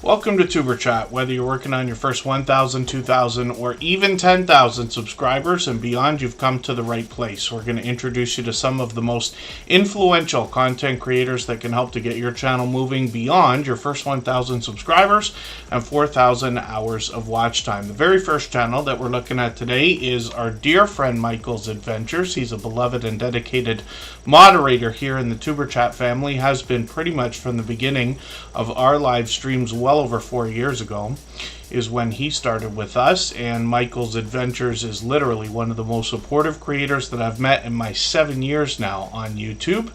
Welcome to Superchat. Whether you're working on your first 1,000, 2,000, or even 10,000 subscribers and beyond, you've come to the right place. We're going to introduce you to some of the most influential content creators that can help to get your channel moving beyond your first 1,000 subscribers and 4,000 hours of watch time. The very first channel that we're looking at today is our dear friend Michael's Adventures. He's a beloved and dedicated moderator here in the Superchat family, has been pretty much from the beginning of our live streams well over 4 years ago is when he started with us, and Michael's Adventures is literally one of the most supportive creators that I've met in my 7 years now on YouTube.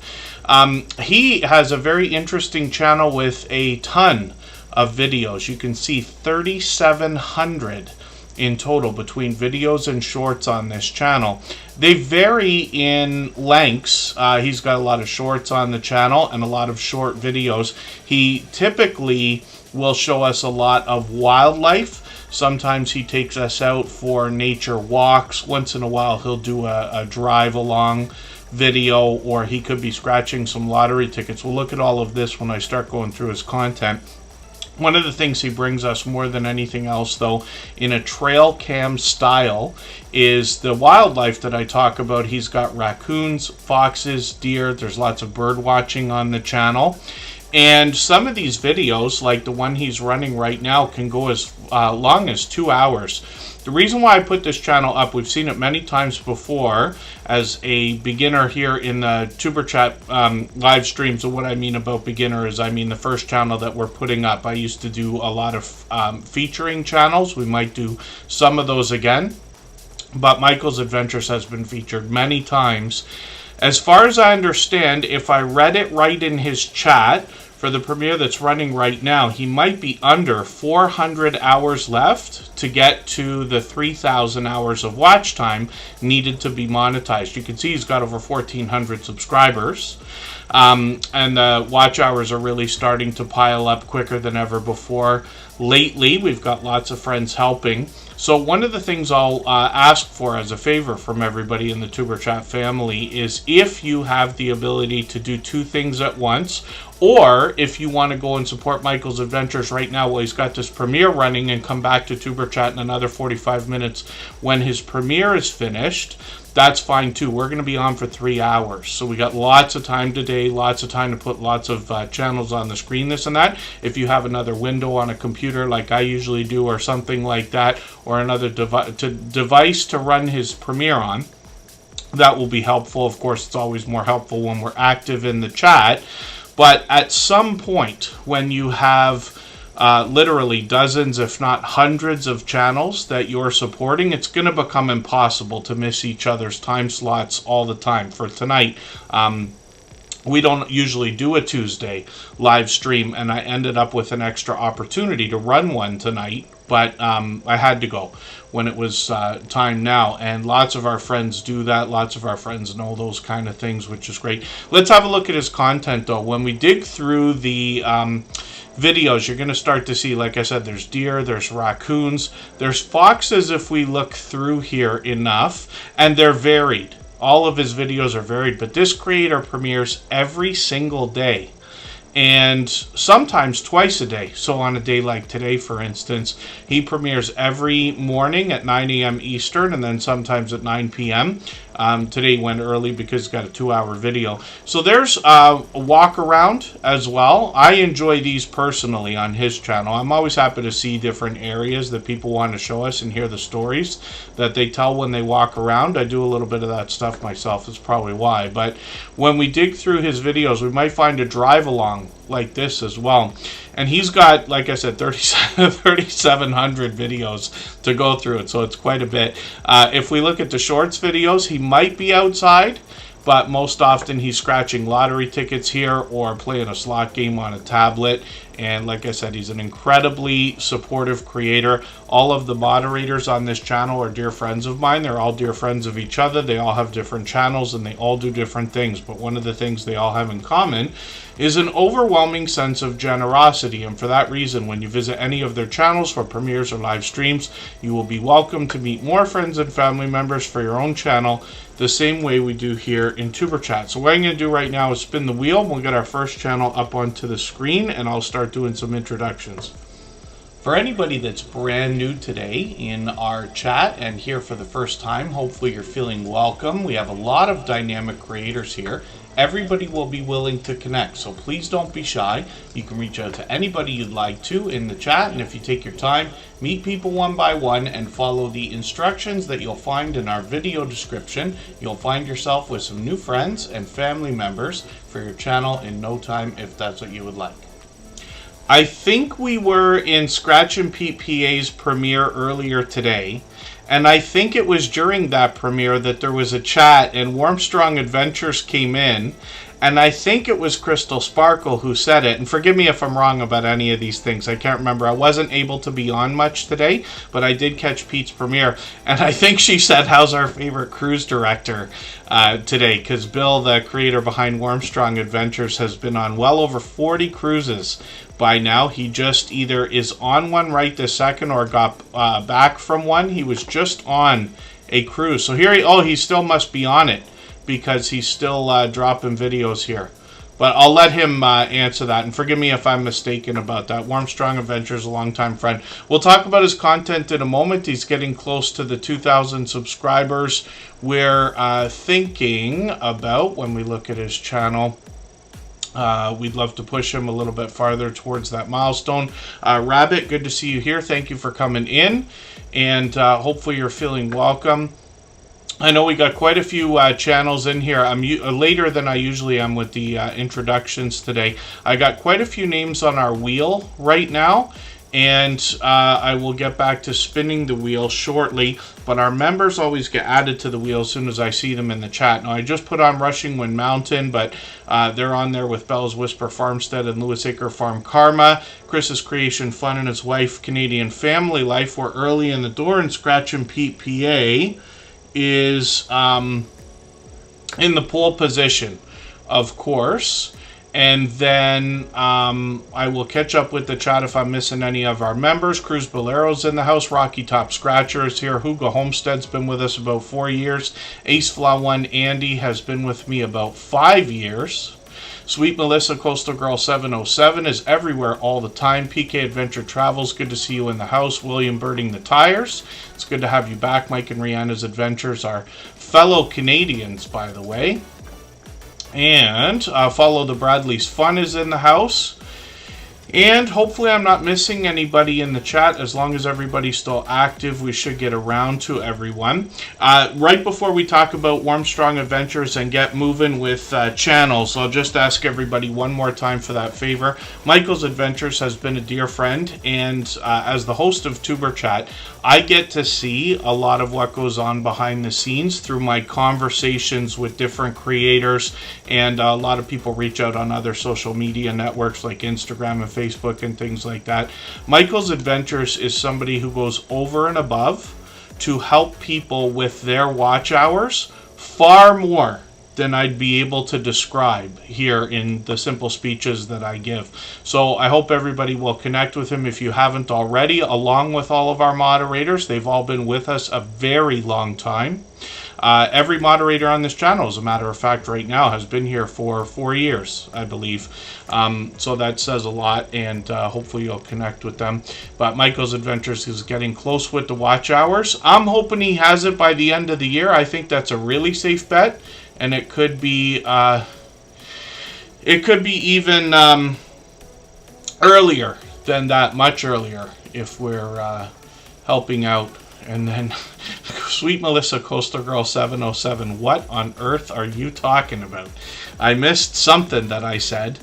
He has a very interesting channel with a ton of videos. You can see 3,700 in total between videos and shorts on this channel. They vary in lengths. He's got a lot of shorts on the channel and a lot of short videos. He typically will show us a lot of wildlife. Sometimes he takes us out for nature walks. Once in a while he'll do a drive along video, or he could be scratching some lottery tickets. We'll look at all of this when I start going through his content. One of the things he brings us more than anything else, though, in a trail cam style, is the wildlife that I talk about. He's got raccoons, foxes, deer. There's lots of bird watching on the channel. And some of these videos, like the one he's running right now, can go as long as 2 hours. The reason why I put this channel up, we've seen it many times before as a beginner here in the Superchat live streams. And what I mean about beginner is I mean the first channel that we're putting up. I used to do a lot of featuring channels. We might do some of those again. But Michael's Adventures has been featured many times. As far as I understand, if I read it right in his chat, for the premiere that's running right now, he might be under 400 hours left to get to the 3,000 hours of watch time needed to be monetized. You can see he's got over 1,400 subscribers. And the watch hours are really starting to pile up quicker than ever before. Lately, we've got lots of friends helping. So one of the things I'll ask for as a favor from everybody in the Superchat family is if you have the ability to do two things at once, or if you want to go and support Michael's Adventures right now while he's got this premiere running and come back to Superchat in another 45 minutes when his premiere is finished, that's fine too. We're going to be on for 3 hours. So we got lots of time today, lots of time to put lots of channels on the screen, this and that. If you have another window on a computer like I usually do or something like that, or another device to run his premiere on, that will be helpful. Of course, it's always more helpful when we're active in the chat. But at some point when you have literally dozens, if not hundreds of channels that you're supporting, it's going to become impossible to miss each other's time slots all the time. For tonight, we don't usually do a Tuesday live stream, and I ended up with an extra opportunity to run one tonight, but I had to go when it was time now. And lots of our friends do that. Lots of our friends know those kind of things, which is great. Let's have a look at his content, though. When we dig through the videos, you're going to start to see, like I said, there's deer, there's raccoons, there's foxes if we look through here enough, and they're varied. All of his videos are varied, but this creator premieres every single day, and sometimes twice a day. So on a day like today, for instance, he premieres every morning at 9 a.m. Eastern, and then sometimes at 9 p.m. Today went early because it's got a 2-hour video. So there's a walk around as well. I enjoy these personally on his channel. I'm always happy to see different areas that people want to show us and hear the stories that they tell when they walk around. I do a little bit of that stuff myself. That's probably why. But when we dig through his videos, we might find a drive along like this as well. And he's got, like I said, 3,700 videos to go through it, so it's quite a bit. If we look at the shorts videos, he might be outside, but most often he's scratching lottery tickets here or playing a slot game on a tablet. And like I said, he's an incredibly supportive creator. All of the moderators on this channel are dear friends of mine. They're all dear friends of each other. They all have different channels and they all do different things. But one of the things they all have in common is an overwhelming sense of generosity. And for that reason, when you visit any of their channels for premieres or live streams, you will be welcome to meet more friends and family members for your own channel, the same way we do here in Superchat. So what I'm going to do right now is spin the wheel. We'll get our first channel up onto the screen and I'll start doing some introductions. For anybody that's brand new today in our chat and here for the first time, hopefully you're feeling welcome. We have a lot of dynamic creators here. Everybody will be willing to connect, so please don't be shy. You can reach out to anybody you'd like to in the chat, and if you take your time, meet people one by one and follow the instructions that you'll find in our video description, you'll find yourself with some new friends and family members for your channel in no time if that's what you would like. I think we were in Scratch and Pete PA's premiere earlier today, and I think it was during that premiere that there was a chat and Warmstrong Adventures came in, and I think it was Crystal Sparkle who said it, and forgive me if I'm wrong about any of these things, I can't remember. I wasn't able to be on much today, but I did catch Pete's premiere, and I think she said, how's our favorite cruise director today, because Bill, the creator behind Warmstrong Adventures, has been on well over 40 cruises by now. He just either is on one right this second or got back from one. He was just on a cruise. So here he still must be on it because he's still dropping videos here. But I'll let him answer that. And forgive me if I'm mistaken about that. Warmstrong Adventures, a longtime friend. We'll talk about his content in a moment. He's getting close to the 2,000 subscribers. We're thinking about, when we look at his channel, we'd love to push him a little bit farther towards that milestone. Rabbit, good to see you here. Thank you for coming in, and hopefully you're feeling welcome. I know we got quite a few channels in here. I'm later than I usually am with the introductions today. I got quite a few names on our wheel right now, and I will get back to spinning the wheel shortly, but our members always get added to the wheel as soon as I see them in the chat. Now, I just put on Rushing Wind Mountain, but they're on there with Bella's Whisper Farmstead and Lewis Acre Farm Karma, Chris's Creation Fun and his wife, Canadian Family Life. We're early in the door, and Scratch and Pete PA is in the pole position, of course. And then I will catch up with the chat if I'm missing any of our members. Cruz Bolero's in the house. Rocky Top Scratcher is here. Hugo Homestead's been with us about 4 years. Ace Flaw 1 Andy has been with me about 5 years. Sweet Melissa Coastal Girl 707 is everywhere all the time. PK Adventure Travels, good to see you in the house. William Birding the Tires, it's good to have you back. Mike and Rihanna's Adventures are fellow Canadians, by the way. And Follow the Bradley's Fun is in the house. And hopefully I'm not missing anybody in the chat. As long as everybody's still active, we should get around to everyone. Right before we talk about Warmstrong Adventures and get moving with channels, I'll just ask everybody one more time for that favor. Michael's Adventures has been a dear friend, and as the host of Tuber Chat, I get to see a lot of what goes on behind the scenes through my conversations with different creators, and a lot of people reach out on other social media networks like Instagram and Facebook and things like that. Michael's Adventures is somebody who goes over and above to help people with their watch hours far more than I'd be able to describe here in the simple speeches that I give. So I hope everybody will connect with him if you haven't already, along with all of our moderators. They've all been with us a very long time. Every moderator on this channel, as a matter of fact, right now has been here for 4 years, I believe. So that says a lot, and hopefully you'll connect with them. But Michael's Adventures is getting close with the watch hours. I'm hoping he has it by the end of the year. I think that's a really safe bet, and it could be even earlier than that, much earlier, if we're helping out. And then Sweet Melissa Coastal Girl 707, what on earth are you talking about? I missed something that I said.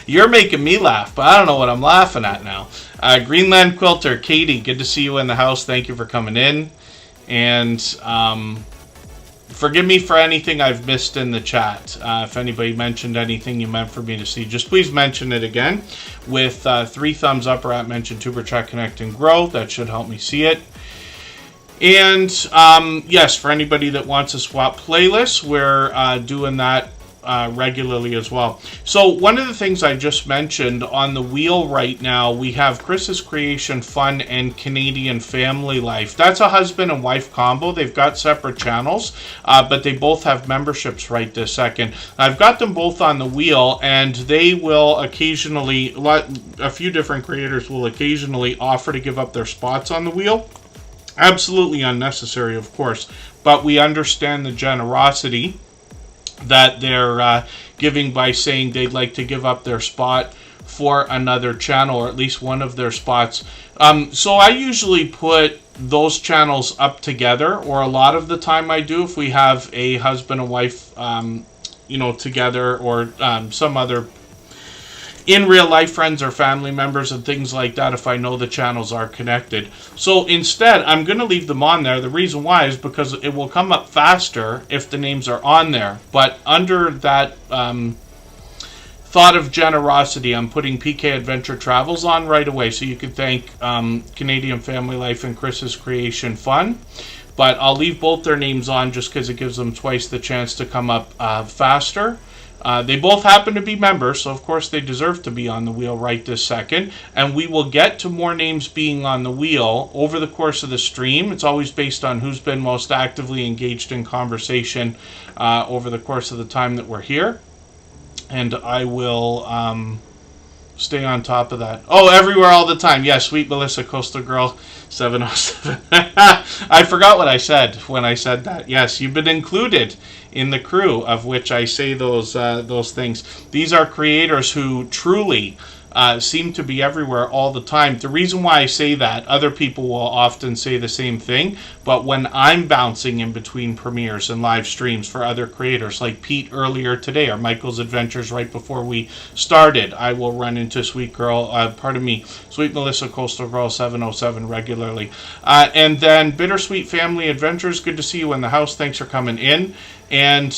You're making me laugh, but I don't know what I'm laughing at now. Greenland Quilter, Katie, good to see you in the house. Thank you for coming in. And forgive me for anything I've missed in the chat. If anybody mentioned anything you meant for me to see, just please mention it again with 3 thumbs up or at mention Tuber Chat Connect and Grow. That should help me see it. And yes, for anybody that wants to swap playlists, we're doing that regularly as well. So one of the things I just mentioned on the wheel right now, we have Chris's Creation Fun and Canadian Family Life. That's a husband and wife combo. They've got separate channels, but they both have memberships right this second. I've got them both on the wheel, and they will occasionally, a few different creators will occasionally offer to give up their spots on the wheel. Absolutely unnecessary, of course, but we understand the generosity that they're giving by saying they'd like to give up their spot for another channel, or at least one of their spots. So I usually put those channels up together, or a lot of the time I do, if we have a husband and wife, together, or some other in real life friends or family members and things like that, if I know the channels are connected. So instead, I'm going to leave them on there. The reason why is because it will come up faster if the names are on there. But under that thought of generosity, I'm putting PK Adventure Travels on right away, so you can thank Canadian Family Life and Chris's Creation Fun. But I'll leave both their names on just because it gives them twice the chance to come up faster. They both happen to be members, so of course they deserve to be on the wheel right this second. And we will get to more names being on the wheel over the course of the stream. It's always based on who's been most actively engaged in conversation over the course of the time that we're here. And I will stay on top of that. Oh, everywhere all the time. Yeah, Sweet Melissa, Coastal Girl 707. I forgot what I said when I said that. Yes, you've been included in the crew of which I say those things. These are creators who truly seem to be everywhere all the time. The reason why I say that, other people will often say the same thing, but when I'm bouncing in between premieres and live streams for other creators, like Pete earlier today, or Michael's Adventures right before we started, I will run into Sweet Melissa Coastal Girl 707 regularly. And then Bittersweet Family Adventures, good to see you in the house. Thanks for coming in. And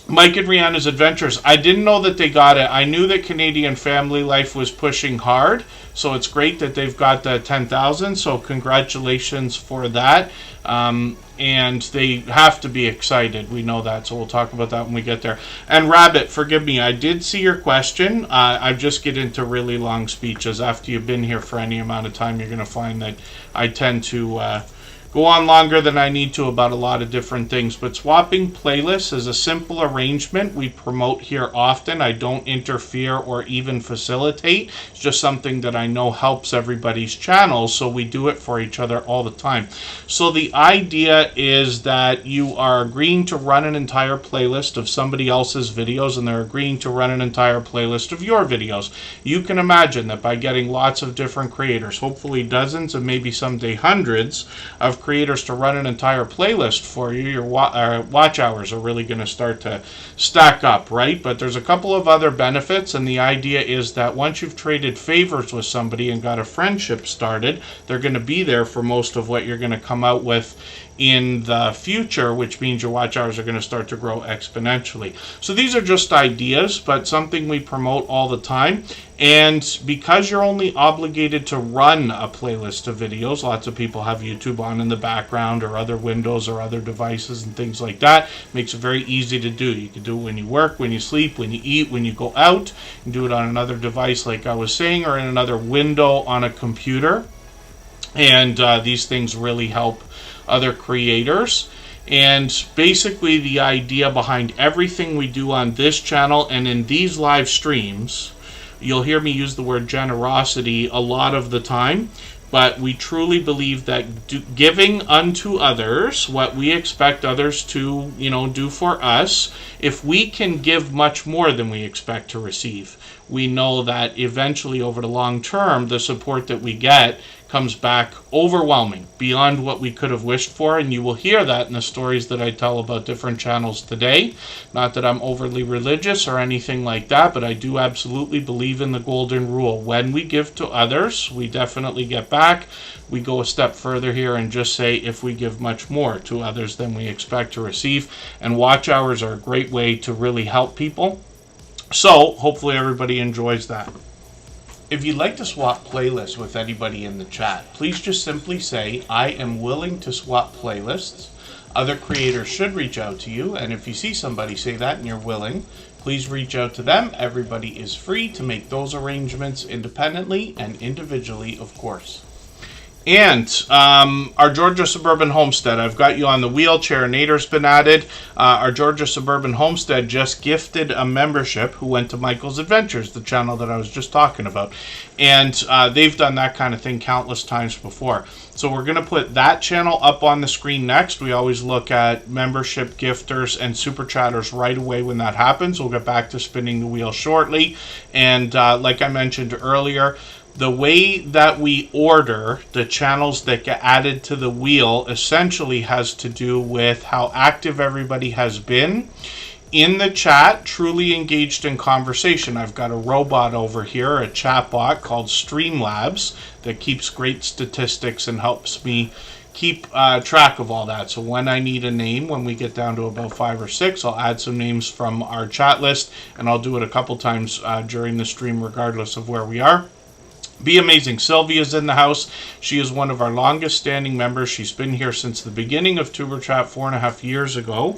Mike and Rihanna's Adventures, I didn't know that they got it. I knew that Canadian Family Life was pushing hard, so it's great that they've got the 10,000, so congratulations for that. And they have to be excited. We know that, so we'll talk about that when we get there. And Rabbit, forgive me, I did see your question. I just get into really long speeches. After you've been here for any amount of time, you're going to find that I tend to go on longer than I need to about a lot of different things. But swapping playlists is a simple arrangement we promote here often. I don't interfere or even facilitate. It's just something that I know helps everybody's channels, so we do it for each other all the time. So the idea is that you are agreeing to run an entire playlist of somebody else's videos, and they're agreeing to run an entire playlist of your videos. You can imagine that by getting lots of different creators, hopefully dozens and maybe someday hundreds of creators to run an entire playlist for you, your watch hours are really going to start to stack up, right? But there's a couple of other benefits, and the idea is that once you've traded favors with somebody and got a friendship started, they're going to be there for most of what you're going to come out with in the future, which means your watch hours are going to start to grow exponentially. So these are just ideas, but something we promote all the time. And because you're only obligated to run a playlist of videos, lots of people have YouTube on in the background, or other windows or other devices and things like that. Makes it very easy to do. You can do it when you work, when you sleep, when you eat, when you go out. You can do it on another device like I was saying, or in another window on a computer. And these things really help other creators. And basically the idea behind everything we do on this channel and in these live streams, you'll hear me use the word generosity a lot of the time, but we truly believe that giving unto others what we expect others to, do for us, if we can give much more than we expect to receive, we know that eventually over the long term, the support that we get comes back overwhelming, beyond what we could have wished for, and you will hear that in the stories that I tell about different channels today. Not that I'm overly religious or anything like that, but I do absolutely believe in the golden rule. When we give to others, we definitely get back. We go a step further here and just say if we give much more to others than we expect to receive, and watch hours are a great way to really help people. So hopefully everybody enjoys that. If you'd like to swap playlists with anybody in the chat, please just simply say, I am willing to swap playlists. Other creators should reach out to you, and if you see somebody say that and you're willing, please reach out to them. Everybody is free to make those arrangements independently and individually, of course. And our Georgia Suburban Homestead, I've got you on the wheelchair. Nader's been added. Our Georgia Suburban Homestead just gifted a membership who went to Michael's Adventures, the channel that I was just talking about. And they've done that kind of thing countless times before. So we're going to put that channel up on the screen next. We always look at membership gifters and super chatters right away when that happens. We'll get back to spinning the wheel shortly. And like I mentioned earlier, the way that we order the channels that get added to the wheel essentially has to do with how active everybody has been in the chat, truly engaged in conversation. I've got a robot over here, a ChatBot called Streamlabs, that keeps great statistics and helps me keep track of all that. So when I need a name, when we get down to about 5 or 6, I'll add some names from our chat list, and I'll do it a couple times during the stream regardless of where we are. Be Amazing Sylvia's in the house. She is one of our longest standing members. She's been here since the beginning of TuberChat 4.5 years ago.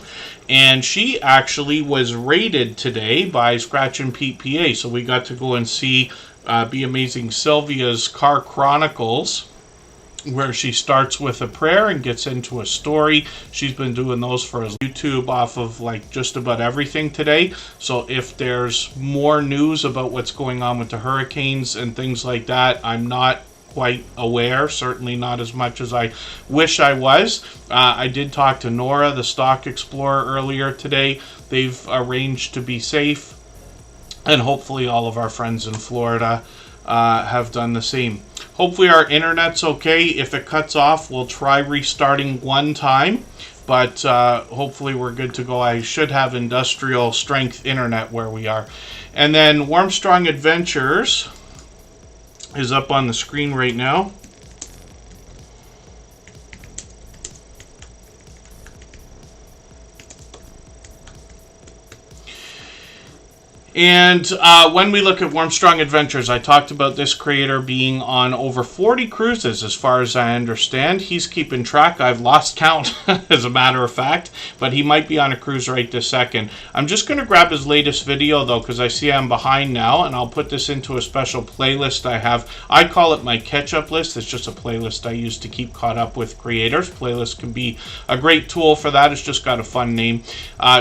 And she actually was rated today by Scratch and Pete PA. So we got to go and see Be Amazing Sylvia's Car Chronicles, where she starts with a prayer and gets into a story. She's been doing those for YouTube off of like just about everything today. So if there's more news about what's going on with the hurricanes and things like that, I'm not quite aware, certainly not as much as I wish I was. I did talk to Nora, the Stock Explorer, earlier today. They've arranged to be safe, and hopefully all of our friends in Florida have done the same. Hopefully our internet's okay. If it cuts off, we'll try restarting one time, but hopefully we're good to go. I should have industrial strength internet where we are. And then Warmstrong Adventures is up on the screen right now. And when we look at Warmstrong Adventures, I talked about this creator being on over 40 cruises, as far as I understand. He's keeping track. I've lost count, as a matter of fact, but he might be on a cruise right this second. I'm just going to grab his latest video, though, because I see I'm behind now, and I'll put this into a special playlist I have. I call it my catch-up list. It's just a playlist I use to keep caught up with creators. Playlist can be a great tool for that. It's just got a fun name.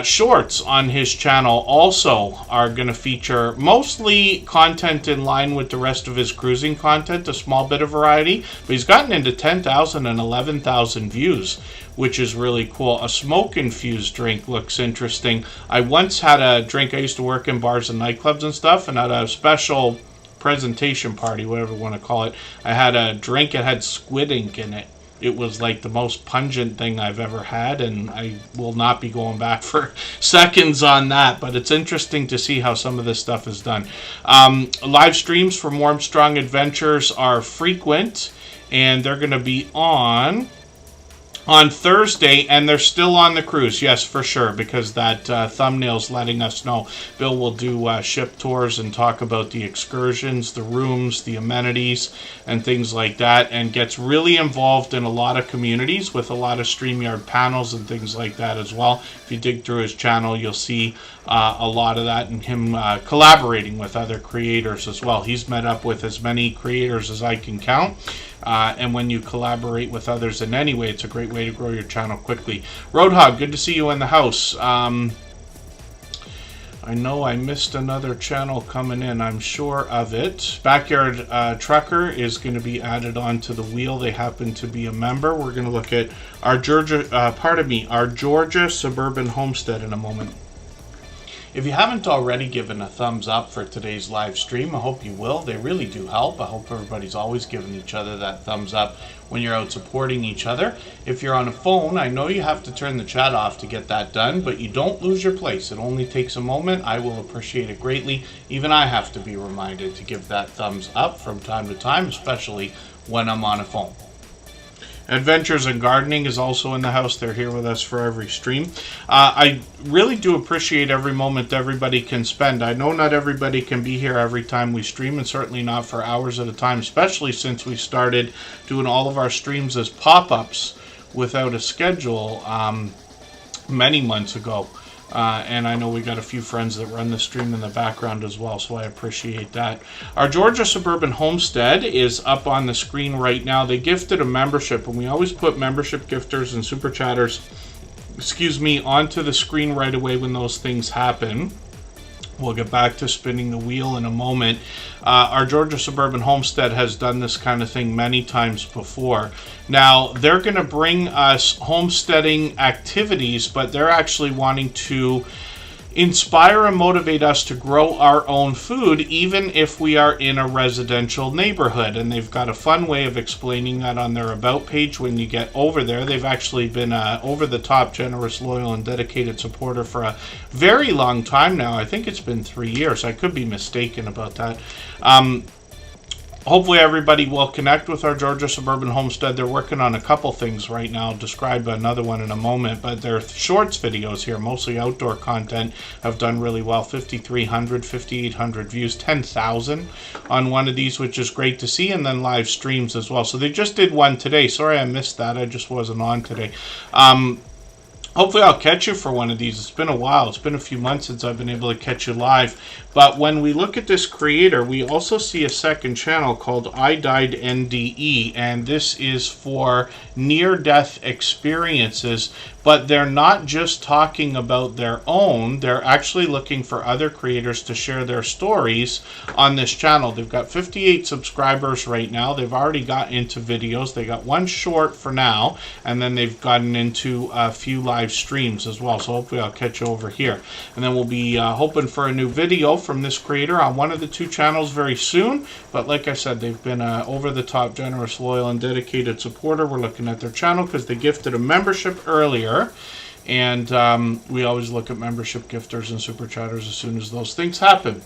Shorts on his channel also are going to feature mostly content in line with the rest of his cruising content, a small bit of variety, but he's gotten into 10,000 and 11,000 views, which is really cool. A smoke-infused drink looks interesting. I once had a drink. I used to work in bars and nightclubs and stuff, and at a special presentation party, whatever you want to call it, I had a drink that had squid ink in it. It was like the most pungent thing I've ever had, and I will not be going back for seconds on that, but it's interesting to see how some of this stuff is done. Live streams from Warmstrong Adventures are frequent, and they're going to be on Thursday, and they're still on the cruise. Yes, for sure, because that thumbnail's letting us know. Bill will do ship tours and talk about the excursions, the rooms, the amenities, and things like that, and gets really involved in a lot of communities with a lot of StreamYard panels and things like that as well. If you dig through his channel, you'll see a lot of that, and him collaborating with other creators as well. He's met up with as many creators as I can count. And when you collaborate with others in any way, it's a great way to grow your channel quickly. Roadhog, good to see you in the house. I know I missed another channel coming in. I'm sure of it. Backyard Trucker is going to be added onto the wheel. They happen to be a member. We're going to look at our our Georgia Suburban Homestead in a moment. If you haven't already given a thumbs up for today's live stream, I hope you will. They really do help. I hope everybody's always giving each other that thumbs up when you're out supporting each other. If you're on a phone, I know you have to turn the chat off to get that done, but you don't lose your place. It only takes a moment. I will appreciate it greatly. Even I have to be reminded to give that thumbs up from time to time, especially when I'm on a phone. Adventures in Gardening is also in the house. They're here with us for every stream. I really do appreciate every moment everybody can spend. I know not everybody can be here every time we stream, and certainly not for hours at a time, especially since we started doing all of our streams as pop-ups without a schedule many months ago. And I know we got a few friends that run the stream in the background as well, so I appreciate that. Our Georgia Suburban Homestead is up on the screen right now. They gifted a membership, and we always put membership gifters and super chatters, onto the screen right away when those things happen. We'll get back to spinning the wheel in a moment. Our Georgia Suburban Homestead has done this kind of thing many times before. Now, they're going to bring us homesteading activities, but they're actually wanting to inspire and motivate us to grow our own food, even if we are in a residential neighborhood. And they've got a fun way of explaining that on their About page when you get over there. They've actually been over-the-top, generous, loyal, and dedicated supporter for a very long time now. I think it's been 3 years. I could be mistaken about that. Hopefully everybody will connect with our Georgia Suburban Homestead. They're working on a couple things right now. I'll describe another one in a moment. But their shorts videos here, mostly outdoor content, have done really well. 5,300, 5,800 views, 10,000 on one of these, which is great to see. And then live streams as well. So they just did one today. Sorry I missed that. I just wasn't on today. Hopefully I'll catch you for one of these. It's been a while. It's been a few months since I've been able to catch you live. But when we look at this creator, we also see a second channel called I Died NDE. And this is for near-death experiences. But they're not just talking about their own. They're actually looking for other creators to share their stories on this channel. They've got 58 subscribers right now. They've already got into videos. They got one short for now. And then they've gotten into a few live streams as well. So hopefully I'll catch you over here. And then we'll be hoping for a new video from this creator on one of the two channels very soon. But like I said, they've been over-the-top, generous, loyal, and dedicated supporter. We're looking at their channel because they gifted a membership earlier. And we always look at membership gifters and super chatters as soon as those things happen.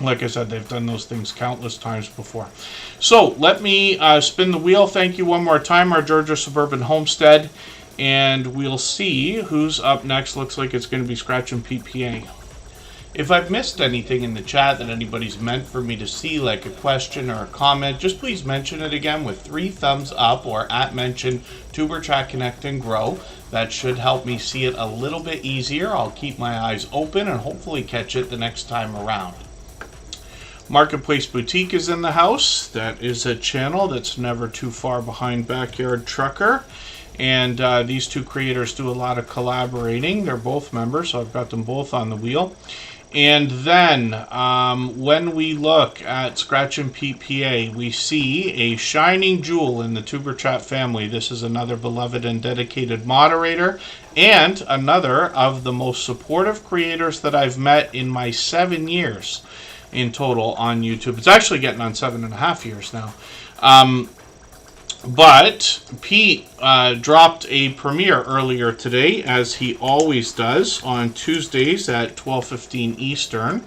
Like I said, they've done those things countless times before. So let me spin the wheel. Thank you one more time, our Georgia Suburban Homestead. And we'll see who's up next. Looks like it's going to be Scratch and PPA. If I've missed anything in the chat that anybody's meant for me to see, like a question or a comment, just please mention it again with 3 thumbs up or @mention Tuber Chat Connect and Grow. That should help me see it a little bit easier. I'll keep my eyes open and hopefully catch it the next time around. Marketplace Boutique is in the house. That is a channel that's never too far behind Backyard Trucker. And these two creators do a lot of collaborating. They're both members, so I've got them both on the wheel. And then when we look at Scratch and PPA, we see a shining jewel in the Tuber Chat family. This is another beloved and dedicated moderator and another of the most supportive creators that I've met in my 7 years in total on YouTube. It's actually getting on 7.5 years now. But Pete dropped a premiere earlier today, as he always does, on Tuesdays at 12:15 Eastern.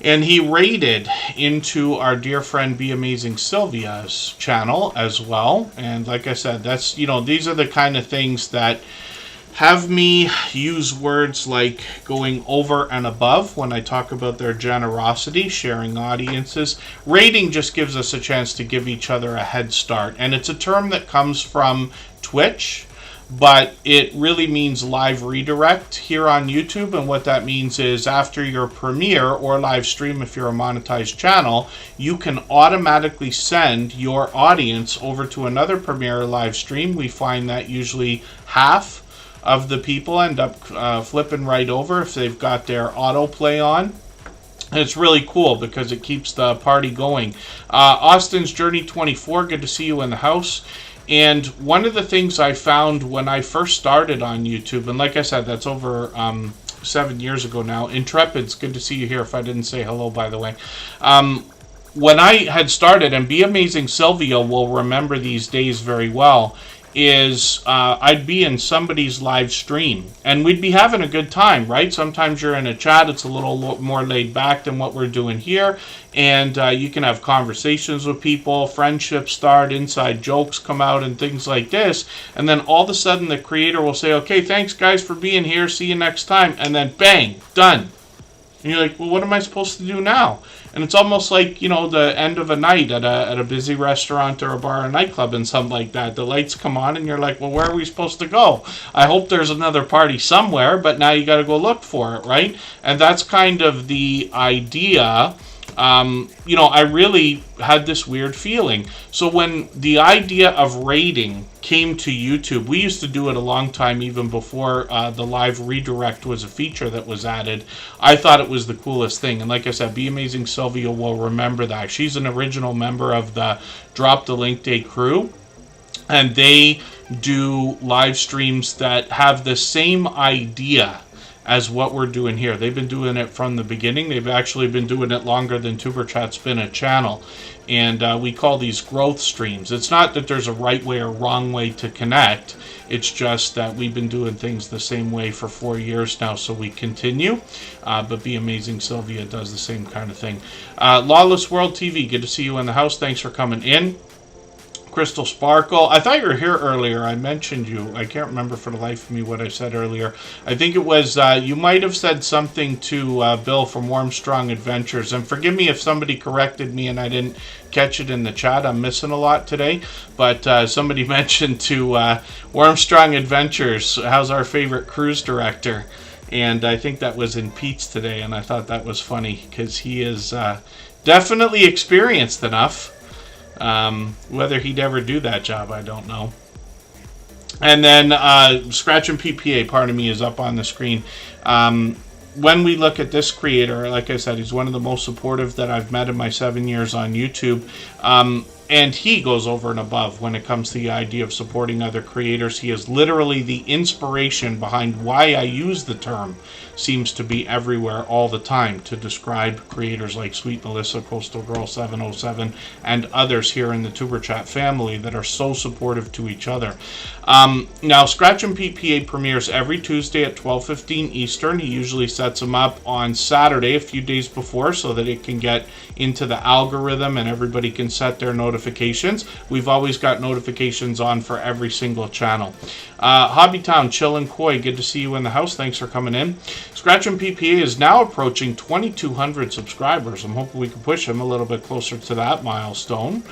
And he raided into our dear friend Be Amazing Sylvia's channel as well. And like I said, that's, these are the kind of things that have me use words like going over and above when I talk about their generosity, sharing audiences. Rating just gives us a chance to give each other a head start. And it's a term that comes from Twitch, but it really means live redirect here on YouTube. And what that means is after your premiere or live stream, if you're a monetized channel, you can automatically send your audience over to another premiere or live stream. We find that usually half of the people end up flipping right over if they've got their autoplay on. And it's really cool because it keeps the party going. Austin's Journey 24, good to see you in the house. And one of the things I found when I first started on YouTube, and like I said, that's over 7 years ago now. Intrepid's good to see you here if I didn't say hello, by the way. When I had started, and Be Amazing Sylvia will remember these days very well, is I'd be in somebody's live stream and we'd be having a good time, right? Sometimes you're in a chat, it's a little more laid back than what we're doing here, and you can have conversations with people, friendships start, inside jokes come out and things like this, and then all of a sudden the creator will say, okay, thanks guys for being here, see you next time, and then bang, done. And you're like, well, what am I supposed to do now? And it's almost like, you know, the end of a night at a busy restaurant or a bar or nightclub and something like that. The lights come on and you're like, well, where are we supposed to go? I hope there's another party somewhere, but now you got to go look for it, right? And that's kind of the idea. You know, I really had this weird feeling. So when the idea of rating came to YouTube, we used to do it a long time, even before the live redirect was a feature that was added. I thought it was the coolest thing. And like I said, Be Amazing Sylvia will remember that. She's an original member of the Drop the Link Day crew. And they do live streams that have the same idea as what we're doing here. They've been doing it from the beginning. They've actually been doing it longer than Superchat's been a channel. And we call these growth streams. It's not that there's a right way or wrong way to connect. It's just that we've been doing things the same way for 4 years now, so we continue. But Be Amazing Sylvia does the same kind of thing. Lawless World TV, good to see you in the house. Thanks for coming in. Crystal Sparkle, I thought you were here earlier. I mentioned you. I can't remember for the life of me what I said earlier. I think it was, you might have said something to Bill from Warmstrong Adventures. And forgive me if somebody corrected me and I didn't catch it in the chat. I'm missing a lot today. But somebody mentioned to Warmstrong Adventures, how's our favorite cruise director? And I think that was in Pete's today. And I thought that was funny because he is definitely experienced enough. Whether he'd ever do that job, I don't know. And then Scratch and PPA, part of me, is up on the screen. When we look at this creator, like I said, he's one of the most supportive that I've met in my 7 years on YouTube. And he goes over and above when it comes to the idea of supporting other creators. He is literally the inspiration behind why I use the term. Seems to be everywhere all the time to describe creators like Sweet Melissa, Coastal Girl 707, and others here in the Superchat family that are so supportive to each other. Now, Scratch and PPA premieres every Tuesday at 12:15 Eastern. He usually sets them up on Saturday, a few days before, so that it can get into the algorithm and everybody can set their notifications. We've always got notifications on for every single channel. Hobbytown, Chill and Koi, good to see you in the house. Thanks for coming in. Scratch and PPA is now approaching 2,200 subscribers. I'm hoping we can push him a little bit closer to that milestone.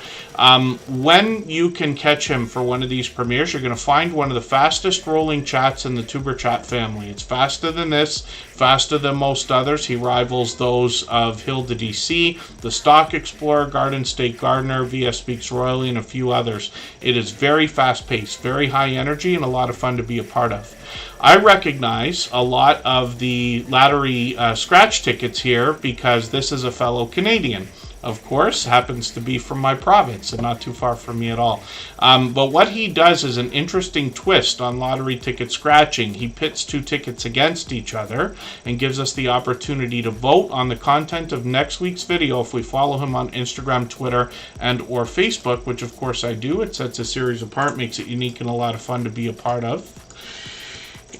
When you can catch him for one of these premieres, you're going to find one of the fastest rolling chats in the Superchat family. It's faster than this, faster than most others. He rivals those of Hilda DC, the Stock Explorer, Garden State Gardener, VS Speaks Royally, and a few others. It is very fast-paced, very high energy, and a lot of fun to be a part of. I recognize a lot of the lottery scratch tickets here because this is a fellow Canadian. Of course, happens to be from my province and not too far from me at all. But what he does is an interesting twist on lottery ticket scratching. He pits two tickets against each other and gives us the opportunity to vote on the content of next week's video if we follow him on Instagram, Twitter, and or Facebook, which of course I do. It sets a series apart, makes it unique and a lot of fun to be a part of.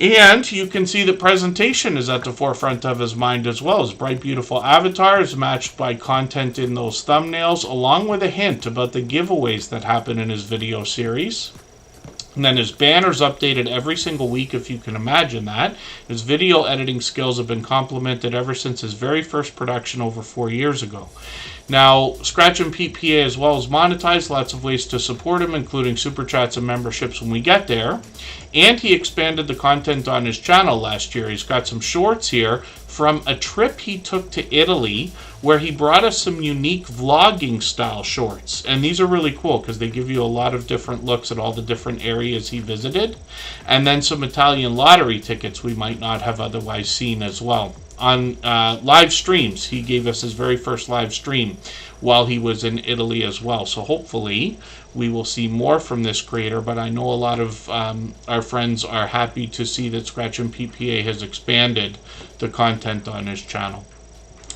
And you can see that presentation is at the forefront of his mind as well. His bright, beautiful avatar is matched by content in those thumbnails, along with a hint about the giveaways that happen in his video series. And then his banner's updated every single week, if you can imagine that. His video editing skills have been complimented ever since his very first production over 4 years ago. Now, Scratch and PPA as well as monetize, lots of ways to support him, including super chats and memberships when we get there. And he expanded the content on his channel last year. He's got some shorts here from a trip he took to Italy where he brought us some unique vlogging style shorts. And these are really cool because they give you a lot of different looks at all the different areas he visited. And then some Italian lottery tickets we might not have otherwise seen as well. On live streams, he gave us his very first live stream while he was in Italy as well. So hopefully we will see more from this creator, but I know a lot of our friends are happy to see that Scratch and PPA has expanded the content on his channel.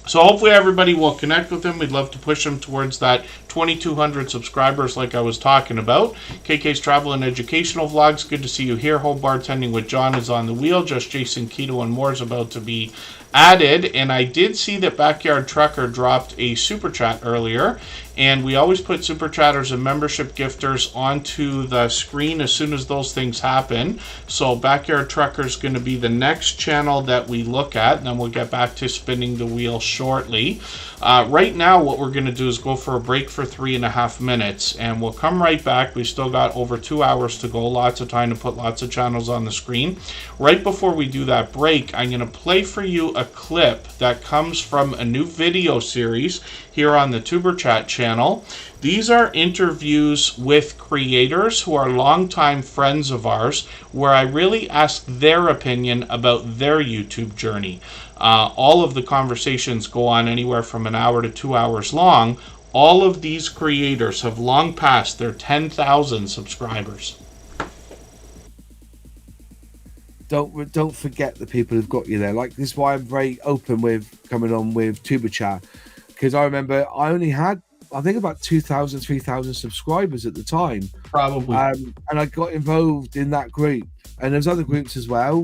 So hopefully everybody will connect with him. We'd love to push him towards that 2,200 subscribers like I was talking about. KK's Travel and Educational Vlogs, good to see you here. Home Bartending with John is on the wheel. Just Jason Keto and more is about to be added. And I did see that Backyard Trucker dropped a super chat earlier, and we always put super chatters and membership gifters onto the screen as soon as those things happen. So Backyard Trucker is going to be the next channel that we look at, and then we'll get back to spinning the wheel shortly. Right now what we're going to do is go for a break for 3.5 minutes, and we'll come right back. We still got over 2 hours to go, lots of time to put lots of channels on the screen. Right before we do that break, I'm going to play for you a clip that comes from a new video series here on the Superchat channel. These are interviews with creators who are longtime friends of ours, where I really ask their opinion about their YouTube journey. All of the conversations go on anywhere from an hour to 2 hours long. All of these creators have long passed their 10,000 subscribers. Don't forget the people who've got you there. Like, this is why I'm very open with coming on with Superchat, because I remember I only had, I think, about 2,000, 3,000 subscribers at the time. Probably. And I got involved in that group, and there's other groups as well.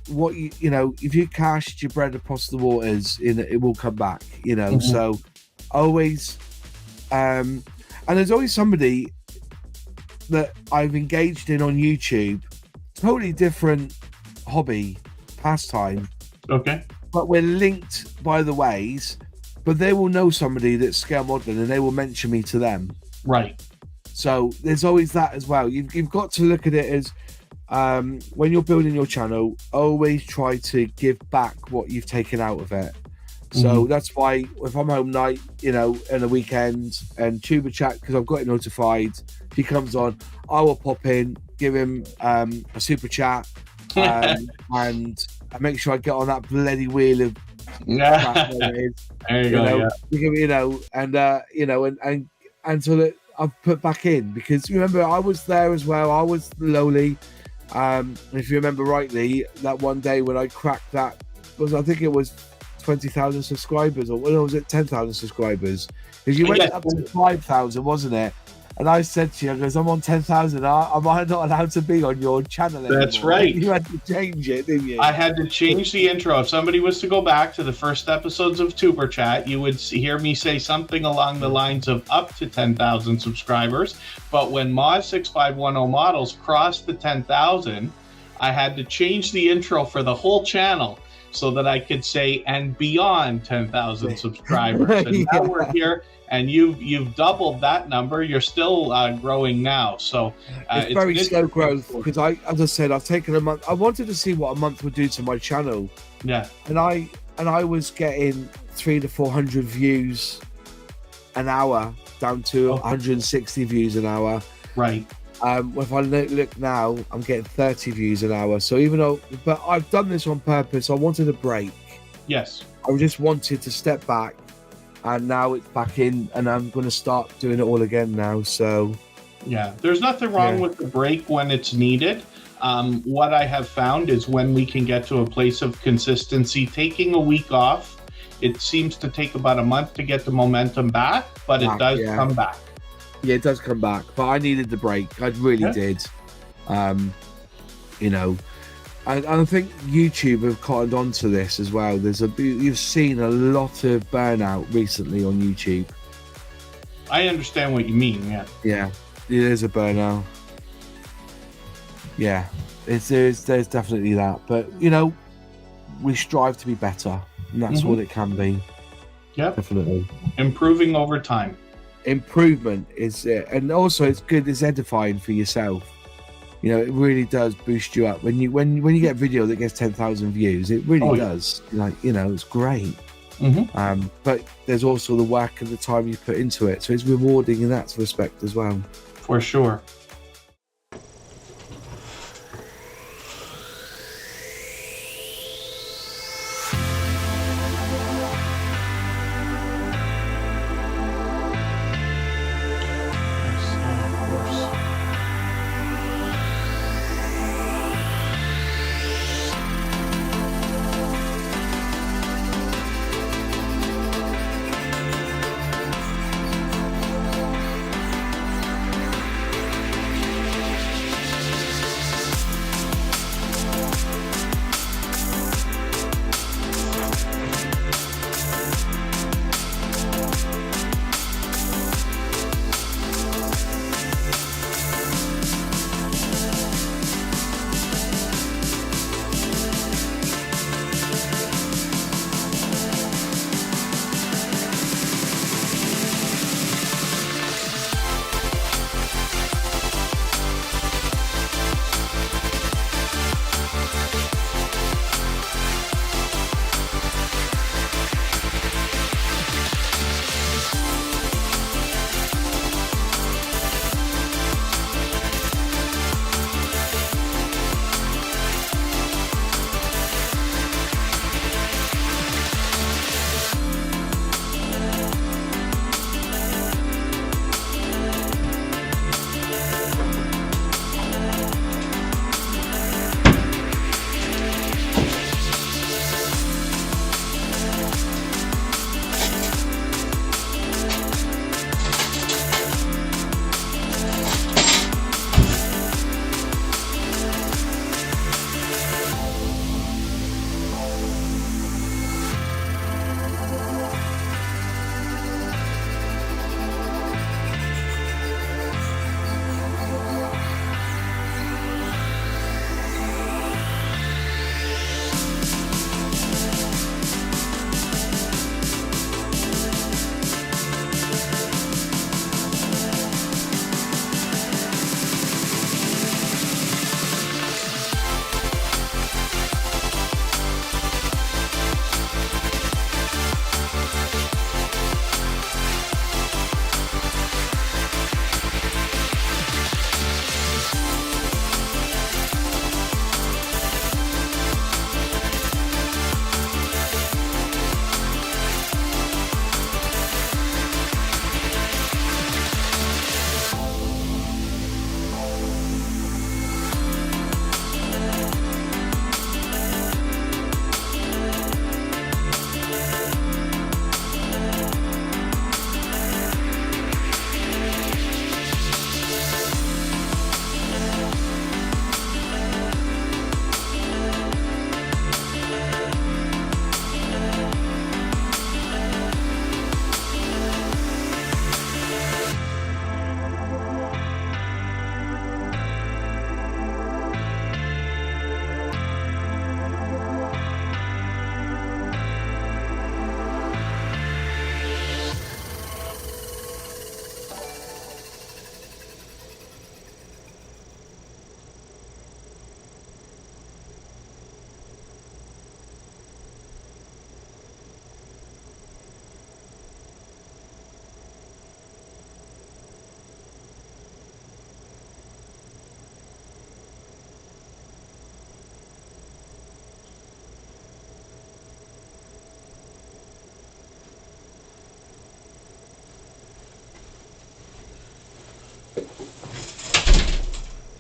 What you know, if you cast your bread across the waters, it will come back. You know, so always, and there's always somebody that I've engaged in on YouTube, totally different hobby, pastime. Okay. But we're linked by the ways. But they will know somebody that's scale modeling, and they will mention me to them. Right. So there's always that as well. You've got to look at it as, when you're building your channel, always try to give back what you've taken out of it. So that's why if I'm home night, you know, in a weekend, and Tuber Chat, because I've got it notified, if he comes on, I will pop in, give him a super chat, and I make sure I get on that bloody wheel of There you go. You know, and so that I've put back in, because remember, I was there as well. I was lowly. If you remember rightly, that one day when I cracked that, I think it was 20,000 subscribers, or was it 10,000 subscribers? Because you went up to 5,000, wasn't it? And I said to you, I goes, I'm on 10,000. Am I not allowed to be on your channel anymore? That's right. You had to change it, didn't you? I had to change the intro. If somebody was to go back to the first episodes of Tuber Chat, you would hear me say something along the lines of up to 10,000 subscribers. But when Moz6510 Models crossed the 10,000, I had to change the intro for the whole channel so that I could say, and beyond 10,000 subscribers. And now we're here. And you've doubled that number. You're still growing now, so it's very slow growth. Because as I said, I've taken a month. I wanted to see what a month would do to my channel. Yeah. And I was getting 300 to 400 views an hour, down to 160 views an hour. Right. If I look now, I'm getting 30 views an hour. So even though, but I've done this on purpose. I wanted a break. Yes. I just wanted to step back. And now it's back in, and I'm going to start doing it all again now. So, yeah, there's nothing wrong with the break when it's needed. What I have found is when we can get to a place of consistency, taking a week off, it seems to take about a month to get the momentum back, but it does come back. Yeah, it does come back. But I needed the break. I really did. You know. And I think YouTube have cottoned on to this as well. You've seen a lot of burnout recently on YouTube. I understand what you mean, yeah. Yeah, it is a burnout. Yeah, there's definitely that. But, you know, we strive to be better, and that's what it can be. Yeah, definitely. Improving over time. Improvement is it. And also it's good, it's edifying for yourself. You know, it really does boost you up when you get a video that gets 10,000 views. It really does. Like, you know, it's great. But there's also the work and the time you put into it, so it's rewarding in that respect as well. For sure.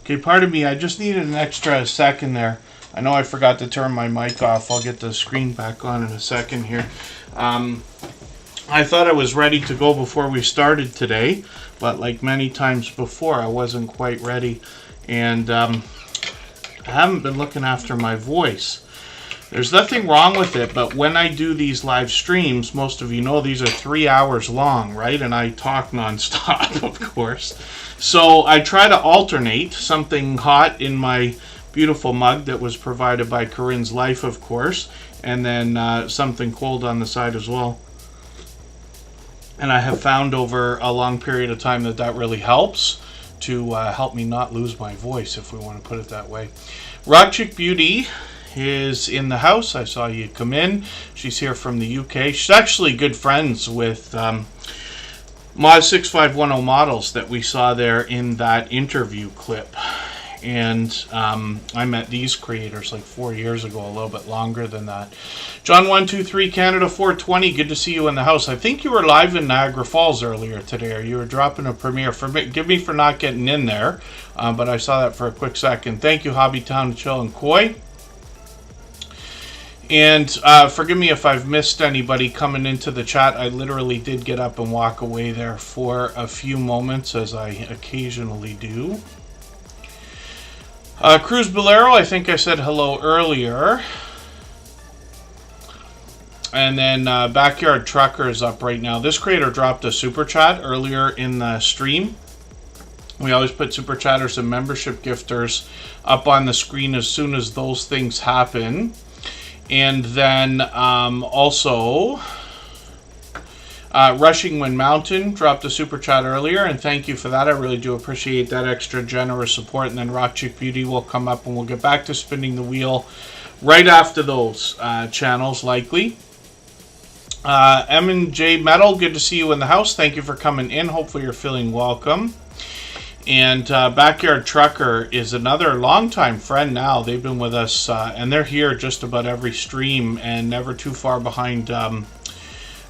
Okay, pardon me, I just needed an extra second there. I know I forgot to turn my mic off. I'll get the screen back on in a second here. I thought I was ready to go before we started today, but like many times before, I wasn't quite ready. And I haven't been looking after my voice. There's nothing wrong with it, but when I do these live streams, most of you know these are 3 hours long, right? And I talk nonstop, of course. So I try to alternate something hot in my beautiful mug that was provided by Corinne's Life, of course, and then something cold on the side as well. And I have found over a long period of time that that really helps to help me not lose my voice, if we want to put it that way. Rock Chick Beauty is in the house. I saw you come in. She's here from the UK. She's actually good friends with Mod 6510 Models that we saw there in that interview clip. And I met these creators like 4 years ago, a little bit longer than that. John123 Canada 420, good to see you in the house. I think you were live in Niagara Falls earlier today, or you were dropping a premiere. Forgive me for not getting in there, but I saw that for a quick second. Thank you, Hobbytown Chill and Koi. And forgive me if I've missed anybody coming into the chat. I literally did get up and walk away there for a few moments, as I occasionally do. Cruz Bolero, I think I said hello earlier. And then Backyard Trucker is up right now. This creator dropped a super chat earlier in the stream. We always put super chatters and membership gifters up on the screen as soon as those things happen. And then also Rushing Wind Mountain dropped a super chat earlier, and thank you for that. I really do appreciate that extra generous support. And then Rock Chick Beauty will come up, and we'll get back to spinning the wheel right after those channels, likely. M&J Metal, good to see you in the house. Thank you for coming in. Hopefully you're feeling welcome. And Backyard Trucker is another longtime friend now. They've been with us, and they're here just about every stream and never too far behind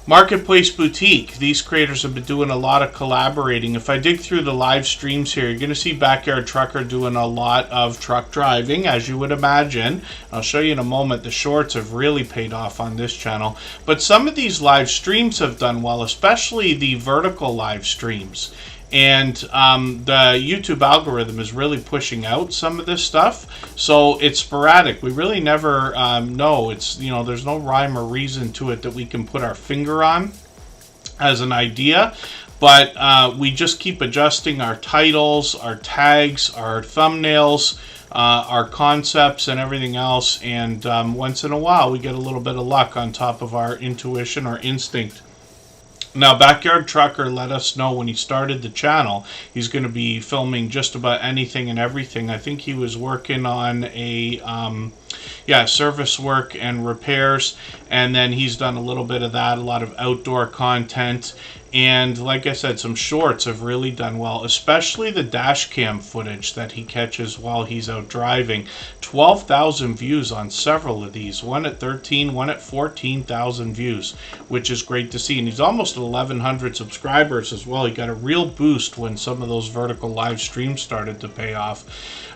Marketplace Boutique. These creators have been doing a lot of collaborating. If I dig through the live streams here, you're going to see Backyard Trucker doing a lot of truck driving, as you would imagine. I'll show you in a moment. The shorts have really paid off on this channel. But some of these live streams have done well, especially the vertical live streams. And the YouTube algorithm is really pushing out some of this stuff, so it's sporadic. We really never know. It's, you know, there's no rhyme or reason to it that we can put our finger on as an idea, but we just keep adjusting our titles, our tags, our thumbnails, our concepts, and everything else. And once in a while, we get a little bit of luck on top of our intuition or instinct. Now, Backyard Trucker let us know when he started the channel he's going to be filming just about anything and everything. I think he was working on a service work and repairs, and then he's done a little bit of that, a lot of outdoor content. And like I said, some shorts have really done well, especially the dash cam footage that he catches while he's out driving. 12,000 views on several of these, one at 13, one at 14,000 views, which is great to see. And he's almost at 1,100 subscribers as well. He got a real boost when some of those vertical live streams started to pay off.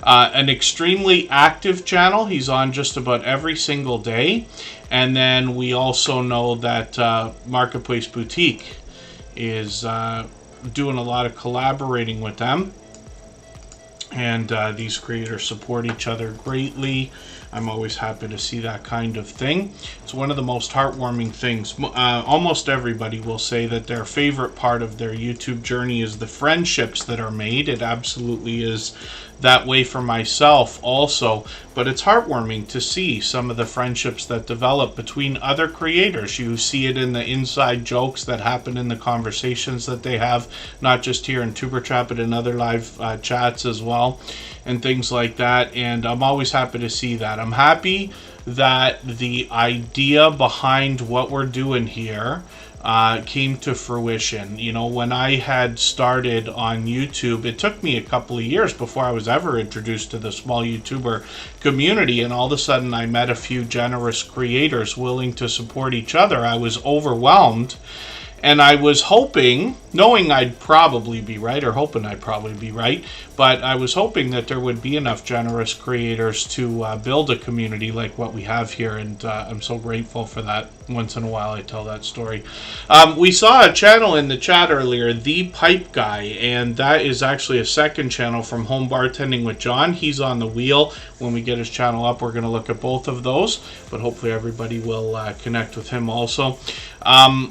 An extremely active channel. He's on just about every single day. And then we also know that Marketplace Boutique is doing a lot of collaborating with them, and these creators support each other greatly. I'm always happy to see that kind of thing. It's one of the most heartwarming things. Almost everybody will say that their favorite part of their YouTube journey is the friendships that are made. It absolutely is that way for myself also, but it's heartwarming to see some of the friendships that develop between other creators. You see it in the inside jokes that happen in the conversations that they have, not just here in Superchat, but in other live chats as well, and things like that. And I'm always happy to see that. I'm happy that the idea behind what we're doing here came to fruition. You know, when I had started on YouTube, it took me a couple of years before I was ever introduced to the small YouTuber community, and all of a sudden I met a few generous creators willing to support each other. I was overwhelmed, And I was hoping, knowing I'd probably be right, or hoping I'd probably be right, but I was hoping that there would be enough generous creators to build a community like what we have here, and I'm so grateful for that. Once in a while I tell that story. We saw a channel in the chat earlier, The Pipe Guy, and that is actually a second channel from Home Bartending with John. He's on the wheel. When we get his channel up, we're going to look at both of those, but hopefully everybody will connect with him also.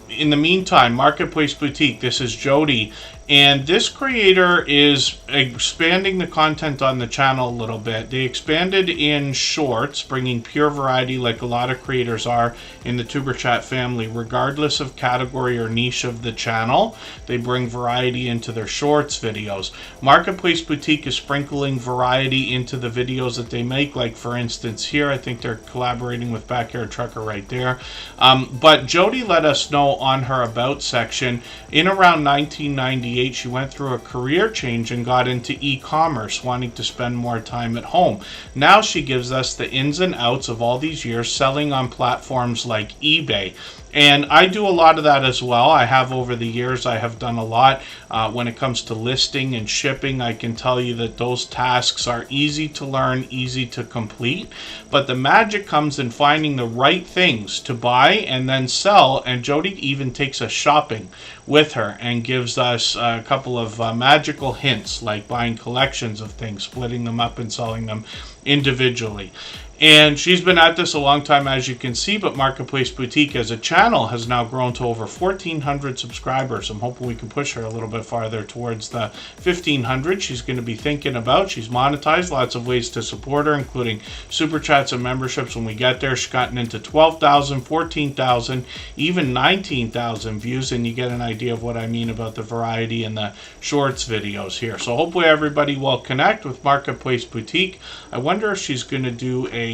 In the meantime, Marketplace Boutique, this is Jody, and this creator is expanding the content on the channel a little bit. They expanded in shorts, bringing pure variety like a lot of creators are in the Superchat family, regardless of category or niche of the channel. They bring variety into their shorts videos. Marketplace Boutique is sprinkling variety into the videos that they make, like for instance here, I think they're collaborating with Backyard Trucker right there. But Jody let us know on her About section, in around 1998, she went through a career change and got into e-commerce, wanting to spend more time at home. Now she gives us the ins and outs of all these years selling on platforms like eBay. And I do a lot of that as well. I have over the years. I have done a lot when it comes to listing and shipping. I can tell you that those tasks are easy to learn, easy to complete. But the magic comes in finding the right things to buy and then sell. And Jody even takes us shopping with her and gives us a couple of magical hints, like buying collections of things, splitting them up and selling them individually. And she's been at this a long time, as you can see, but Marketplace Boutique as a channel has now grown to over 1,400 subscribers. I'm hoping we can push her a little bit farther towards the 1,500 she's going to be thinking about. She's monetized, lots of ways to support her, including super chats and memberships when we get there. She's gotten into 12,000, 14,000, even 19,000 views, and you get an idea of what I mean about the variety in the shorts videos here. So hopefully everybody will connect with Marketplace Boutique. I wonder if she's going to do a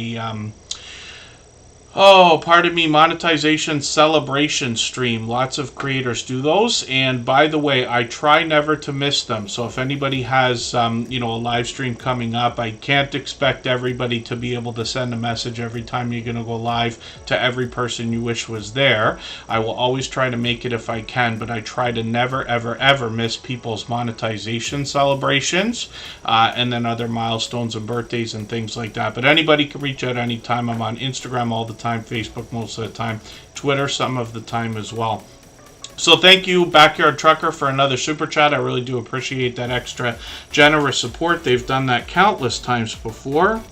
monetization celebration stream. Lots of creators do those, and by the way, I try never to miss them. So if anybody has a live stream coming up, I can't expect everybody to be able to send a message every time you're going to go live to every person you wish was there. I will always try to make it if I can, but I try to never ever miss people's monetization celebrations and then other milestones and birthdays and things like that. But anybody can reach out anytime. I'm on Instagram all the time, Facebook most of the time, Twitter some of the time as well. So thank you, Backyard Trucker, for another super chat. I really do appreciate that extra generous support. They've done that countless times before.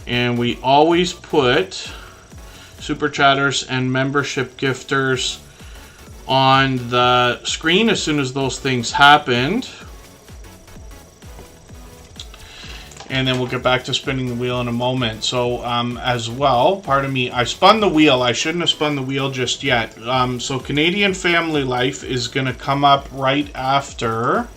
And we always put super chatters and membership gifters on the screen as soon as those things happened. And then we'll get back to spinning the wheel in a moment. So as well, pardon me, I spun the wheel. I shouldn't have spun the wheel just yet. So Canadian Family Life is going to come up right after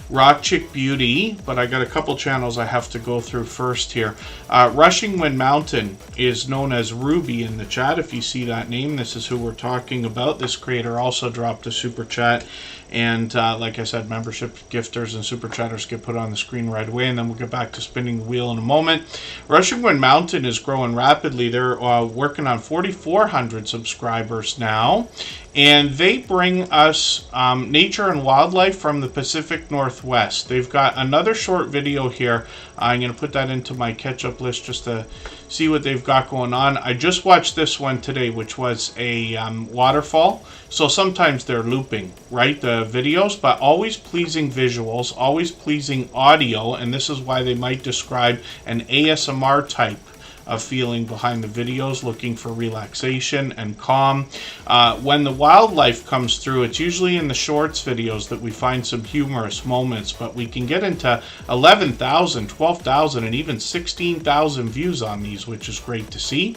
Rock Chick Beauty, but I got a couple channels I have to go through first here. Rushing Wind Mountain is known as Ruby in the chat. If you see that name, this is who we're talking about. This creator also dropped a super chat. And like I said, membership gifters and super chatters get put on the screen right away, and then we'll get back to spinning the wheel in a moment. Rushing Wind Mountain is growing rapidly. They're working on 4,400 subscribers now, and they bring us nature and wildlife from the Pacific Northwest. They've got another short video here. I'm going to put that into my catch-up list just to see what they've got going on. I just watched this one today, which was a waterfall. So sometimes they're looping, right, the videos, but always pleasing visuals, always pleasing audio, and this is why they might describe an ASMR type of feeling behind the videos, looking for relaxation and calm. When the wildlife comes through, it's usually in the shorts videos that we find some humorous moments, but we can get into 11,000, 12,000, and even 16,000 views on these, which is great to see.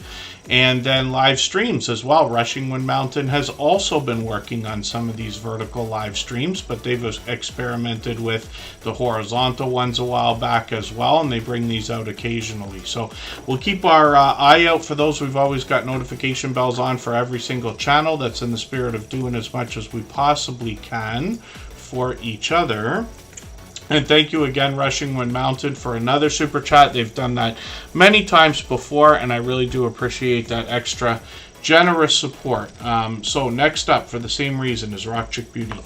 And then live streams as well. Rushing Wind Mountain has also been working on some of these vertical live streams, but they've experimented with the horizontal ones a while back as well, and they bring these out occasionally. So we'll keep our eye out for those. We've always got notification bells on for every single channel. That's in the spirit of doing as much as we possibly can for each other. And thank you again, Rushing When Mounted, for another super chat. They've done that many times before, and I really do appreciate that extra generous support. So next up, for the same reason, is Rock Chick Beauty.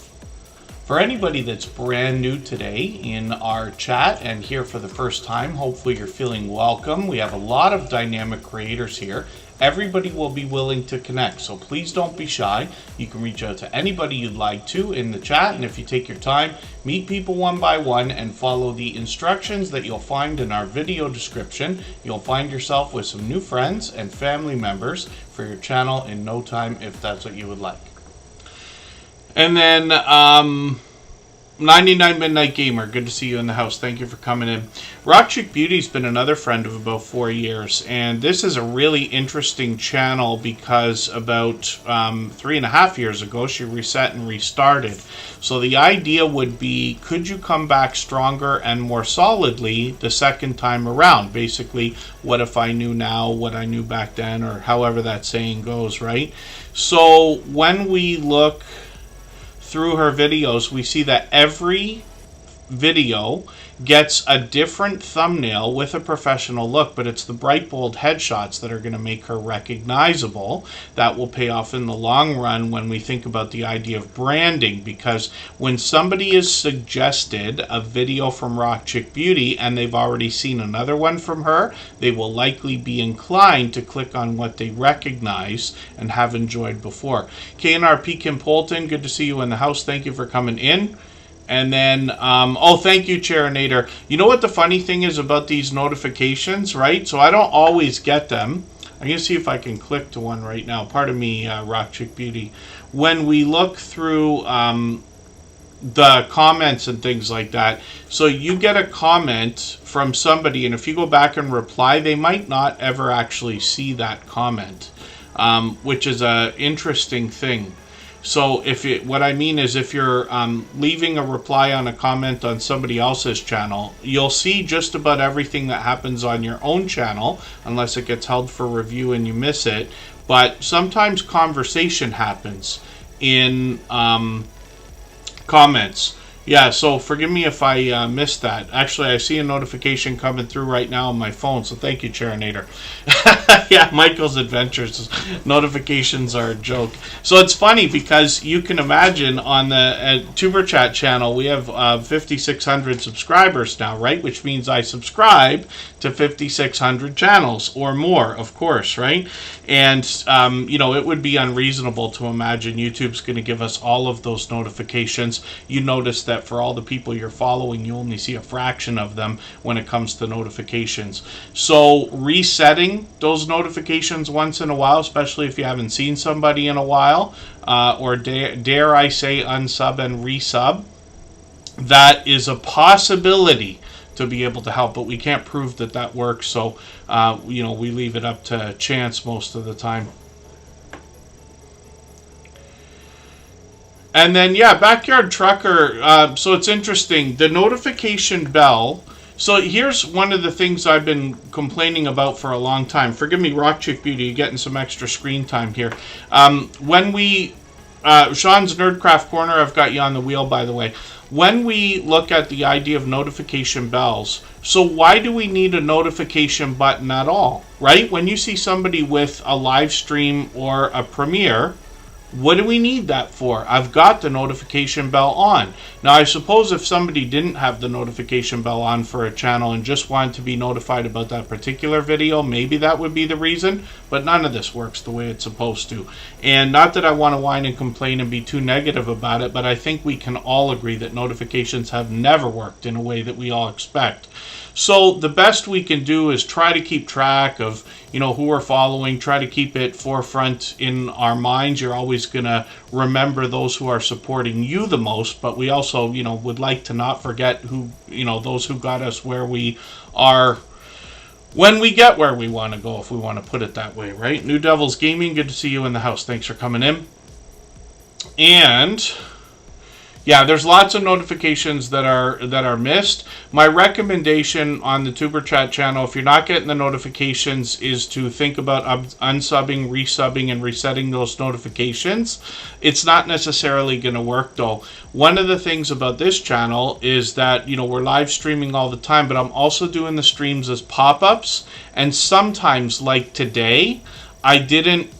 For anybody that's brand new today in our chat and here for the first time, hopefully you're feeling welcome. We have a lot of dynamic creators here. Everybody will be willing to connect, so please don't be shy. You can reach out to anybody you'd like to in the chat, and if you take your time, meet people one by one and follow the instructions that you'll find in our video description. You'll find yourself with some new friends and family members for your channel in no time, if that's what you would like. And then 99 Midnight Gamer, good to see you in the house. Thank you for coming in. Rock Chick Beauty's been another friend of about 4 years, and this is a really interesting channel because about 3.5 years ago she reset and restarted. So the idea would be, could you come back stronger and more solidly the second time around? Basically, what if I knew now what I knew back then, or however that saying goes, right? So when we look through her videos, we see that every video gets a different thumbnail with a professional look, but it's the bright, bold headshots that are going to make her recognizable. That will pay off in the long run when we think about the idea of branding, because when somebody is suggested a video from Rock Chick Beauty and they've already seen another one from her, they will likely be inclined to click on what they recognize and have enjoyed before. KNRP Kim Polton, good to see you in the house. Thank you for coming in. And then, oh, thank you, Charinator. You know what the funny thing is about these notifications, right? So I don't always get them. I'm going to see if I can click to one right now. Pardon me, Rock Chick Beauty. When we look through the comments and things like that, so you get a comment from somebody, and if you go back and reply, they might not ever actually see that comment, which is an interesting thing. So what I mean is, if you're leaving a reply on a comment on somebody else's channel, you'll see just about everything that happens on your own channel, unless it gets held for review and you miss it. But sometimes conversation happens in comments. Yeah, so forgive me if I missed that. Actually, I see a notification coming through right now on my phone, so thank you, Charinator. Yeah, Michael's Adventures. Notifications are a joke. So it's funny because you can imagine on the Tuber Chat channel, we have 5,600 subscribers now, right? Which means I subscribe to 5,600 channels or more, of course, right? And, you know, it would be unreasonable to imagine YouTube's going to give us all of those notifications. You notice that for all the people you're following, you only see a fraction of them when it comes to notifications. So resetting those notifications once in a while, especially if you haven't seen somebody in a while, or dare I say unsub and resub, that is a possibility to be able to help, but we can't prove that that works, so you know, we leave it up to chance most of the time. And then, yeah, Backyard Trucker, so it's interesting, the notification bell. So here's one of the things I've been complaining about for a long time. Forgive me, Rock Chick Beauty, you're getting some extra screen time here. When we, Sean's Nerdcraft Corner, I've got you on the wheel, by the way. When we look at the idea of notification bells, so why do we need a notification button at all, right? When you see somebody with a live stream or a premiere, what do we need that for? I've got the notification bell on. Now, I suppose if somebody didn't have the notification bell on for a channel and just wanted to be notified about that particular video, maybe that would be the reason, but none of this works the way it's supposed to. And not that I want to whine and complain and be too negative about it, but I think we can all agree that notifications have never worked in a way that we all expect. So the best we can do is try to keep track of, you know, who we're following, try to keep it forefront in our minds. You're always going to remember those who are supporting you the most, but we also, you know, would like to not forget who, you know, those who got us where we are when we get where we want to go, if we want to put it that way, right? New Devils Gaming, good to see you in the house. Thanks for coming in. And Yeah, there's lots of notifications that are missed. My recommendation on the Tuber Chat channel, if you're not getting the notifications, is to think about unsubbing, resubbing, and resetting those notifications. It's not necessarily going to work though. One of the things about this channel is that, you know, we're live streaming all the time, but I'm also doing the streams as pop-ups, and sometimes, like today, I didn't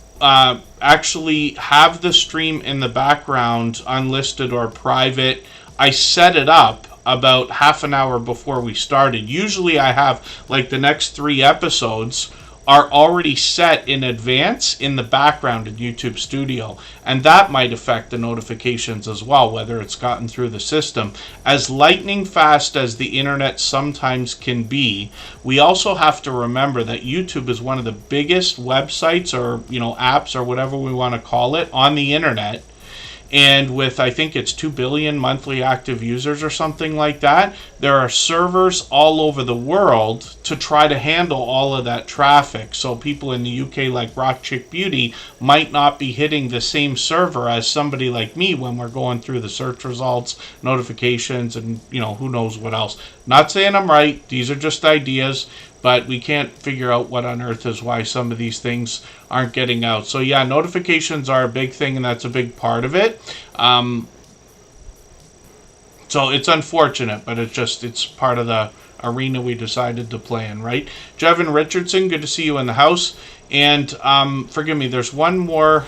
actually have the stream in the background unlisted or private. I set it up about half an hour before we started. Usually I have, like, the next 3 episodes are already set in advance in the background in YouTube Studio, and that might affect the notifications as well, whether it's gotten through the system. As lightning fast as the internet sometimes can be, we also have to remember that YouTube is one of the biggest websites, or, you know, apps, or whatever we want to call it, on the internet. And with, I think it's 2 billion monthly active users or something like that, there are servers all over the world to try to handle all of that traffic. So people in the UK, like Rock Chick Beauty, might not be hitting the same server as somebody like me when we're going through the search results, notifications, and, you know, who knows what else. Not saying I'm right. These are just ideas. But we can't figure out what on earth is why some of these things aren't getting out. So yeah, notifications are a big thing, and that's a big part of it. So it's unfortunate, but it's part of the arena we decided to play in, right? Jevin Richardson, good to see you in the house. And forgive me, there's one more.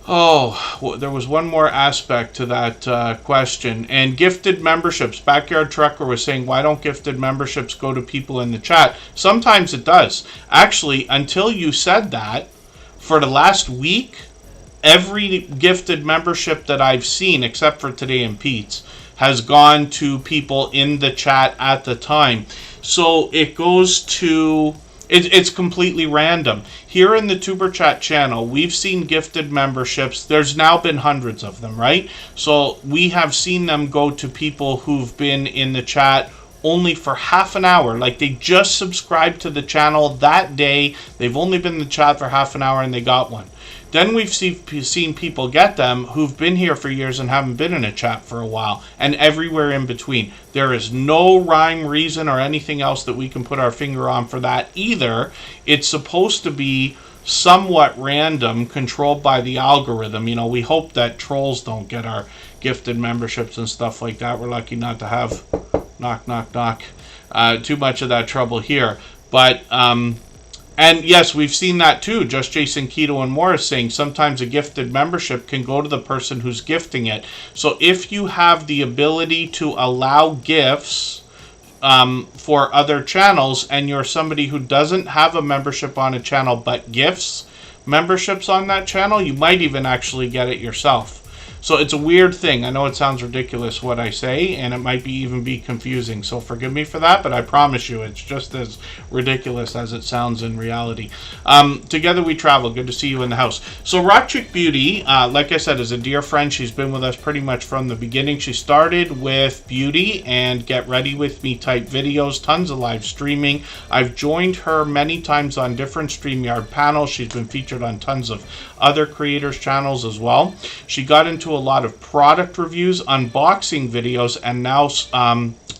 Oh, well, there was one more aspect to that question. And gifted memberships. Backyard Trucker was saying, why don't gifted memberships go to people in the chat? Sometimes it does. Actually, until you said that, for the last week, every gifted membership that I've seen, except for today in Pete's, has gone to people in the chat at the time. So it goes to... It's completely random. Here in the Tuber Chat channel, we've seen gifted memberships. There's now been hundreds of them, right? So we have seen them go to people who've been in the chat only for half an hour. Like, they just subscribed to the channel that day. They've only been in the chat for half an hour and they got one. Then we've seen people get them who've been here for years and haven't been in a chat for a while, and everywhere in between. There is no rhyme, reason, or anything else that we can put our finger on for that either. It's supposed to be somewhat random, controlled by the algorithm. You know, we hope that trolls don't get our gifted memberships and stuff like that. We're lucky not to have, knock, knock, knock, too much of that trouble here. But, and yes, we've seen that too. Just Jason Keto and Morris saying sometimes a gifted membership can go to the person who's gifting it. So if you have the ability to allow gifts for other channels, and you're somebody who doesn't have a membership on a channel but gifts memberships on that channel, you might even actually get it yourself. So it's a weird thing. I know it sounds ridiculous what I say, and it might even be confusing. So forgive me for that, but I promise you it's just as ridiculous as it sounds in reality. Together we travel. Good to see you in the house. So Rock Chick Beauty, like I said, is a dear friend. She's been with us pretty much from the beginning. She started with beauty and get ready with me type videos, tons of live streaming. I've joined her many times on different StreamYard panels. She's been featured on tons of other creators' channels as well. She got into a lot of product reviews, unboxing videos, and now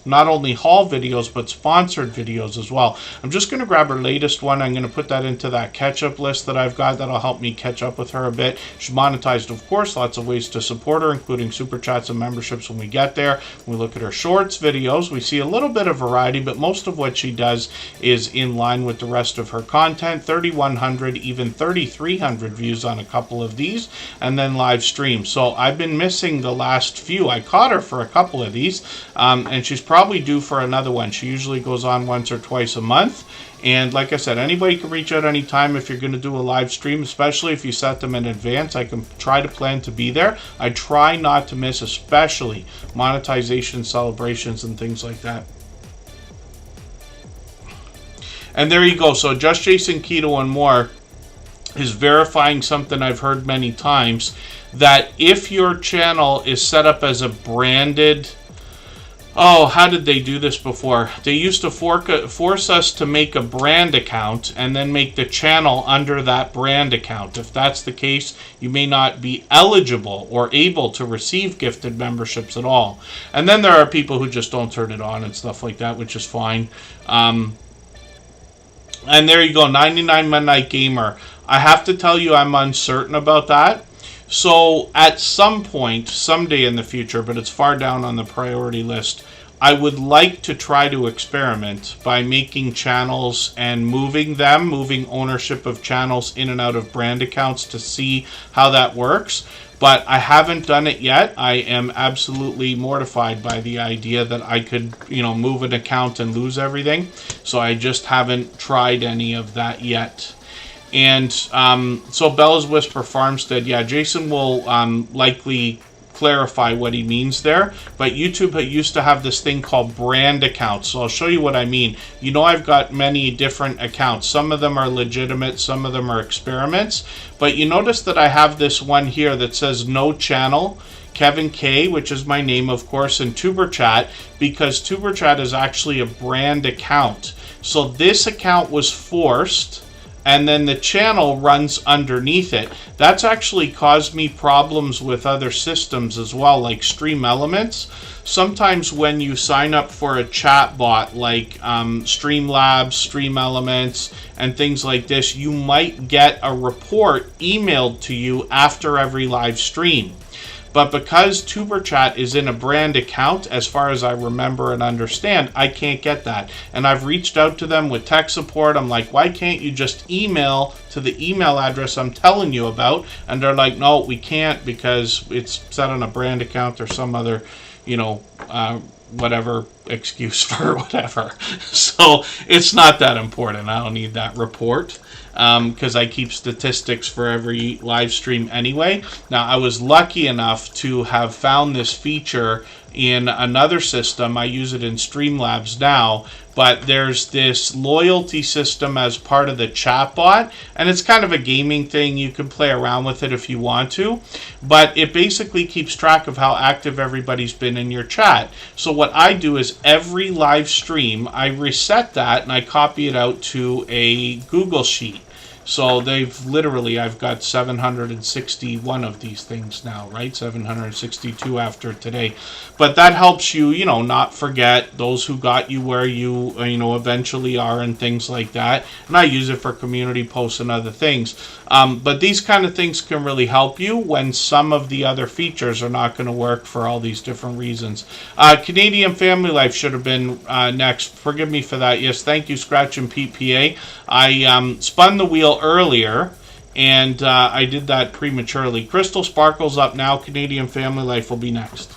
not only haul videos but sponsored videos as well. I'm just going to grab her latest one. I'm going to put that into that catch-up list that I've got. That'll help me catch up with her a bit. She's monetized, of course. Lots of ways to support her, including super chats and memberships when we get there. When we look at her shorts videos, we see a little bit of variety, but most of what she does is in line with the rest of her content. 3,100, even 3,300 views on a couple of these, and then live streams. So I've been missing the last few. I caught her for a couple of these, and she's probably due for another one. She usually goes on once or twice a month. And like I said, anybody can reach out anytime if you're going to do a live stream, especially if you set them in advance. I can try to plan to be there. I try not to miss, especially monetization celebrations and things like that. And there you go. So Just Jason Keto and More is verifying something I've heard many times, that if your channel is set up as a branded Oh, how did they do this before? They used to force us to make a brand account and then make the channel under that brand account. If that's the case, you may not be eligible or able to receive gifted memberships at all. And then there are people who just don't turn it on and stuff like that, which is fine. And there you go, 99 Midnight Gamer. I have to tell you, I'm uncertain about that. So at some point, someday in the future, but it's far down on the priority list, I would like to try to experiment by making channels and moving ownership of channels in and out of brand accounts to see how that works. But I haven't done it yet. I am absolutely mortified by the idea that I could, move an account and lose everything. So I just haven't tried any of that yet. And so Bella's Whisper Farmstead, yeah, Jason will likely clarify what he means there. But YouTube used to have this thing called brand accounts. So I'll show you what I mean. I've got many different accounts. Some of them are legitimate, some of them are experiments. But you notice that I have this one here that says no channel. Kevin K, which is my name, of course, and Tuberchat, because Tuberchat is actually a brand account. So this account was forced, and then the channel runs underneath it. That's actually caused me problems with other systems as well, like Stream Elements. Sometimes when you sign up for a chatbot like Streamlabs, Stream Elements, and things like this, you might get a report emailed to you after every live stream. But because Tuberchat is in a brand account, as far as I remember and understand, I can't get that. And I've reached out to them with tech support. I'm like, why can't you just email to the email address I'm telling you about? And they're like, no, we can't because it's set on a brand account or some other, whatever excuse for whatever. So it's not that important. I don't need that report. Because I keep statistics for every live stream anyway. Now, I was lucky enough to have found this feature in another system. I use it in Streamlabs now, but there's this loyalty system as part of the chatbot, and it's kind of a gaming thing. You can play around with it if you want to, but it basically keeps track of how active everybody's been in your chat. So what I do is every live stream, I reset that and I copy it out to a Google Sheet. So I've got 761 of these things now, right? 762 after today. But that helps you, not forget those who got you where you, eventually are and things like that. And I use it for community posts and other things. But these kind of things can really help you when some of the other features are not going to work for all these different reasons. Canadian Family Life should have been next. Forgive me for that. Yes, thank you, Scratch and PPA. I spun the wheel earlier, and I did that prematurely. Crystal Sparkle's up now. Canadian Family Life will be next.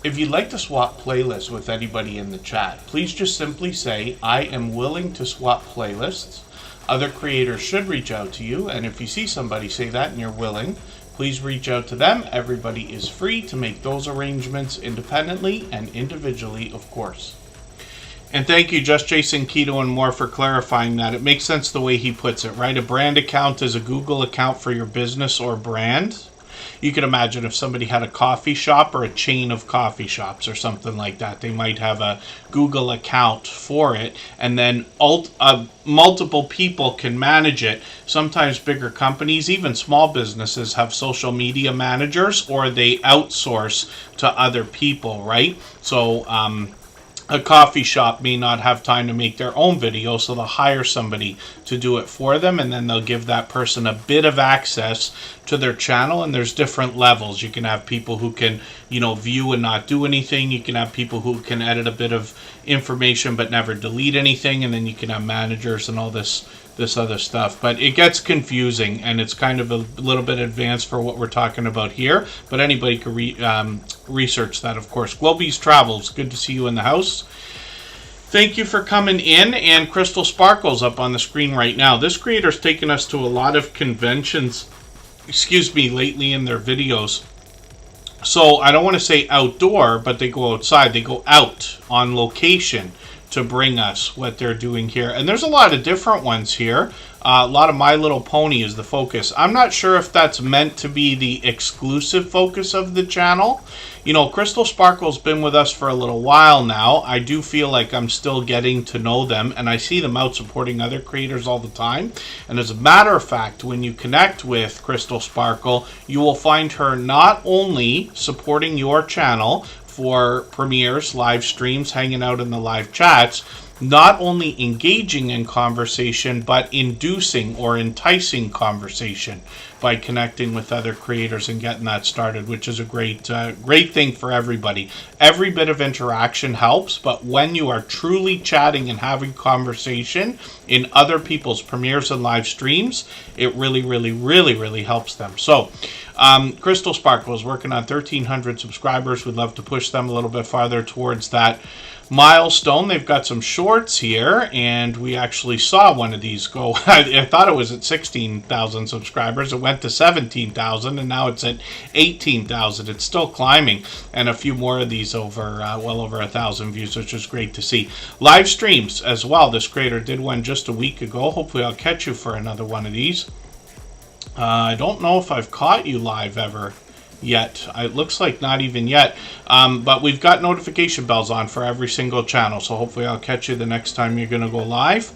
If you'd like to swap playlists with anybody in the chat, please just simply say, I am willing to swap playlists. Other creators should reach out to you, and if you see somebody say that and you're willing, please reach out to them. Everybody is free to make those arrangements independently and individually, of course. And thank you, Just Jason Keto and more, for clarifying that. It makes sense the way he puts it, right? A brand account is a Google account for your business or brand. You can imagine if somebody had a coffee shop or a chain of coffee shops or something like that. They might have a Google account for it, and then multiple people can manage it. Sometimes bigger companies, even small businesses, have social media managers, or they outsource to other people, right? So, a coffee shop may not have time to make their own video, so they'll hire somebody to do it for them, and then they'll give that person a bit of access to their channel. And there's different levels. You can have people who can, view and not do anything. You can have people who can edit a bit of information but never delete anything, and then you can have managers and all this other stuff. But it gets confusing, and it's kind of a little bit advanced for what we're talking about here, but anybody can research that, of course. Globies Travels, good to see you in the house. Thank you for coming in. And Crystal Sparkle's up on the screen right now. This creator's taken us to a lot of conventions, lately in their videos. So I don't want to say outdoor, but they go outside. They go out on location to bring us what they're doing here. And there's a lot of different ones here. A lot of My Little Pony is the focus. I'm not sure if that's meant to be the exclusive focus of the channel. You know, Crystal Sparkle's been with us for a little while now. I do feel like I'm still getting to know them, and I see them out supporting other creators all the time. And as a matter of fact, when you connect with Crystal Sparkle, you will find her not only supporting your channel for premieres, live streams, hanging out in the live chats, not only engaging in conversation, but inducing or enticing conversation by connecting with other creators and getting that started, which is a great thing for everybody. Every bit of interaction helps, but when you are truly chatting and having conversation in other people's premieres and live streams, it really helps them. So Crystal Sparkle is working on 1,300 subscribers. We'd love to push them a little bit farther towards that milestone. They've got some shorts here, and we actually saw one of these go. I thought it was at 16,000 subscribers. It went to 17,000, and now it's at 18,000. It's still climbing, and a few more of these over well over 1,000 views, which is great to see. Live streams as well. This creator did one just a week ago. Hopefully I'll catch you for another one of these. I don't know if I've caught you live ever yet. It looks like not even yet, but we've got notification bells on for every single channel, so hopefully I'll catch you the next time you're going to go live,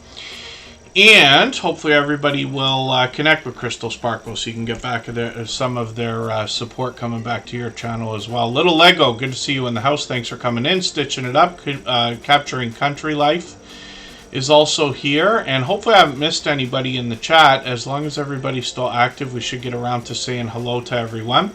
and hopefully everybody will connect with Crystal Sparkle so you can get back some of their support coming back to your channel as well. Little Lego, good to see you in the house. Thanks for coming in, stitching it up. Capturing Country Life is also here, and hopefully I haven't missed anybody in the chat. As long as everybody's still active, we should get around to saying hello to everyone.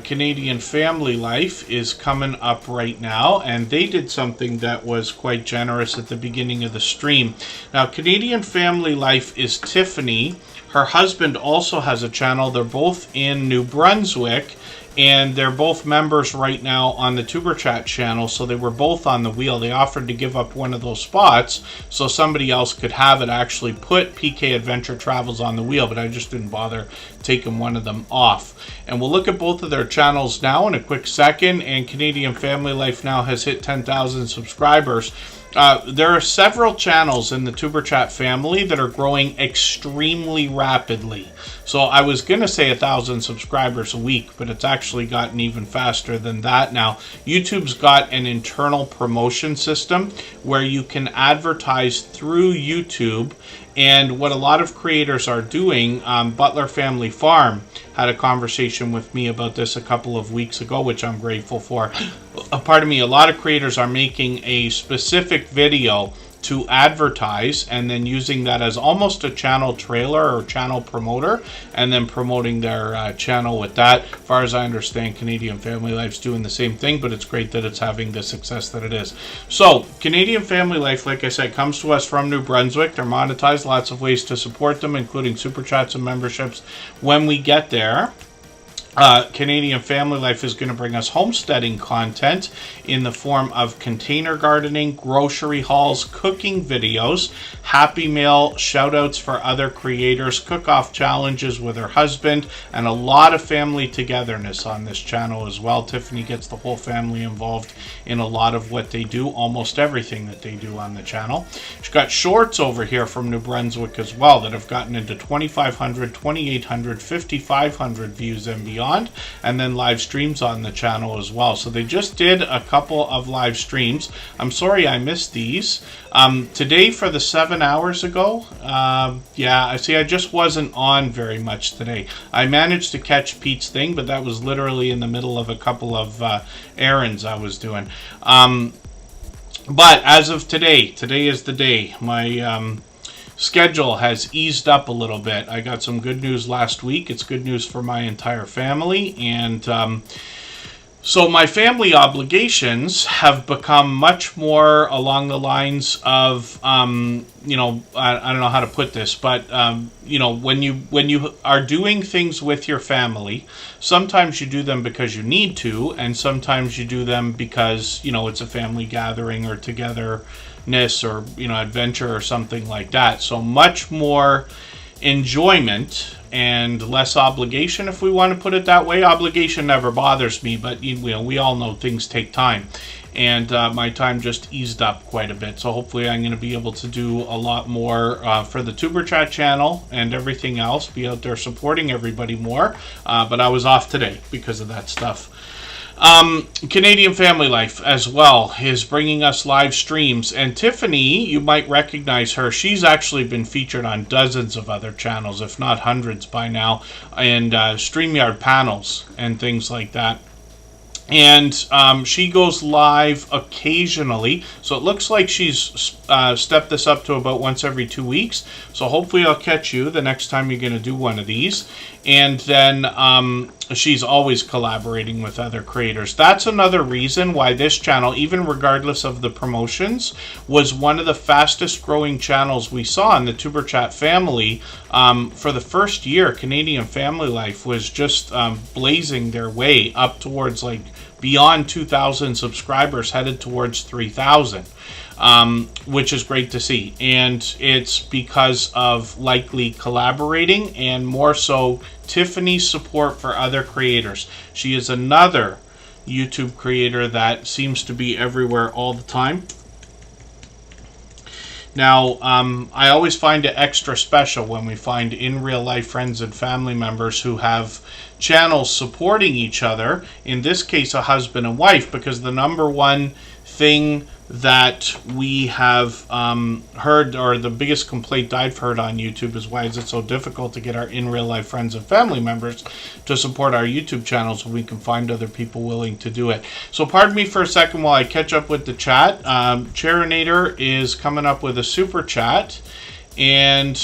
Canadian Family Life is coming up right now, and they did something that was quite generous at the beginning of the stream. Now, Canadian Family Life is Tiffany. Her husband also has a channel. They're both in New Brunswick, and they're both members right now on the Superchat channel, so they were both on the wheel. They offered to give up one of those spots so somebody else could have it, actually put PK Adventure Travels on the wheel, but I just didn't bother taking one of them off. And we'll look at both of their channels now in a quick second, and Canadian Family Life now has hit 10,000 subscribers. There are several channels in the Tuberchat family that are growing extremely rapidly. So I was going to say 1,000 subscribers a week, but it's actually gotten even faster than that now. YouTube's got an internal promotion system where you can advertise through YouTube. And what a lot of creators are doing, Butler Family Farm had a conversation with me about this a couple of weeks ago, which I'm grateful for. Pardon me, a lot of creators are making a specific video to advertise and then using that as almost a channel trailer or channel promoter, and then promoting their channel with that. As far as I understand, Canadian Family Life's doing the same thing, but it's great that it's having the success that it is. So Canadian Family Life, like I said, comes to us from New Brunswick. They're monetized, lots of ways to support them, including super chats and memberships when we get there. Canadian Family Life is going to bring us homesteading content in the form of container gardening, grocery hauls, cooking videos, Happy Meal, shout-outs for other creators, cook-off challenges with her husband, and a lot of family togetherness on this channel as well. Tiffany gets the whole family involved in a lot of what they do, almost everything that they do on the channel. She's got shorts over here from New Brunswick as well that have gotten into 2,500, 2,800, 5,500 views and beyond. And then live streams on the channel as well. So they just did a couple of live streams. I'm sorry I missed these. Today for the 7 hours ago, yeah, I see I just wasn't on very much today. I managed to catch Pete's thing, but that was literally in the middle of a couple of errands I was doing. But as of today is the day. My schedule has eased up a little bit. I got some good news last week. It's good news for my entire family, and so my family obligations have become much more along the lines of you know, I don't know how to put this, but you know, when you are doing things with your family, sometimes you do them because you need to, and sometimes you do them because, you know, it's a family gathering or togetherness or, you know, adventure or something like that. So much more enjoyment and less obligation, if we want to put it that way. Obligation never bothers me, but we all know things take time. And my time just eased up quite a bit. So hopefully I'm going to be able to do a lot more for the Tuber Chat channel and everything else. Be out there supporting everybody more. But I was off today because of that stuff. Canadian Family Life as well is bringing us live streams. And Tiffany, you might recognize her. She's actually been featured on dozens of other channels, if not hundreds by now, and StreamYard panels and things like that. And she goes live occasionally, so it looks like she's stepped this up to about once every 2 weeks. So hopefully I'll catch you the next time you're going to do one of these. And then she's always collaborating with other creators. That's another reason why this channel, even regardless of the promotions, was one of the fastest growing channels we saw in the Tuber Chat family. For the first year, Canadian Family Life was just blazing their way up towards like beyond 2,000 subscribers, headed towards 3,000, which is great to see. And it's because of likely collaborating and more so Tiffany's support for other creators. She is another YouTube creator that seems to be everywhere all the time. Now, I always find it extra special when we find in real life friends and family members who have channels supporting each other, in this case a husband and wife, because the number one thing that we have heard, or the biggest complaint I've heard on YouTube, is why is it so difficult to get our in real life friends and family members to support our YouTube channels when we can find other people willing to do it. So pardon me for a second while I catch up with the chat. Charinator is coming up with a super chat, and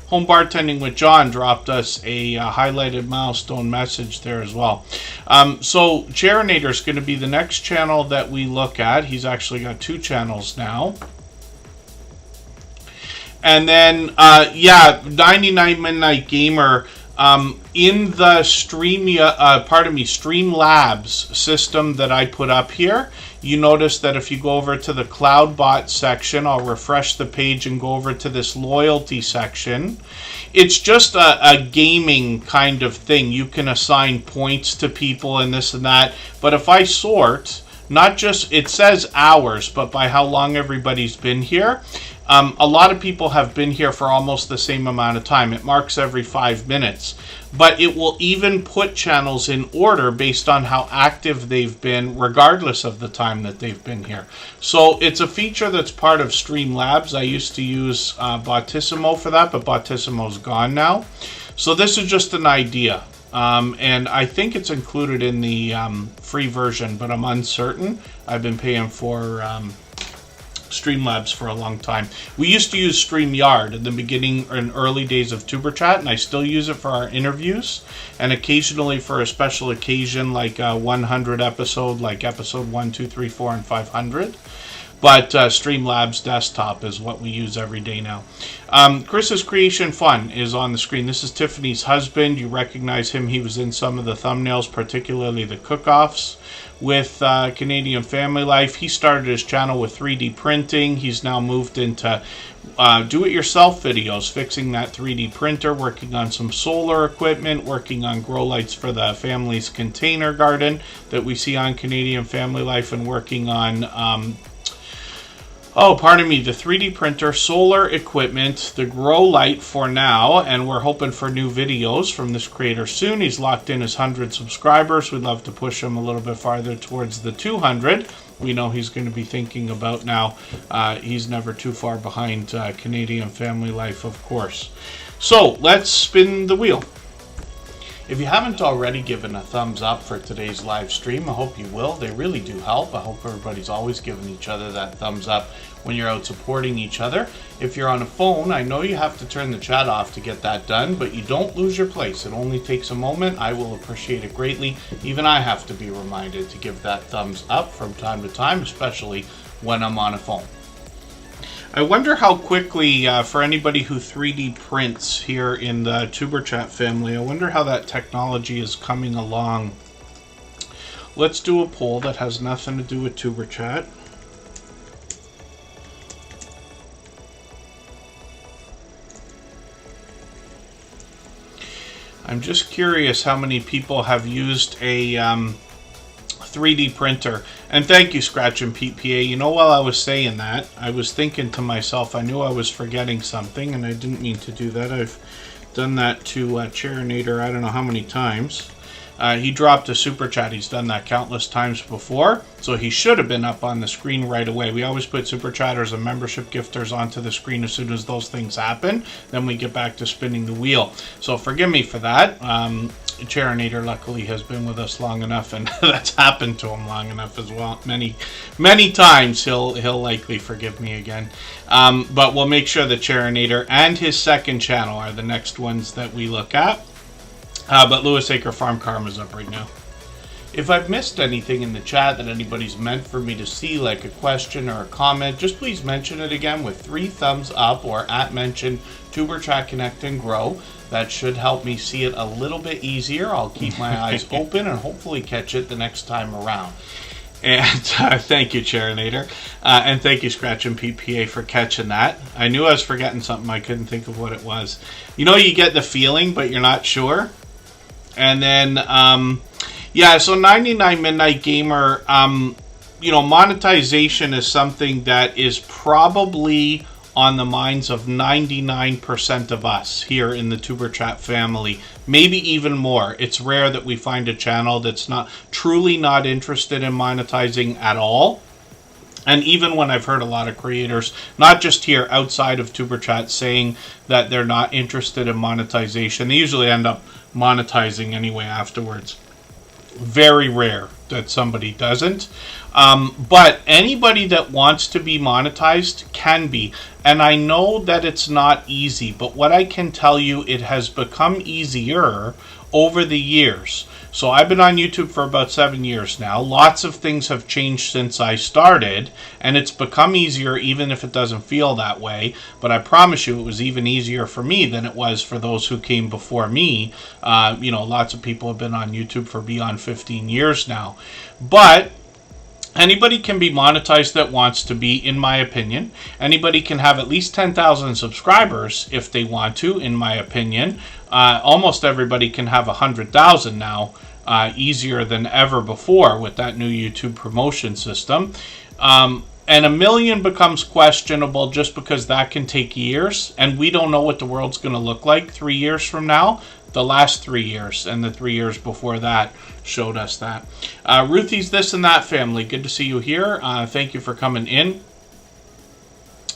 Home Bartending with John dropped us a highlighted milestone message there as well. So Charinator is going to be the next channel that we look at. He's actually got 2 channels now. And then, 99 Midnight Gamer, in the Streamlabs system that I put up here, you notice that if you go over to the CloudBot section, I'll refresh the page and go over to this loyalty section. It's just a gaming kind of thing. You can assign points to people and this and that. But if I sort, not just, it says hours, but by how long everybody's been here. A lot of people have been here for almost the same amount of time. It marks every 5 minutes. But it will even put channels in order based on how active they've been, regardless of the time that they've been here. So it's a feature that's part of Streamlabs. I used to use Bottissimo for that, but Bottissimo's gone now. So this is just an idea. And I think it's included in the free version, but I'm uncertain. I've been paying for Streamlabs for a long time. We used to use StreamYard in the beginning and early days of Tuber Chat, and I still use it for our interviews and occasionally for a special occasion like a 100 episode, like episode 1, 2, 3, 4, and 500. But Streamlabs Desktop is what we use every day now. Chris's Creation Fun is on the screen. This is Tiffany's husband. You recognize him. He was in some of the thumbnails, particularly the cook-offs with Canadian Family Life. He started his channel with 3D printing. He's now moved into do-it-yourself videos, fixing that 3D printer, working on some solar equipment, working on grow lights for the family's container garden that we see on Canadian Family Life, and working on the 3D printer, solar equipment, the grow light for now, and we're hoping for new videos from this creator soon. He's locked in his 100 subscribers. We'd love to push him a little bit farther towards the 200. We know he's going to be thinking about now. He's never too far behind Canadian Family Life, of course. So let's spin the wheel. If you haven't already given a thumbs up for today's live stream, I hope you will. They really do help. I hope everybody's always giving each other that thumbs up when you're out supporting each other. If you're on a phone, I know you have to turn the chat off to get that done, but you don't lose your place. It only takes a moment. I will appreciate it greatly. Even I have to be reminded to give that thumbs up from time to time, especially when I'm on a phone. I wonder how quickly, for anybody who 3D prints here in the Tuber Chat family, I wonder how that technology is coming along. Let's do a poll that has nothing to do with Tuber Chat. I'm just curious how many people have used a 3D printer. And thank you, Scratch and Pete PA. You know, while I was saying that, I was thinking to myself, I knew I was forgetting something, and I didn't mean to do that. I've done that to Charinator I don't know how many times. He dropped a super chat. He's done that countless times before, so he should have been up on the screen right away. We always put super chatters and membership gifters onto the screen as soon as those things happen. Then we get back to spinning the wheel. So forgive me for that. Charinator luckily has been with us long enough, and that's happened to him long enough as well. Many times he'll likely forgive me again. But we'll make sure that Charinator and his second channel are the next ones that we look at. But Lewis Acre Farm Karma's up right now. If I've missed anything in the chat that anybody's meant for me to see, like a question or a comment, just please mention it again with 3 thumbs up or @mention Superchat Connect and Grow. That should help me see it a little bit easier. I'll keep my eyes open and hopefully catch it the next time around. And thank you, Charinator. And thank you, Scratch and PPA, for catching that. I knew I was forgetting something. I couldn't think of what it was. You know, you get the feeling, but you're not sure. And then, yeah, so 99 Midnight Gamer, you know, monetization is something that is probably on the minds of 99% of us here in the Tuber Chat family, maybe even more. It's rare that we find a channel that's truly not interested in monetizing at all. And even when I've heard a lot of creators, not just here, outside of Tuber Chat, saying that they're not interested in monetization, they usually end up monetizing anyway afterwards. Very rare that somebody doesn't. But anybody that wants to be monetized can be. And I know that it's not easy, but what I can tell you, it has become easier over the years. So I've been on YouTube for about 7 years now. Lots of things have changed since I started, and it's become easier even if it doesn't feel that way. But I promise you it was even easier for me than it was for those who came before me. You know, lots of people have been on YouTube for beyond 15 years now. But anybody can be monetized that wants to be, in my opinion. Anybody can have at least 10,000 subscribers if they want to, in my opinion. Almost everybody can have 100,000 now, easier than ever before with that new YouTube promotion system. And 1 million becomes questionable just because that can take years, and we don't know what the world's going to look like 3 years from now. The last 3 years and the 3 years before that showed us that. Ruthie's This and That family, good to see you here. Thank you for coming in.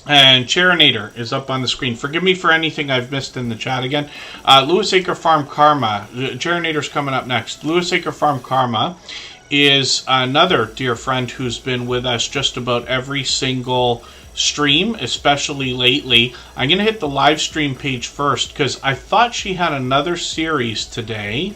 And Charinator is up on the screen. Forgive me for anything I've missed in the chat again. Lewis Acre Farm Karma. Charinator's coming up next. Lewis Acre Farm Karma is another dear friend who's been with us just about every single stream, especially lately. I'm going to hit the live stream page first because I thought she had another series today.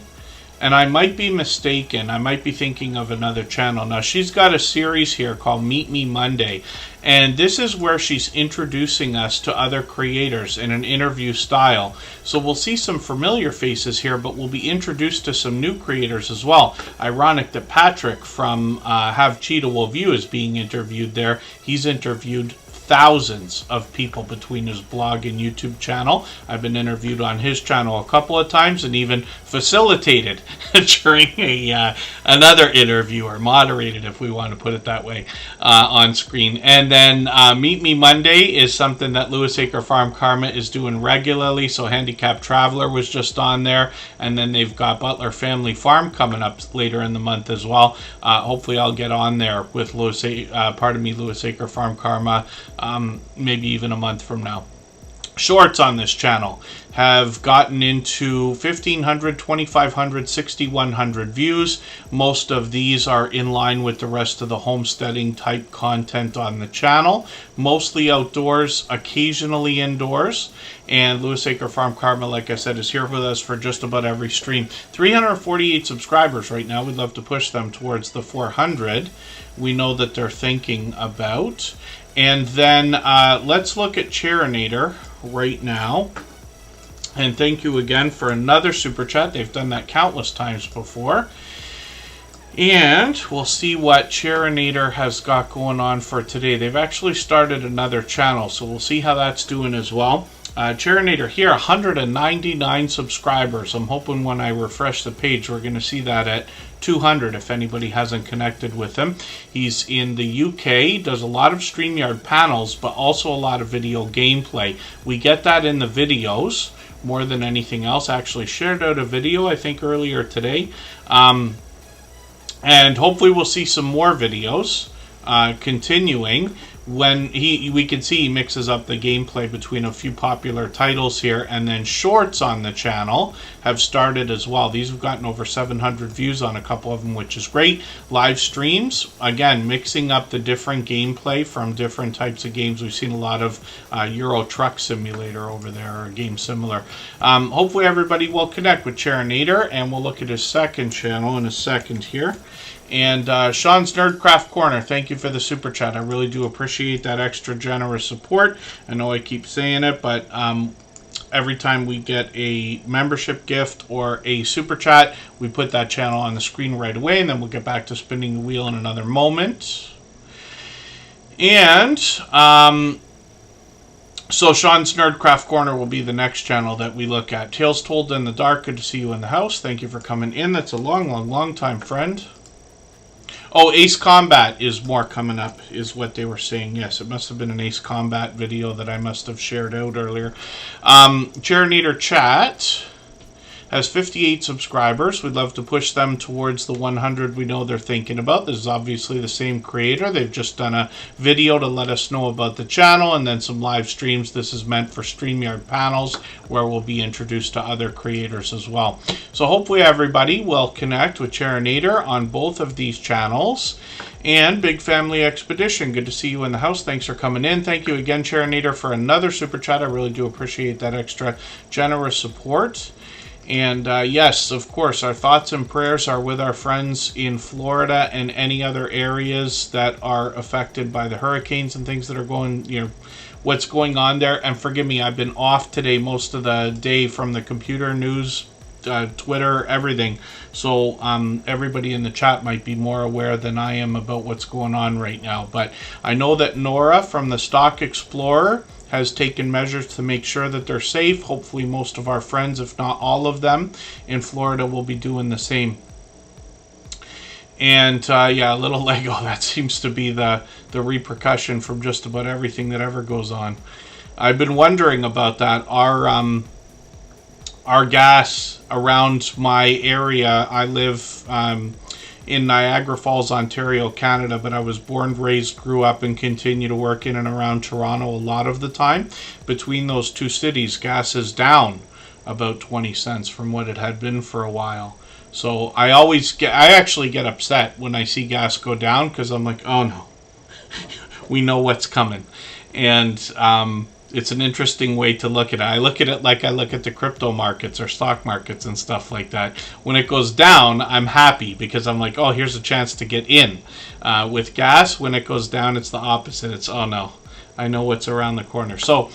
And I might be mistaken. I might be thinking of another channel. Now, she's got a series here called Meet Me Monday. And this is where she's introducing us to other creators in an interview style. So we'll see some familiar faces here, but we'll be introduced to some new creators as well. Ironic that Patrick from Have Cheetah Will View is being interviewed there. He's interviewed thousands of people between his blog and YouTube channel. I've been interviewed on his channel a couple of times and even facilitated during another interview, or moderated, if we want to put it that way, on screen. And then Meet Me Monday is something that Lewis Acre Farm Karma is doing regularly. So Handicapped Traveler was just on there, and then they've got Butler Family Farm coming up later in the month as well. Hopefully I'll get on there with Lewis Acre Farm Karma maybe even a month from now. Shorts on this channel have gotten into 1,500, 2,500, 6,100 views. Most of these are in line with the rest of the homesteading type content on the channel. Mostly outdoors, occasionally indoors. And Lewis Acre Farm Karma, like I said, is here with us for just about every stream. 348 subscribers right now. We'd love to push them towards the 400. We know that they're thinking about. And then let's look at Charinator right now. And thank you again for another super chat. They've done that countless times before. And we'll see what Charinator has got going on for today. They've actually started another channel, so we'll see how that's doing as well. Charinator here, 199 subscribers. I'm hoping when I refresh the page, we're going to see that at 200 if anybody hasn't connected with him. He's in the UK, does a lot of StreamYard panels, but also a lot of video gameplay. We get that in the videos more than anything else. Actually shared out a video, I think, earlier today. And hopefully we'll see some more videos continuing. When we can see he mixes up the gameplay between a few popular titles here, and then shorts on the channel have started as well. These have gotten over 700 views on a couple of them, which is great. Live streams, again, mixing up the different gameplay from different types of games. We've seen a lot of Euro Truck Simulator over there, or a game similar. Hopefully everybody will connect with Charinator, and we'll look at his second channel in a second here. And Sean's Nerdcraft Corner, thank you for the super chat. I really do appreciate that extra generous support. I know I keep saying it, but every time we get a membership gift or a super chat, we put that channel on the screen right away, and then we'll get back to spinning the wheel in another moment. And so Sean's Nerdcraft Corner will be the next channel that we look at. Tales Told in the Dark, good to see you in the house. Thank you for coming in. That's a long time friend. Oh, Ace Combat is more coming up, is what they were saying. Yes, it must have been an Ace Combat video that I must have shared out earlier. Charinator Chat has 58 subscribers. We'd love to push them towards the 100 we know they're thinking about. This is obviously the same creator. They've just done a video to let us know about the channel, and then some live streams. This is meant for StreamYard panels, where we'll be introduced to other creators as well. So hopefully everybody will connect with Charinator on both of these channels. And Big Family Expedition, good to see you in the house. Thanks for coming in. Thank you again, Charinator, for another super chat. I really do appreciate that extra generous support. And yes, of course, our thoughts and prayers are with our friends in Florida and any other areas that are affected by the hurricanes and things that are going, what's going on there. And forgive me, I've been off today most of the day from the computer news, Twitter, everything. So everybody in the chat might be more aware than I am about what's going on right now. But I know that Nora from the Stock Explorer has taken measures to make sure that they're safe. Hopefully most of our friends, if not all of them, in Florida will be doing the same. And yeah, a little Lego, that seems to be the repercussion from just about everything that ever goes on. I've been wondering about that. Our gas around my area, I live in Niagara Falls, Ontario, Canada, but I was born, raised, grew up, and continue to work in and around Toronto a lot of the time. Between those two cities, gas is down about 20 cents from what it had been for a while. So I actually get upset when I see gas go down, because I'm like, oh no, we know what's coming. And it's an interesting way to look at it. I look at it like I look at the crypto markets or stock markets and stuff like that. When it goes down, I'm happy because I'm like, oh, here's a chance to get in. With gas, when it goes down, it's the opposite. It's, oh no, I know what's around the corner. So,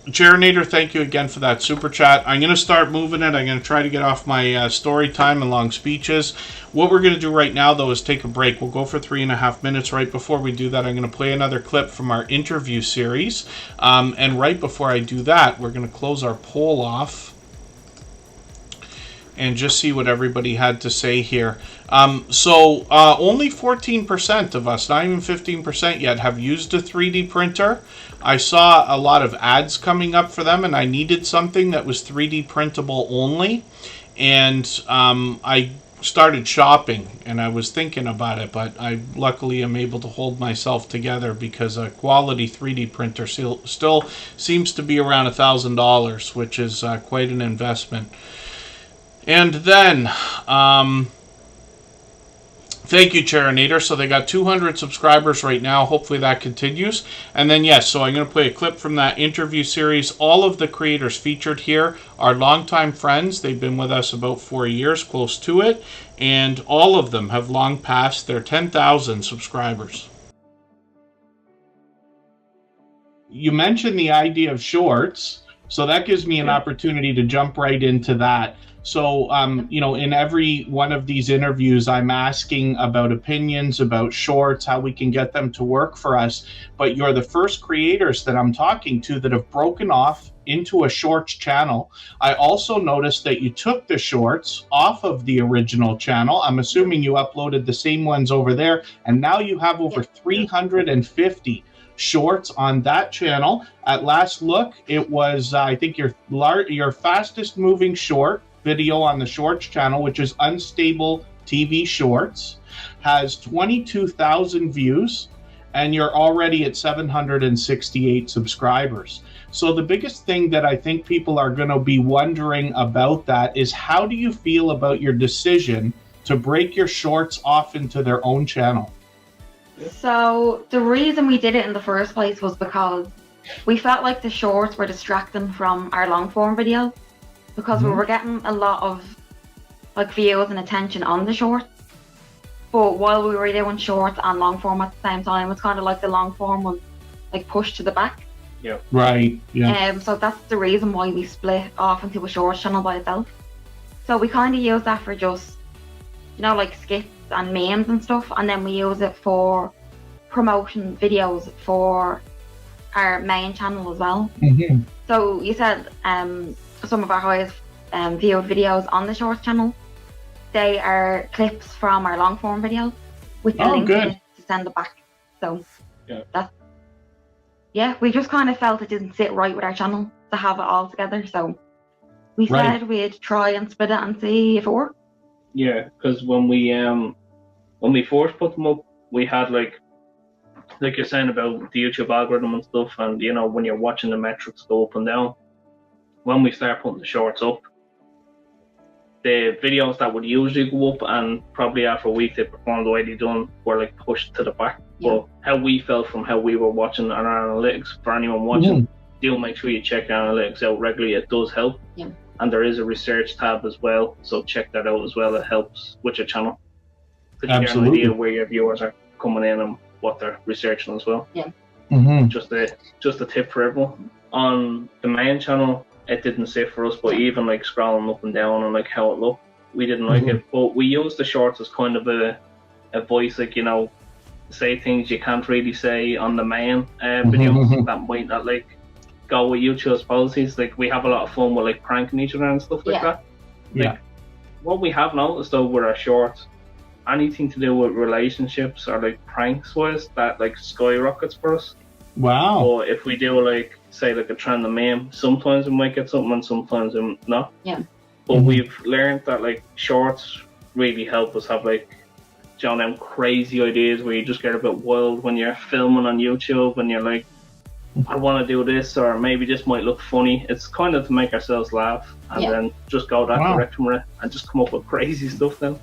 Charinator, thank you again for that super chat. I'm going to start moving it. I'm going to try to get off my story time and long speeches. What we're going to do right now, though, is take a break. We'll go for 3.5 minutes. Right before we do that, I'm going to play another clip from our interview series. And right before I do that, we're going to close our poll off and just see what everybody had to say here. So only 14% of us, not even 15% yet, have used a 3D printer. I saw a lot of ads coming up for them, and I needed something that was 3D printable only. And I started shopping, and I was thinking about it, but I luckily am able to hold myself together because a quality 3D printer still seems to be around $1,000, which is quite an investment. And then, thank you, Charinator. So they got 200 subscribers right now. Hopefully that continues. And then, yes, so I'm going to play a clip from that interview series. All of the creators featured here are longtime friends. They've been with us about 4 years, close to it. And all of them have long passed their 10,000 subscribers. You mentioned the idea of shorts, so that gives me an opportunity to jump right into that. So, in every one of these interviews, I'm asking about opinions, about shorts, how we can get them to work for us. But you're the first creators that I'm talking to that have broken off into a shorts channel. I also noticed that you took the shorts off of the original channel. I'm assuming you uploaded the same ones over there, and now you have over 350 shorts on that channel. At last look, it was I think your fastest moving short video on the shorts channel, which is Unstable TV Shorts, has 22,000 views, and you're already at 768 subscribers. So the biggest thing that I think people are going to be wondering about that is, how do you feel about your decision to break your shorts off into their own channel? So the reason we did it in the first place was because we felt like the shorts were distracting from our long form videos, because we were getting a lot of like views and attention on the shorts. But while we were doing shorts and long form at the same time, it's kind of like the long form was like pushed to the back. Yeah. Right. Yeah. So that's the reason why we split off into a shorts channel by itself. So we kind of use that for just, like skits and memes and stuff, and then we use it for promotion videos for our main channel as well. Mm-hmm. So you said some of our highest viewed videos on the shorts channel, they are clips from our long form videos with the link in it to send it back. So we just kind of felt it didn't sit right with our channel to have it all together. So we said we'd try and split it and see if it worked. Yeah, because when we first put them up, we had like you're saying about the YouTube algorithm and stuff, and when you're watching the metrics go up and down. When we start putting the shorts up, the videos that would usually go up and probably after a week they performed the way they done were like pushed to the back. Yeah. But how we felt from how we were watching our analytics, for anyone watching, do make sure you check your analytics out regularly. It does help. Yeah. And there is a research tab as well, so check that out as well. It helps with your channel. Because you get an idea where your viewers are coming in and what they're researching as well. Yeah. Mm-hmm. Just a tip for everyone. On the main channel, it didn't sit for us, but even like scrolling up and down and like how it looked, we didn't like it. But we used the shorts as kind of a voice, like, say things you can't really say on the main videos that might not like go with YouTube's policies. Like, we have a lot of fun with like pranking each other and stuff like that. Like, what we have noticed though with our shorts, anything to do with relationships or like pranks wise, that like skyrockets for us. Wow. Or if we do like, say like a trend meme, sometimes we might get something and sometimes not. Yeah. But we've learned that like shorts really help us have like, them crazy ideas where you just get a bit wild when you're filming on YouTube and you're like, I want to do this, or maybe this might look funny. It's kind of to make ourselves laugh and then just go that direction with it and just come up with crazy stuff then.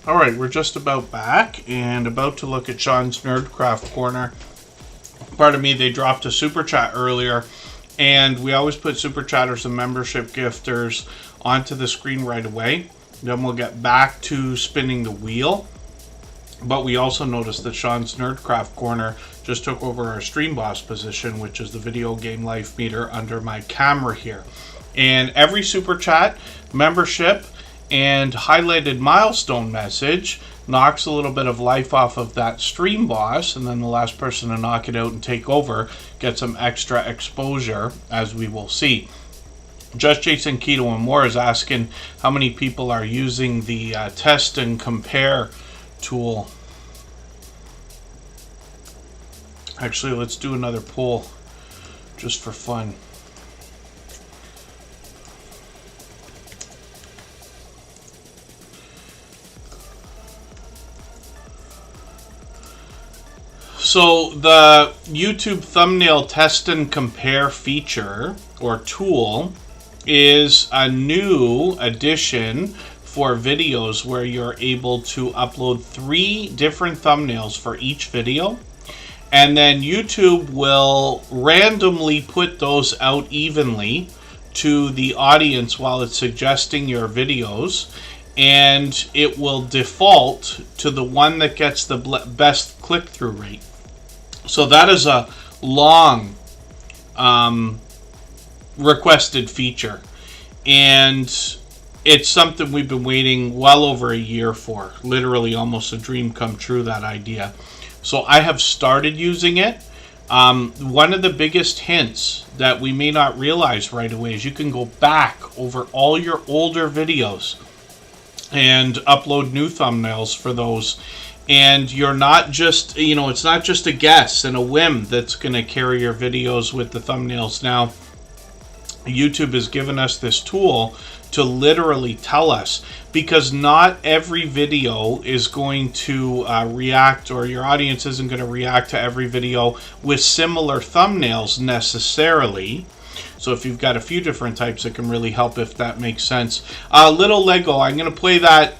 Alright, we're just about back and about to look at Sean's Nerdcraft Corner. Pardon me, they dropped a super chat earlier, and we always put super chatters and membership gifters onto the screen right away. Then we'll get back to spinning the wheel. But we also noticed that Sean's Nerdcraft Corner just took over our Stream Boss position, which is the video game life meter under my camera here. And every super chat, membership, and highlighted milestone message knocks a little bit of life off of that Stream Boss, and then the last person to knock it out and take over gets some extra exposure, as we will see. Just Jason Keto and More is asking how many people are using the test and compare tool. Actually, let's do another poll just for fun. So the YouTube thumbnail test and compare feature or tool is a new addition for videos where you're able to upload 3 different thumbnails for each video, and then YouTube will randomly put those out evenly to the audience while it's suggesting your videos, and it will default to the one that gets the best click-through rate. So that is a long requested feature, and it's something we've been waiting well over a year for. Literally almost a dream come true, that idea. So I have started using it. One of the biggest hints that we may not realize right away is you can go back over all your older videos and upload new thumbnails for those. And you're not just, it's not just a guess and a whim that's going to carry your videos with the thumbnails. Now, YouTube has given us this tool to literally tell us, because not every video is going to react, or your audience isn't going to react to every video with similar thumbnails necessarily. So if you've got a few different types, it can really help, if that makes sense. Little Lego, I'm going to play that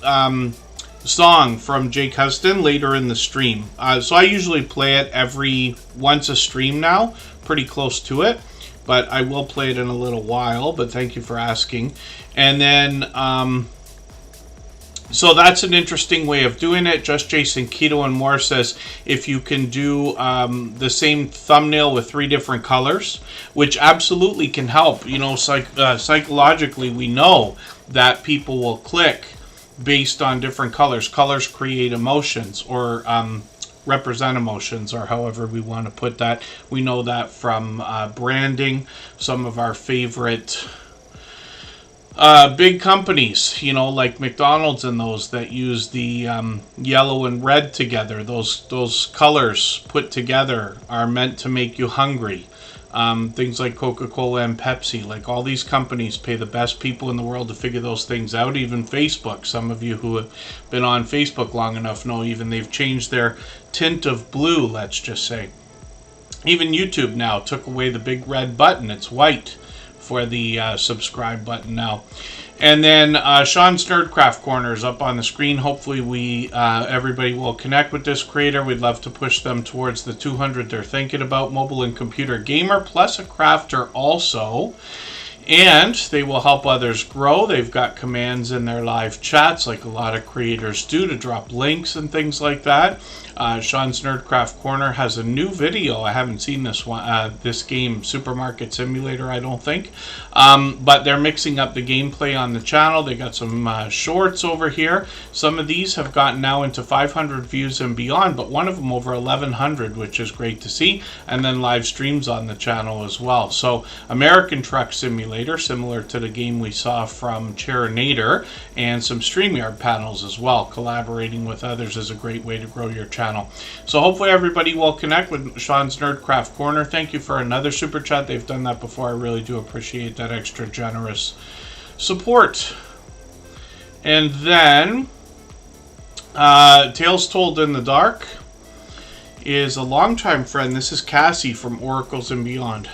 song from Jake Huston later in the stream. So I usually play it once a stream now, pretty close to it, but I will play it in a little while, but thank you for asking. And then so that's an interesting way of doing it. Just Jason Keto and More says if you can do the same thumbnail with 3 different colors, which absolutely can help. Psychologically, we know that people will click based on different colors. Colors create emotions, or represent emotions, or however we want to put that. We know that from branding. Some of our favorite big companies, like McDonald's and those that use the yellow and red together, those colors put together are meant to make you hungry. Things like Coca-Cola and Pepsi, like all these companies pay the best people in the world to figure those things out. Even Facebook, some of you who have been on Facebook long enough know even they've changed their tint of blue, let's just say. Even YouTube now took away the big red button. It's white for the subscribe button now. And then Sean's Nerdcraft Corner is up on the screen. Hopefully everybody will connect with this creator. We'd love to push them towards the 200 they're thinking about. Mobile and computer gamer, plus a crafter also. And they will help others grow. They've got commands in their live chats, like a lot of creators do, to drop links and things like that. Sean's Nerdcraft Corner has a new video. I haven't seen this one, this game, Supermarket Simulator, I don't think. But they're mixing up the gameplay on the channel. They got some shorts over here. Some of these have gotten now into 500 views and beyond, but one of them over 1,100, which is great to see. And then live streams on the channel as well. So American Truck Simulator, similar to the game we saw from Charinator, and some StreamYard panels as well. Collaborating with others is a great way to grow your channel. So hopefully everybody will connect with Sean's Nerdcraft Corner. Thank you for another super chat. They've done that before. I really do appreciate that extra generous support. And then Tales Told in the Dark is a longtime friend. This is Cassie from Oracles and Beyond.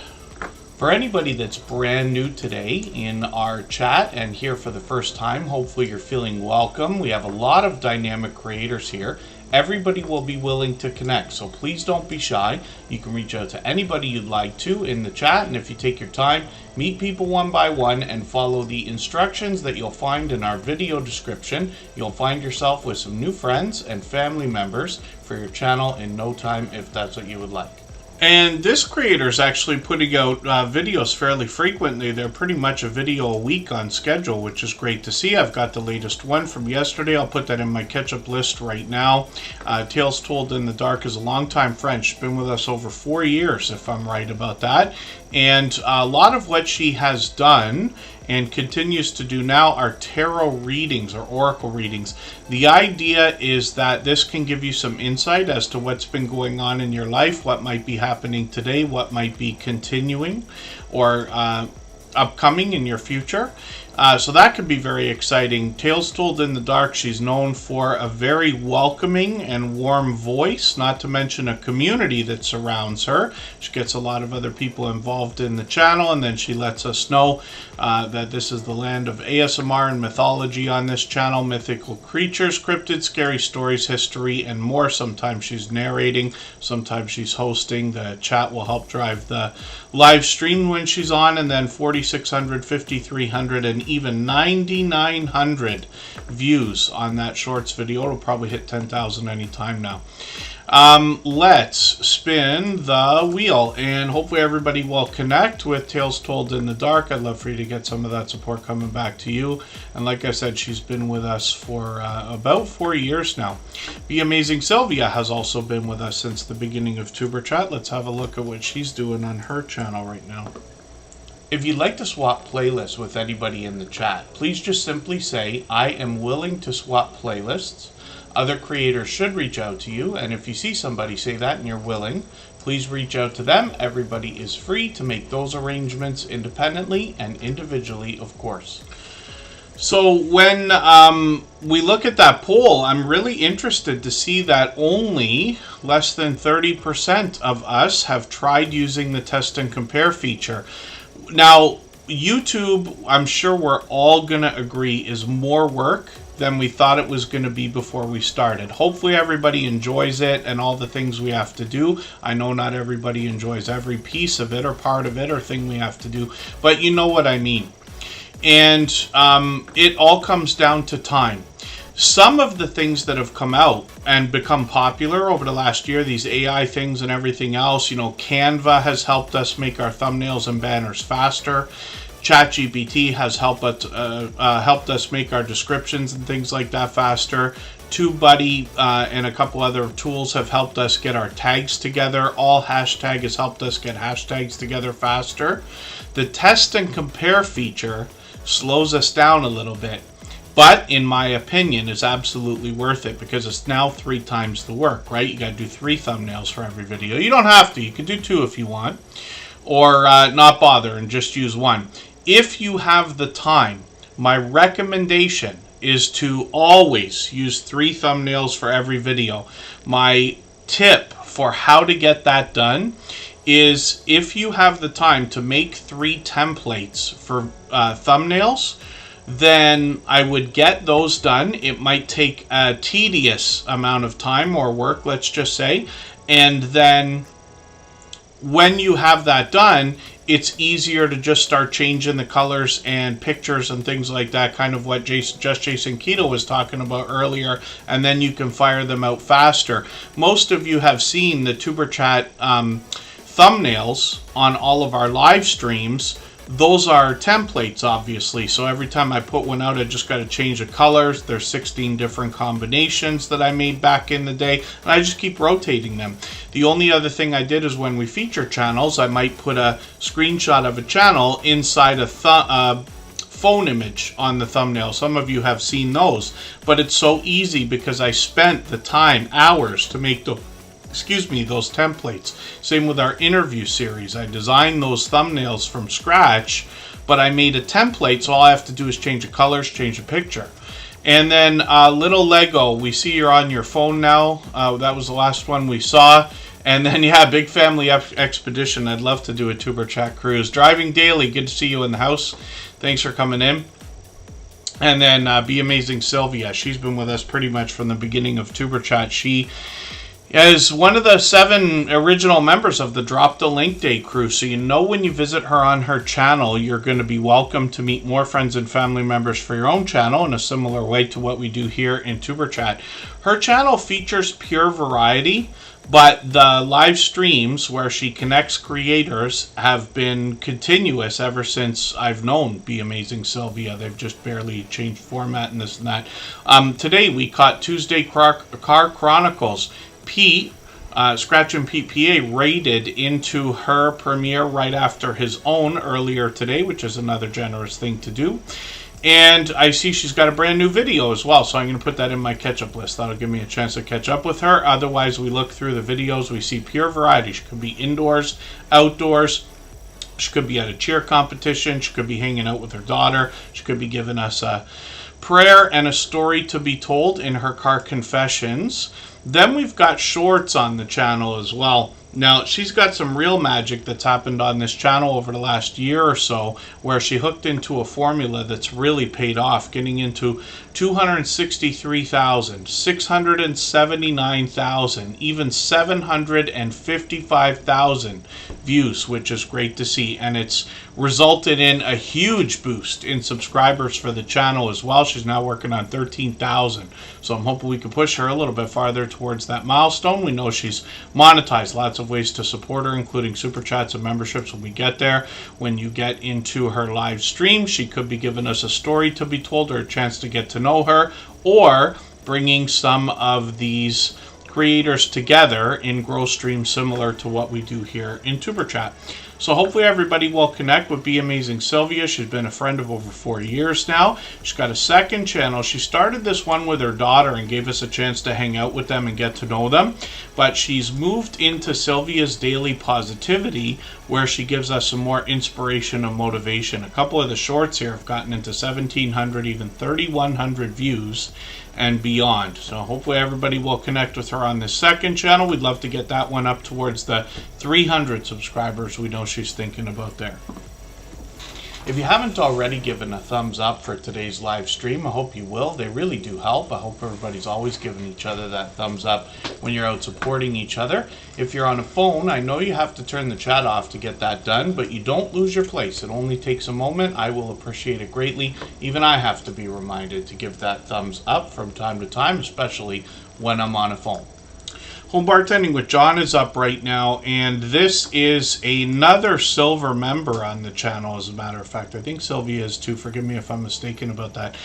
For anybody that's brand new today in our chat and here for the first time, hopefully you're feeling welcome. We have a lot of dynamic creators here. Everybody will be willing to connect, so please don't be shy. You can reach out to anybody you'd like to in the chat, and if you take your time, meet people one by one and follow the instructions that you'll find in our video description. You'll find yourself with some new friends and family members for your channel in no time if that's what you would like. And this creator is actually putting out videos fairly frequently. They're pretty much a video a week on schedule, which is great to see. I've got the latest one from yesterday. I'll put that in my catch-up list right now. Tales Told in the Dark is a longtime friend. She's been with us over 4 years, if I'm right about that. And a lot of what she has done and continues to do now are tarot readings or oracle readings. The idea is that this can give you some insight as to what's been going on in your life, what might be happening today, what might be continuing or upcoming in your future. So that could be very exciting. Tales Told in the Dark, she's known for a very welcoming and warm voice, not to mention a community that surrounds her. She gets a lot of other people involved in the channel, and then she lets us know that this is the land of ASMR and mythology on this channel. Mythical creatures, cryptids, scary stories, history, and more. Sometimes she's narrating, sometimes she's hosting. The chat will help drive the live stream when she's on, and then 4,600, 5,300, and even 9,900 views on that shorts video. It'll probably hit 10,000 anytime now. Let's spin the wheel, and hopefully everybody will connect with Tales Told in the Dark. I'd love for you to get some of that support coming back to you. And like I said, she's been with us for about 4 years now. The Amazing Sylvia has also been with us since the beginning of Tuber Chat. Let's have a look at what she's doing on her channel right now. If you'd like to swap playlists with anybody in the chat, please just simply say, I am willing to swap playlists. Other creators should reach out to you, and if you see somebody say that and you're willing, please reach out to them. Everybody is free to make those arrangements independently and individually, of course. So when we look at that poll, I'm really interested to see that only less than 30% of us have tried using the test and compare feature. Now, YouTube, I'm sure we're all going to agree, is more work than we thought it was going to be before we started. Hopefully everybody enjoys it and all the things we have to do. I know not everybody enjoys every piece of it or part of it or thing we have to do, but you know what I mean. And it all comes down to time. Some of the things that have come out and become popular over the last year, these AI things and everything else, you know, Canva has helped us make our thumbnails and banners faster. ChatGPT has helped us make our descriptions and things like that faster. TubeBuddy and a couple other tools have helped us get our tags together. All hashtag has helped us get hashtags together faster. The test and compare feature slows us down a little bit, but in my opinion is absolutely worth it because it's now 3 times the work, right? You got to do 3 thumbnails for every video. You don't have to. You can do 2 if you want, or not bother and just use 1. If you have the time, my recommendation is to always use 3 thumbnails for every video. My tip for how to get that done is if you have the time to make 3 templates for thumbnails, then I would get those done. It might take a tedious amount of time or work, let's just say, and then when you have that done, it's easier to just start changing the colors and pictures and things like that, kind of what Jason Keto was talking about earlier, and then you can fire them out faster. Most of you have seen the Tuber Chat thumbnails on all of our live streams. Those are templates, obviously, so every time I put one out, I just got to change the colors. There's 16 different combinations that I made back in the day, and I just keep rotating them. The only other thing I did is when we feature channels, I might put a screenshot of a channel inside a phone image on the thumbnail. Some of you have seen those, but it's so easy because I spent the time, hours, to make those templates. Same with our interview series. I designed those thumbnails from scratch, but I made a template, so all I have to do is change the colors, change the picture. And then little Lego, we see you're on your phone now. That was the last one we saw. And then, yeah, Big Family Expedition. I'd love to do a Tuber Chat cruise. Driving Daily, good to see you in the house. Thanks for coming in. And then Be Amazing Sylvia. She's been with us pretty much from the beginning of Tuber Chat. She is one of the 7 original members of the Drop the Link Day crew. So you know when you visit her on her channel, you're going to be welcome to meet more friends and family members for your own channel in a similar way to what we do here in Tuber Chat. Her channel features pure variety, but the live streams where she connects creators have been continuous ever since I've known Be Amazing Sylvia. They've just barely changed format and this and that. Today we caught Tuesday Car Chronicles. Pete, Scratch and Pete PA, raided into her premiere right after his own earlier today, which is another generous thing to do. And I see she's got a brand new video as well, so I'm going to put that in my catch-up list. That'll give me a chance to catch up with her. Otherwise, we look through the videos, we see pure variety. She could be indoors, outdoors. She could be at a cheer competition. She could be hanging out with her daughter. She could be giving us a prayer and a story to be told in her car confessions. Then we've got shorts on the channel as well. Now, she's got some real magic that's happened on this channel over the last year or so, where she hooked into a formula that's really paid off, getting into 263,000, 679,000, even 755,000 views, which is great to see. And it's resulted in a huge boost in subscribers for the channel as well. She's now working on 13,000. So I'm hoping we can push her a little bit farther towards that milestone. We know she's monetized lots of ways to support her, including super chats and memberships when we get there. When you get into her live stream, she could be giving us a story to be told or a chance to get to know her, or bringing some of these creators together in grow streams similar to what we do here in Tuber Chat. So hopefully everybody will connect with Be Amazing Sylvia. She's been a friend of over 4 years now. She's got a second channel. She started this one with her daughter and gave us a chance to hang out with them and get to know them. But she's moved into Sylvia's Daily Positivity, where she gives us some more inspiration and motivation. A couple of the shorts here have gotten into 1,700, even 3,100 views and beyond. So hopefully everybody will connect with her on this second channel. We'd love to get that one up towards the 300 subscribers we know she's thinking about there. If you haven't already given a thumbs up for today's live stream, I hope you will. They really do help. I hope everybody's always giving each other that thumbs up when you're out supporting each other. If you're on a phone, I know you have to turn the chat off to get that done, but you don't lose your place. It only takes a moment. I will appreciate it greatly. Even I have to be reminded to give that thumbs up from time to time, especially when I'm on a phone. Home Bartending with John is up right now, and this is another silver member on the channel, as a matter of fact. I think Sylvia is too. Forgive me if I'm mistaken about that.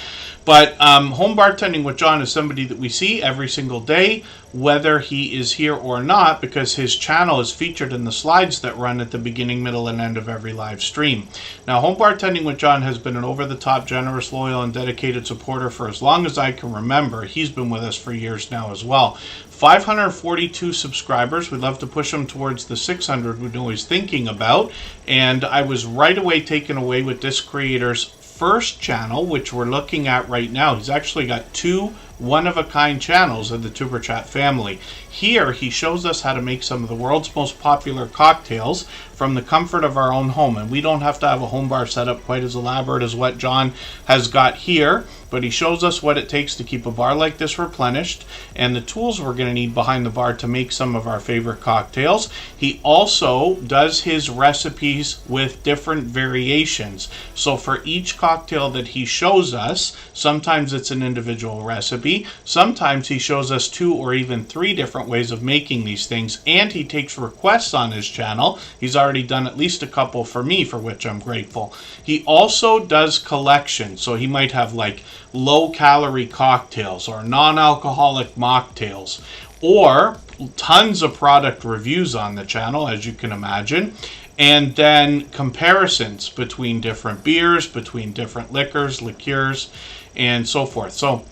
But Home Bartending with John is somebody that we see every single day, whether he is here or not, because his channel is featured in the slides that run at the beginning, middle, and end of every live stream. Now, Home Bartending with John has been an over-the-top, generous, loyal, and dedicated supporter for as long as I can remember. He's been with us for years now as well. 542 subscribers. We'd love to push him towards the 600 we know he's thinking about. And I was right away taken away with this creator's first channel, which we're looking at right now. He's actually got 2 one-of-a-kind channels in the Tuber Chat family. Here, he shows us how to make some of the world's most popular cocktails from the comfort of our own home. And we don't have to have a home bar setup quite as elaborate as what John has got here, but he shows us what it takes to keep a bar like this replenished and the tools we're going to need behind the bar to make some of our favorite cocktails. He also does his recipes with different variations. So for each cocktail that he shows us, sometimes it's an individual recipe, sometimes he shows us 2 or even 3 different ways of making these things, and he takes requests on his channel. He's already done at least a couple for me, for which I'm grateful. He also does collections, so he might have like low-calorie cocktails or non-alcoholic mocktails, or tons of product reviews on the channel, as you can imagine, and then comparisons between different beers, between different liqueurs, and so forth. So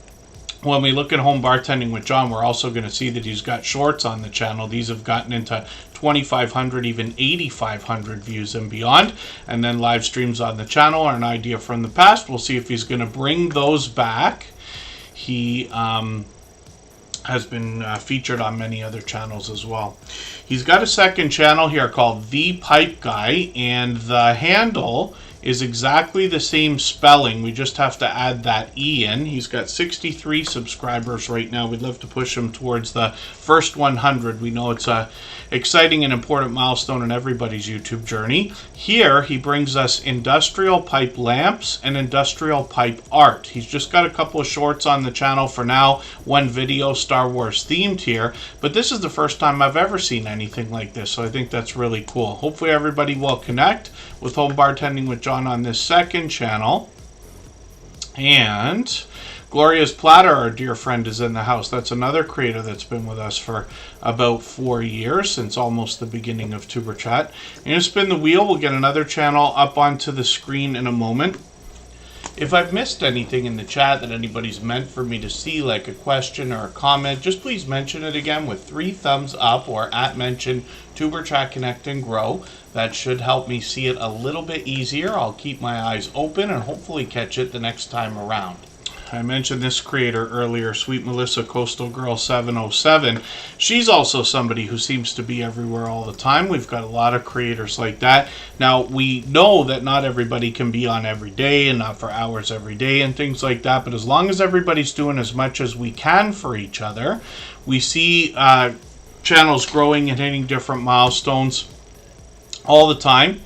when we look at Home Bartending with John, we're also going to see that he's got shorts on the channel. These have gotten into 2,500, even 8,500 views and beyond. And then live streams on the channel are an idea from the past. We'll see if he's going to bring those back. He has been featured on many other channels as well. He's got a second channel here called The Pipe Guy, and the handle is exactly the same spelling. We just have to add that E in. He's got 63 subscribers right now. We'd love to push him towards the first 100. We know it's a exciting and important milestone in everybody's YouTube journey. Here, he brings us industrial pipe lamps and industrial pipe art. He's just got a couple of shorts on the channel for now. One video, Star Wars themed here. But this is the first time I've ever seen anything like this, so I think that's really cool. Hopefully everybody will connect with Home Bartending with John on this second channel. And Gloria's Platter, our dear friend, is in the house. That's another creator that's been with us for about 4 years, since almost the beginning of Tuber Chat. I'm going to spin the wheel. We'll get another channel up onto the screen in a moment. If I've missed anything in the chat that anybody's meant for me to see, like a question or a comment, just please mention it again with 3 thumbs up or @mention Tuber Chat Connect and Grow. That should help me see it a little bit easier. I'll keep my eyes open and hopefully catch it the next time around. I mentioned this creator earlier, Sweet Melissa Coastal Girl 707. She's also somebody who seems to be everywhere all the time. We've got a lot of creators like that. Now, we know that not everybody can be on every day and not for hours every day and things like that, but as long as everybody's doing as much as we can for each other, we see channels growing and hitting different milestones all the time.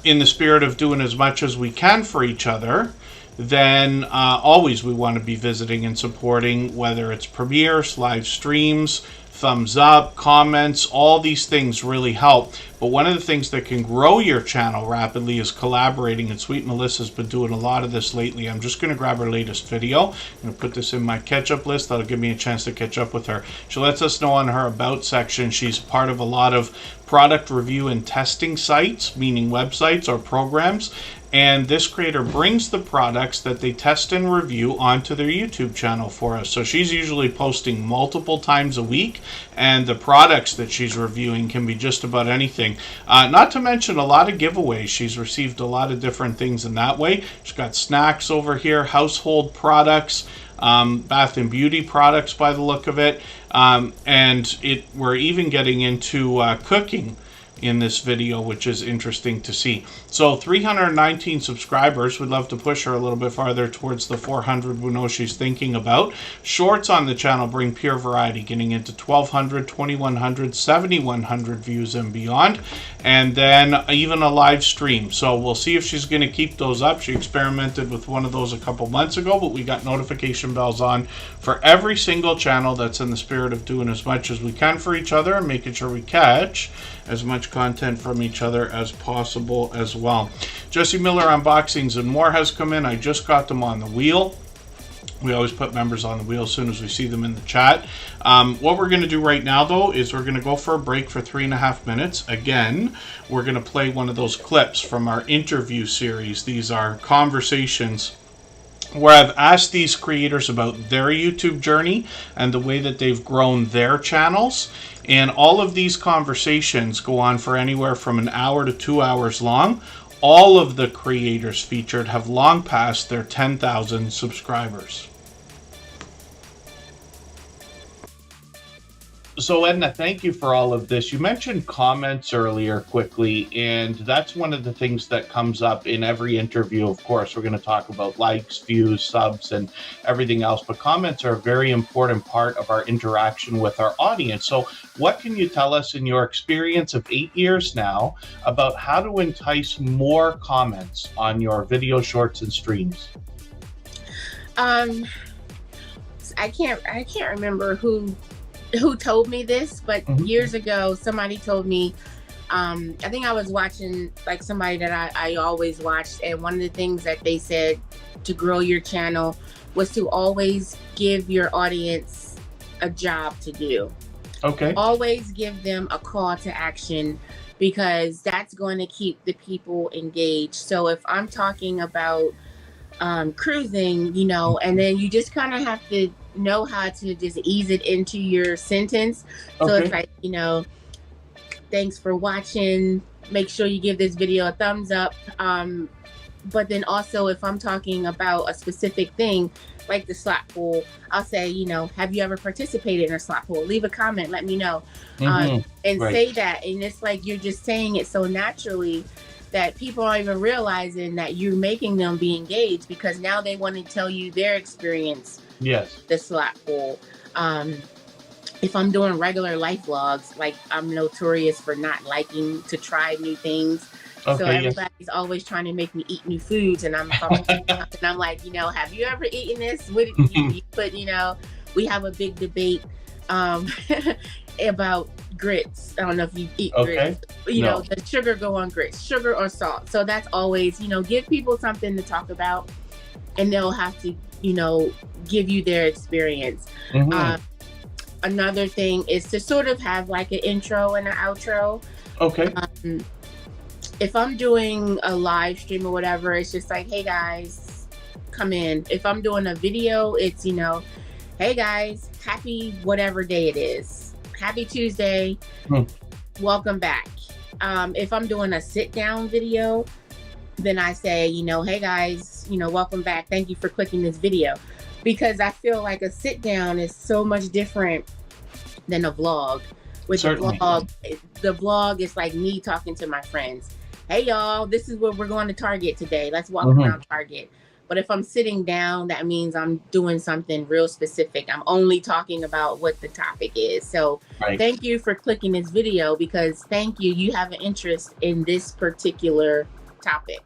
In the spirit of doing as much as we can for each other, then always we want to be visiting and supporting, whether it's premieres, live streams, thumbs up, comments. All these things really help. But one of the things that can grow your channel rapidly is collaborating, and Sweet Melissa's been doing a lot of this lately. I'm just going to grab her latest video. I'm going to put this in my catch-up list. That'll give me a chance to catch up with her. She lets us know on her About section she's part of a lot of product review and testing sites, meaning websites or programs, and this creator brings the products that they test and review onto their YouTube channel for us. So she's usually posting multiple times a week, and the products that she's reviewing can be just about anything. Not to mention a lot of giveaways. She's received a lot of different things in that way. She's got snacks over here, household products, bath and beauty products by the look of it, and we're even getting into cooking in this video, which is interesting to see. So 319 subscribers. We'd love to push her a little bit farther towards the 400 we know she's thinking about. Shorts on the channel bring pure variety, getting into 1200, 2100, 7100 views and beyond, and then even a live stream. So we'll see if she's going to keep those up. She experimented with one of those a couple months ago, but we got notification bells on for every single channel that's in the spirit of doing as much as we can for each other and making sure we catch as much content from each other as possible as well. Jesse Miller Unboxings and More has come in. I just got them on the wheel. We always put members on the wheel as soon as we see them in the chat. What we're going to do right now, though, is we're going to go for a break for 3.5 minutes. Again, we're going to play one of those clips from our interview series. These are conversations where I've asked these creators about their YouTube journey and the way that they've grown their channels. And all of these conversations go on for anywhere from an hour to 2 hours long. All of the creators featured have long passed their 10,000 subscribers. So Edna, thank you for all of this. You mentioned comments earlier quickly, and that's one of the things that comes up in every interview. Of course, we're going to talk about likes, views, subs, and everything else, but comments are a very important part of our interaction with our audience. So what can you tell us in your experience of 8 years now about how to entice more comments on your video shorts and streams? I can't remember who told me this, but years ago somebody told me, I think I was watching like somebody that I always watched, and one of the things that they said to grow your channel was to always give your audience a job to do. Okay. Always give them a call to action, because that's going to keep the people engaged. So if I'm talking about cruising, you know, and then you just kind of have to know how to just ease it into your sentence. So it's like, you know, thanks for watching. Make sure you give this video a thumbs up. But then also, if I'm talking about a specific thing, like the slot pool, I'll say, have you ever participated in a slot pool? Leave a comment, let me know, and Right. say that. And it's like you're just saying it so naturally that people aren't even realizing that you're making them be engaged, because now they want to tell you their experience. Yes. The slot pool. If I'm doing regular life vlogs, like I'm notorious for not liking to try new things. Okay, So everybody's always trying to make me eat new foods, and I'm like, have you ever eaten this? What you put, we have a big debate about grits. I don't know if you eat grits. No. The sugar go on grits, sugar or salt. So that's always, give people something to talk about, and they'll have to, give you their experience. Another thing is to sort of have like an intro and an outro. Okay. If I'm doing a live stream or whatever, it's just like, hey guys, come in. If I'm doing a video, it's, hey guys, happy whatever day it is. Happy Tuesday. Welcome back. If I'm doing a sit down video, then I say, hey guys, welcome back. Thank you for clicking this video. Because I feel like a sit down is so much different than a vlog. With the vlog is like me talking to my friends. Hey y'all, this is where we're going to Target today. Let's walk around Target. But if I'm sitting down, that means I'm doing something real specific. I'm only talking about what the topic is. So thank you for clicking this video, because you have an interest in this particular topic.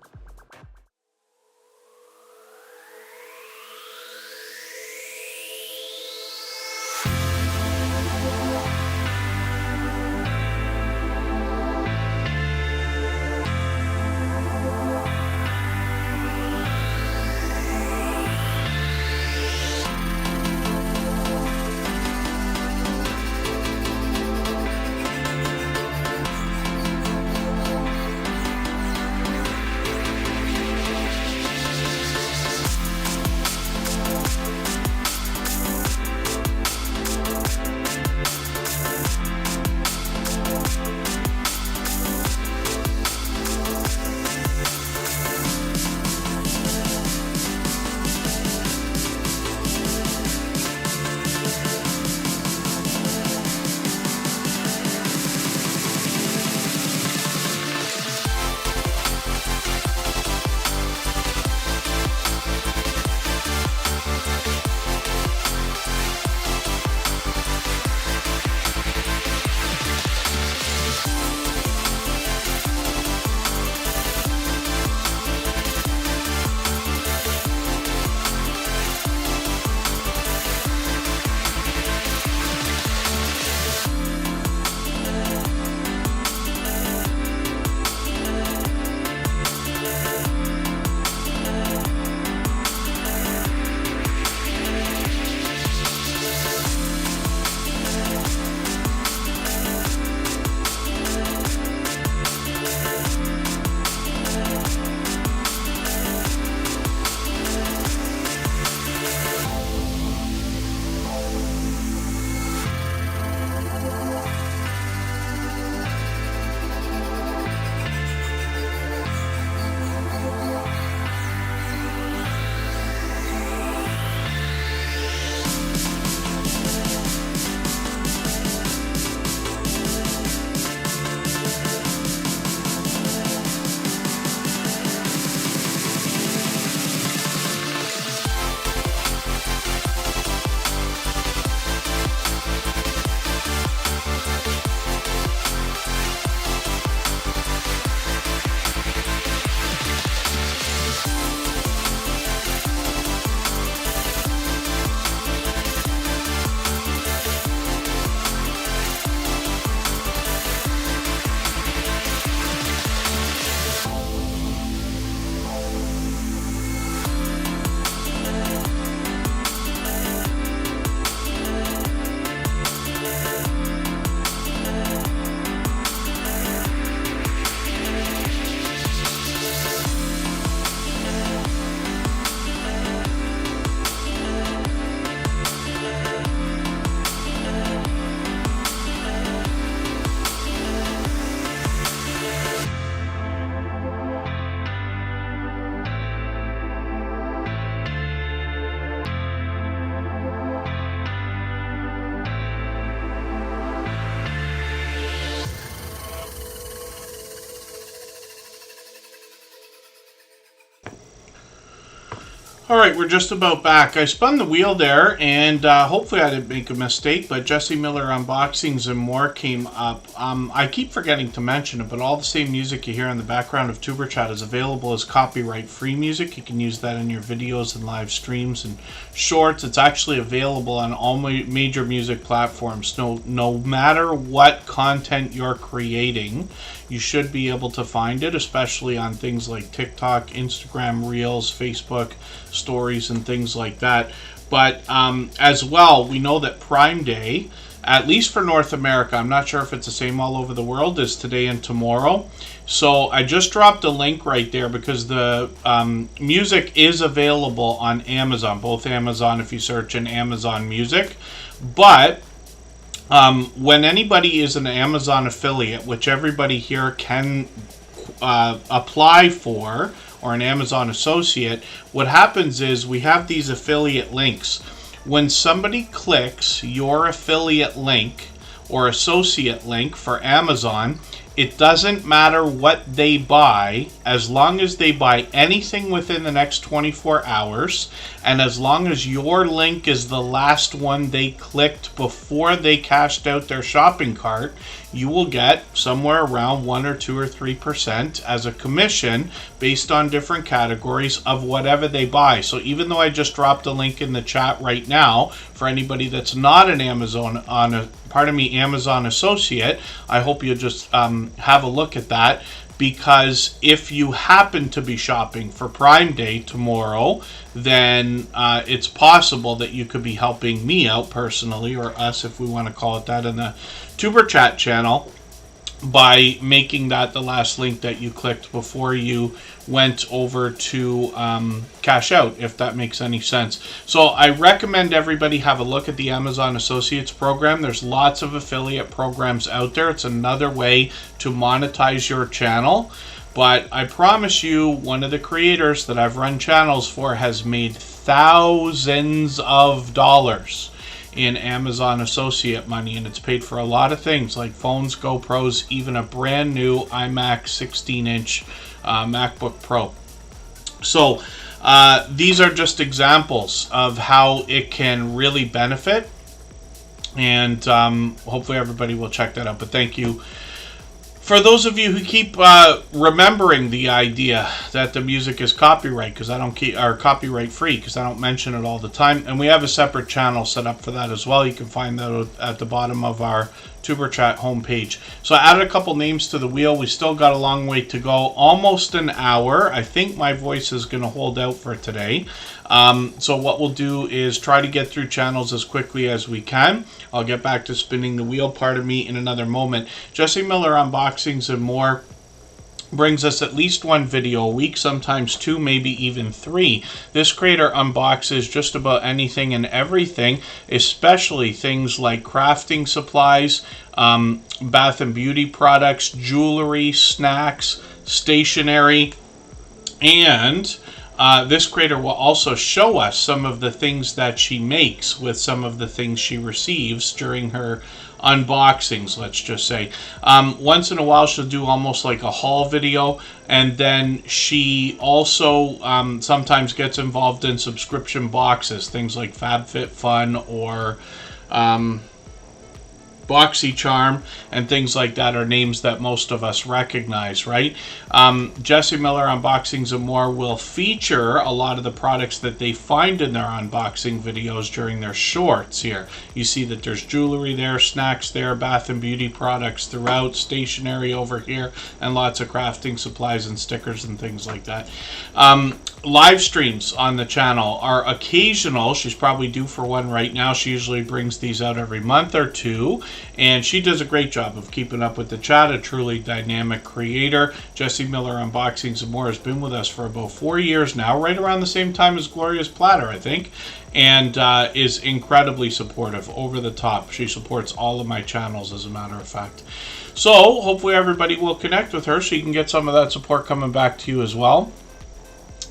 All right, we're just about back. I spun the wheel there, and hopefully I didn't make a mistake, but Jesse Miller Unboxings and More came up. I keep forgetting to mention it, but all the same music you hear in the background of Tuber Chat is available as copyright-free music. You can use that in your videos and live streams and shorts. It's actually available on all major music platforms. No matter what content you're creating, you should be able to find it, especially on things like TikTok, Instagram Reels, Facebook Stories, and things like that. But as well, we know that Prime Day, at least for North America, I'm not sure if it's the same all over the world, is today and tomorrow. So I just dropped a link right there because the music is available on Amazon, both Amazon if you search in Amazon Music. But when anybody is an Amazon affiliate, which everybody here can apply for, or an Amazon associate, what happens is we have these affiliate links. When somebody clicks your affiliate link or associate link for Amazon, it doesn't matter what they buy, as long as they buy anything within the next 24 hours, and as long as your link is the last one they clicked before they cashed out their shopping cart, you will get somewhere around 1 or 2 or 3% as a commission based on different categories of whatever they buy. So even though I just dropped a link in the chat right now for anybody that's not an Amazon associate, I hope you'll just have a look at that, because if you happen to be shopping for Prime Day tomorrow, then it's possible that you could be helping me out personally, or us if we want to call it that, in the Tuber Chat channel, by making that the last link that you clicked before you went over to cash out, if that makes any sense. So I recommend everybody have a look at the Amazon Associates program. There's lots of affiliate programs out there. It's another way to monetize your channel. But I promise you, one of the creators that I've run channels for has made thousands of dollars in Amazon associate money, and it's paid for a lot of things like phones, GoPros, even a brand new iMac 16-inch MacBook Pro. So these are just examples of how it can really benefit, and hopefully everybody will check that out. But thank you for those of you who keep remembering the idea that the music is copyright, because I don't keep, or copyright free, because I don't mention it all the time. And we have a separate channel set up for that as well. You can find that at the bottom of our Tuber Chat homepage. So I added a couple names to the wheel. We still got a long way to go, almost an hour. I think my voice is going to hold out for today. So what we'll do is try to get through channels as quickly as we can. I'll get back to spinning the wheel part of me in another moment. Jesse Miller Unboxings and More brings us at least one video a week, sometimes 2, maybe even 3. This creator unboxes just about anything and everything, especially things like crafting supplies, bath and beauty products, jewelry, snacks, stationery, and this creator will also show us some of the things that she makes with some of the things she receives during her unboxings, let's just say. Once in a while she'll do almost like a haul video, and then she also sometimes gets involved in subscription boxes, things like FabFitFun or BoxyCharm and things like that are names that most of us recognize, right? Jesse Miller Unboxings and More will feature a lot of the products that they find in their unboxing videos during their shorts here. You see that there's jewelry there, snacks there, bath and beauty products throughout, stationery over here, and lots of crafting supplies and stickers and things like that. Live streams on the channel are occasional. She's probably due for one right now. She usually brings these out every month or two, and she does a great job of keeping up with the chat. A truly dynamic creator. Jesse Miller Unboxings and More has been with us for about 4 years now, right around the same time as Gloria's Platter, I think, and is incredibly supportive, over the top. She supports all of my channels, as a matter of fact. So hopefully everybody will connect with her so you can get some of that support coming back to you as well.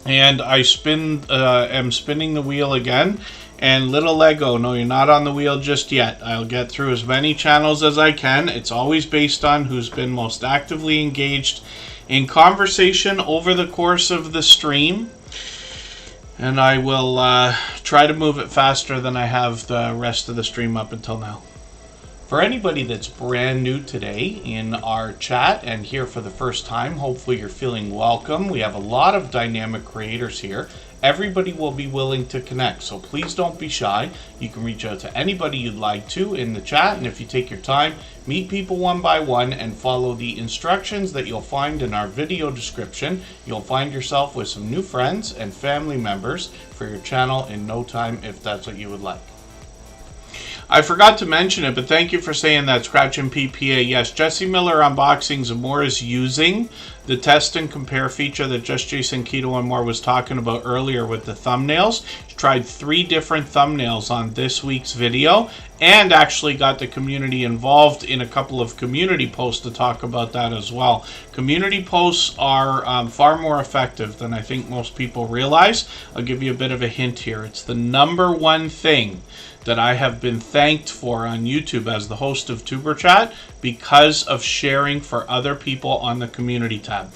And I am spinning the wheel again, and little Lego, no, you're not on the wheel just yet. I'll get through as many channels as I can. It's always based on who's been most actively engaged in conversation over the course of the stream. And I will try to move it faster than I have the rest of the stream up until now. For anybody that's brand new today in our chat and here for the first time, hopefully you're feeling welcome. We have a lot of dynamic creators here. Everybody will be willing to connect, so please don't be shy. You can reach out to anybody you'd like to in the chat, and if you take your time, meet people one by one and follow the instructions that you'll find in our video description. You'll find yourself with some new friends and family members for your channel in no time if that's what you would like. I forgot to mention it, but thank you for saying that, Scratch and PPA. Yes, Jesse Miller Unboxings and More is using the test and compare feature that Just Jason Keto and More was talking about earlier with the thumbnails. He tried 3 different thumbnails on this week's video and actually got the community involved in a couple of community posts to talk about that as well. Community posts are far more effective than I think most people realize. I'll give you a bit of a hint here. It's the #1 thing that I have been thanked for on YouTube as the host of Superchat because of sharing for other people on the community tab.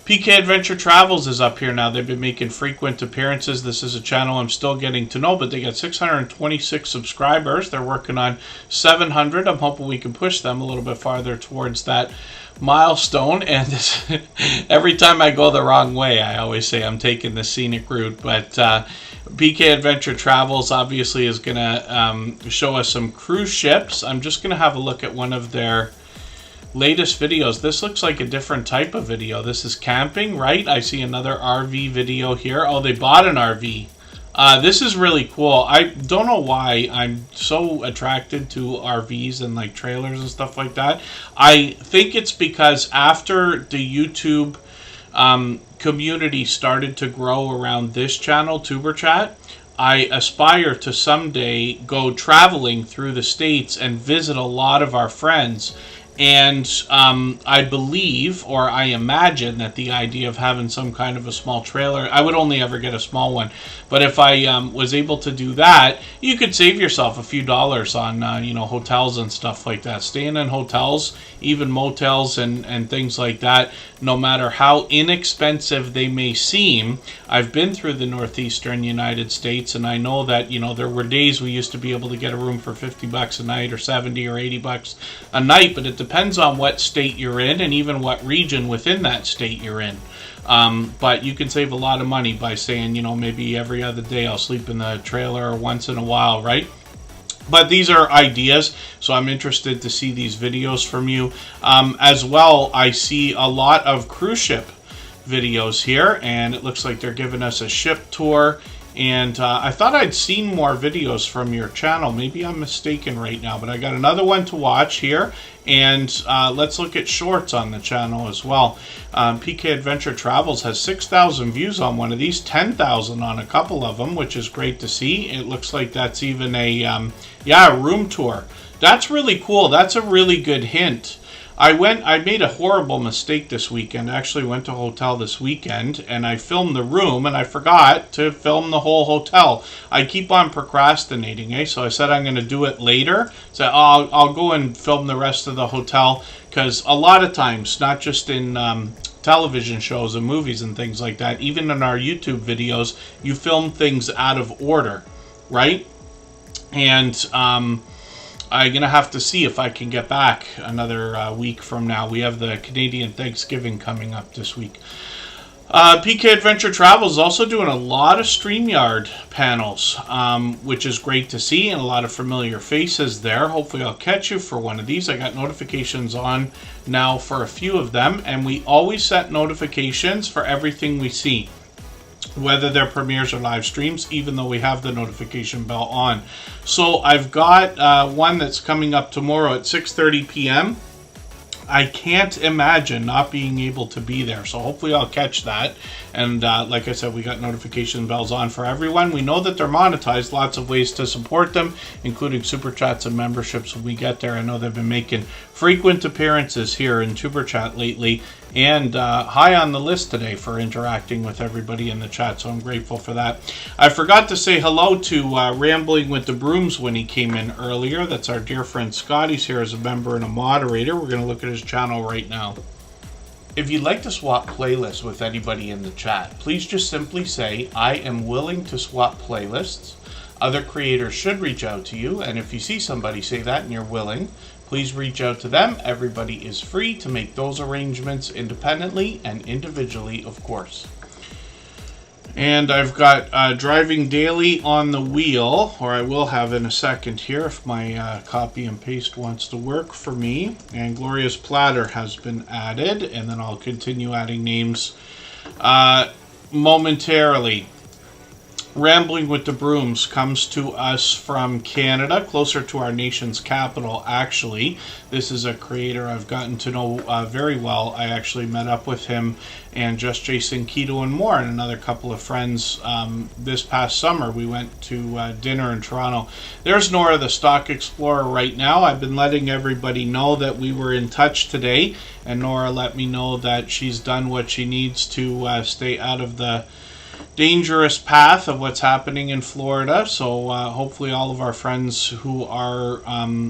PK Adventure Travels is up here now. They've been making frequent appearances. This is a channel I'm still getting to know, but they got 626 subscribers. They're working on 700. I'm hoping we can push them a little bit farther towards that milestone. And this, every time I go the wrong way, I always say I'm taking the scenic route, but PK Adventure Travels obviously is going to show us some cruise ships. I'm just going to have a look at one of their latest videos. This looks like a different type of video. This is camping, right? I see another RV video here. Oh, they bought an RV. This is really cool. I don't know why I'm so attracted to RVs and like trailers and stuff like that. I think it's because after the YouTube community started to grow around this channel, Tuberchat, I aspire to someday go traveling through the States and visit a lot of our friends. And I believe, or I imagine, that the idea of having some kind of a small trailer, I would only ever get a small one, but if I was able to do that, you could save yourself a few dollars on, hotels and stuff like that. Staying in hotels, even motels and things like that, no matter how inexpensive they may seem. I've been through the northeastern United States, and I know that, there were days we used to be able to get a room for $50 a night or 70 or 80 bucks a night, but it depends on what state you're in and even what region within that state you're in. But you can save a lot of money by saying, maybe every other day I'll sleep in the trailer or once in a while, right? But these are ideas, so I'm interested to see these videos from you. As well, I see a lot of cruise ship videos here, and it looks like they're giving us a ship tour. And I thought I'd seen more videos from your channel. Maybe I'm mistaken right now, but I got another one to watch here. And let's look at shorts on the channel as well. PK Adventure Travels has 6,000 views on one of these, 10,000 on a couple of them, which is great to see. It looks like that's even a room tour. That's really cool. That's a really good hint. I made a horrible mistake this weekend. I actually went to a hotel this weekend and I filmed the room and I forgot to film the whole hotel. I keep on procrastinating, so I said I'm going to do it later. So I'll go and film the rest of the hotel, because a lot of times, not just in television shows and movies and things like that, even in our YouTube videos, you film things out of order, right? And I'm going to have to see if I can get back another week from now. We have the Canadian Thanksgiving coming up this week. PK Adventure Travel is also doing a lot of StreamYard panels, which is great to see, and a lot of familiar faces there. Hopefully I'll catch you for one of these. I got notifications on now for a few of them, and we always set notifications for everything we see, whether they're premieres or live streams, even though we have the notification bell on. So I've got one that's coming up tomorrow at 6:30 p.m. I can't imagine not being able to be there, so hopefully I'll catch that. And like I said, we got notification bells on for everyone. We know that they're monetized, lots of ways to support them, including super chats and memberships when we get there. I know they've been making frequent appearances here in Super Chat lately, and high on the list today for interacting with everybody in the chat, so I'm grateful for that. I forgot to say hello to Rambling with the Brooms when he came in earlier. That's our dear friend Scott. He's here as a member and a moderator. We're going to look at his channel right now. If you'd like to swap playlists with anybody in the chat, please just simply say, I am willing to swap playlists. Other creators should reach out to you, and if you see somebody say that and you're willing, please reach out to them. Everybody is free to make those arrangements independently and individually, of course. And I've got driving daily on the wheel, or I will have in a second here if my copy and paste wants to work for me. And Gloria's Platter has been added, and then I'll continue adding names momentarily. Rambling with the Brooms comes to us from Canada, closer to our nation's capital, actually. This is a creator I've gotten to know very well. I actually met up with him and Just Jason Keto and more, and another couple of friends this past summer. We went to dinner in Toronto. There's Nora, the Stock Explorer, right now. I've been letting everybody know that we were in touch today, and Nora let me know that she's done what she needs to stay out of the dangerous path of what's happening in Florida. So hopefully all of our friends who are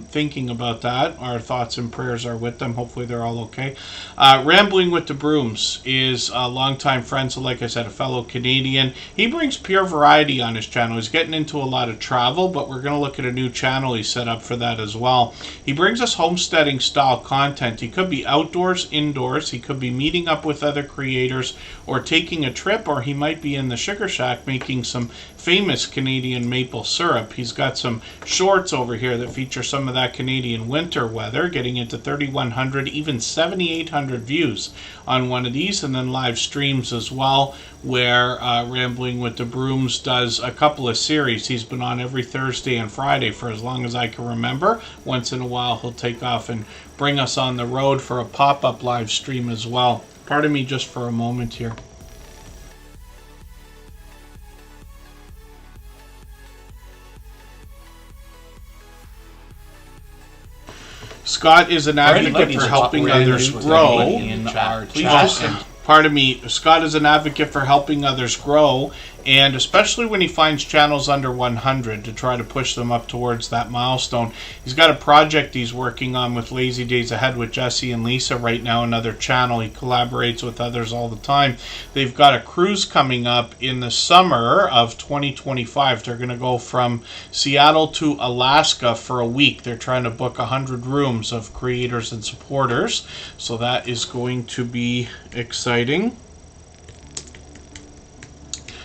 thinking about that, our thoughts and prayers are with them. Hopefully they're all okay. Rambling with the Brooms is a longtime friend, so like I said, a fellow Canadian. He brings pure variety on his channel. He's getting into a lot of travel, but we're going to look at a new channel he set up for that as well. He brings us homesteading style content. He could be outdoors, indoors. He could be meeting up with other creators or taking a trip, or he might be in the Sugar Shack making some famous Canadian maple syrup. He's got some shorts over here that feature some of that Canadian winter weather, getting into 3,100, even 7,800 views on one of these, and then live streams as well, where Rambling with the Brooms does a couple of series. He's been on every Thursday and Friday for as long as I can remember. Once in a while he'll take off and bring us on the road for a pop-up live stream as well. Pardon me just for a moment here. Scott is an advocate for helping others grow. Pardon me, Scott is an advocate for helping others grow, and especially when he finds channels under 100 to try to push them up towards that milestone. He's got a project he's working on with Lazy Days Ahead with Jesse and Lisa right now, another channel. He collaborates with others all the time. They've got a cruise coming up in the summer of 2025. They're going to go from Seattle to Alaska for a week. They're trying to book 100 rooms of creators and supporters, so that is going to be exciting.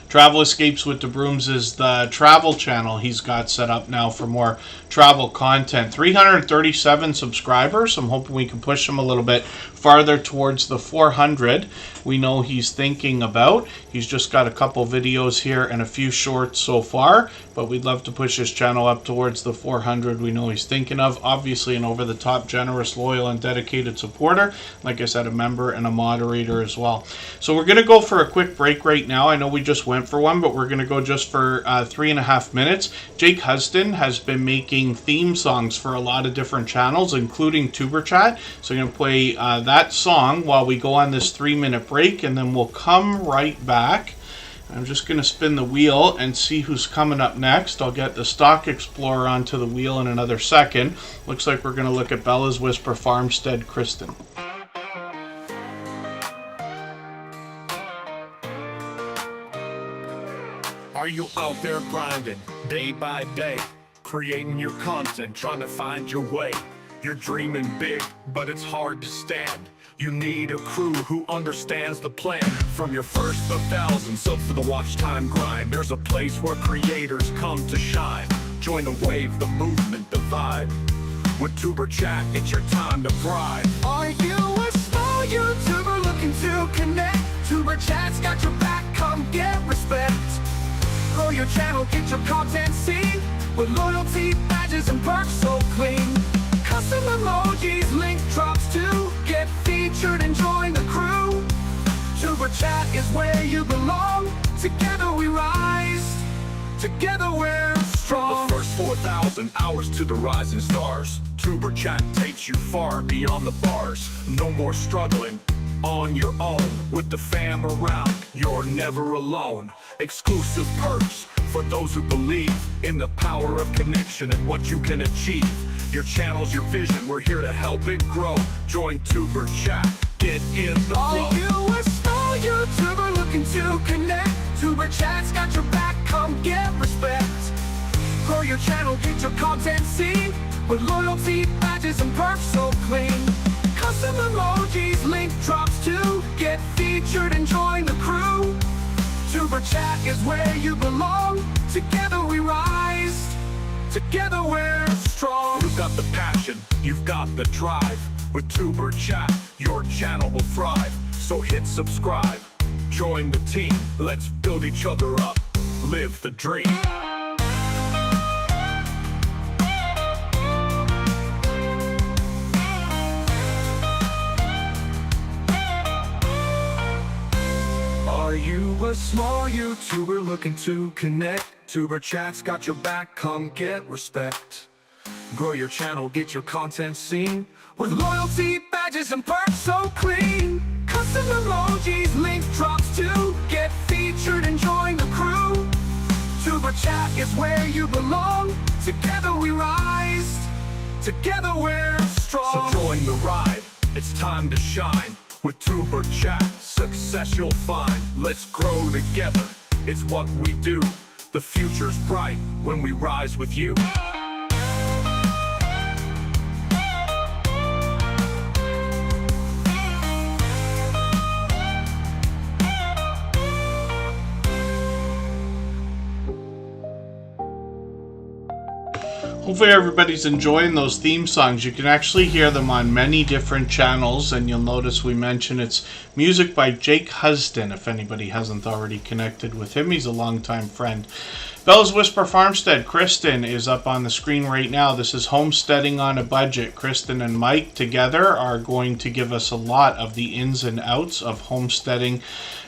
Travel Escapes with the Brooms is the travel channel he's got set up now for more travel content. 337 subscribers. I'm hoping we can push him a little bit farther towards the 400 we know he's thinking about. He's just got a couple videos here and a few shorts so far, but we'd love to push his channel up towards the 400 we know he's thinking of. Obviously an over-the-top, generous, loyal, and dedicated supporter. Like I said, a member and a moderator as well. So we're going to go for a quick break right now. I know we just went for one, but we're going to go just for 3.5 minutes. Jake Huston has been making theme songs for a lot of different channels, including Superchat. So I'm going to play that song while we go on this 3-minute break, and then we'll come right back. I'm just going to spin the wheel and see who's coming up next. I'll get the Stock Explorer onto the wheel in another second. Looks like we're going to look at Bella's Whisper Farmstead Kristen. Are you out there grinding day by day, creating your content, trying to find your way? You're dreaming big, but it's hard to stand. You need a crew who understands the plan. From your first to thousands up for the watch time grind, there's a place where creators come to shine. Join the wave, the movement, the vibe. With Tuber Chat, it's your time to thrive. Are you a small YouTuber looking to connect? Tuber Chat's got your back, come get respect. Grow your channel, get your content seen, with loyalty, badges, and perks so clean. Custom emojis, link drops too. Get featured and join the crew. Tuber Chat is where you belong. Together we rise. Together we're strong. The first 4,000 hours to the rising stars. Tuber Chat takes you far beyond the bars. No more struggling on your own. With the fam around, you're never alone. Exclusive perks for those who believe in the power of connection and what you can achieve. Your channel's your vision, we're here to help it grow. Join Tuber Chat, get in the flow. Are you a small YouTuber looking to connect? Tuber Chat's got your back, come get respect. Grow your channel, get your content seen, with loyalty, badges, and perks so clean. Custom emojis, link drops too. Get featured and join the crew. Tuber Chat is where you belong. Together we rise, together we're strong. You've got the passion, you've got the drive. With Tuber Chat, your channel will thrive. So hit subscribe, join the team. Let's build each other up, live the dream. Are you a small YouTuber looking to connect? Tuber Chat's got your back, come get respect. Grow your channel, get your content seen, with loyalty, badges, and perks so clean. Custom emojis, link drops too. Get featured and join the crew. Tuber Chat is where you belong. Together we rise, together we're strong. So join the ride, it's time to shine. With Tuber Chat, success you'll find. Let's grow together, it's what we do. The future's bright when we rise with you. Hopefully everybody's enjoying those theme songs. You can actually hear them on many different channels, and you'll notice we mention it's music by Jake Huston, if anybody hasn't already connected with him. He's a longtime friend. Bella's Whisper Farmstead, Kristen is up on the screen right now. This is Homesteading on a Budget. Kristen and Mike together are going to give us a lot of the ins and outs of homesteading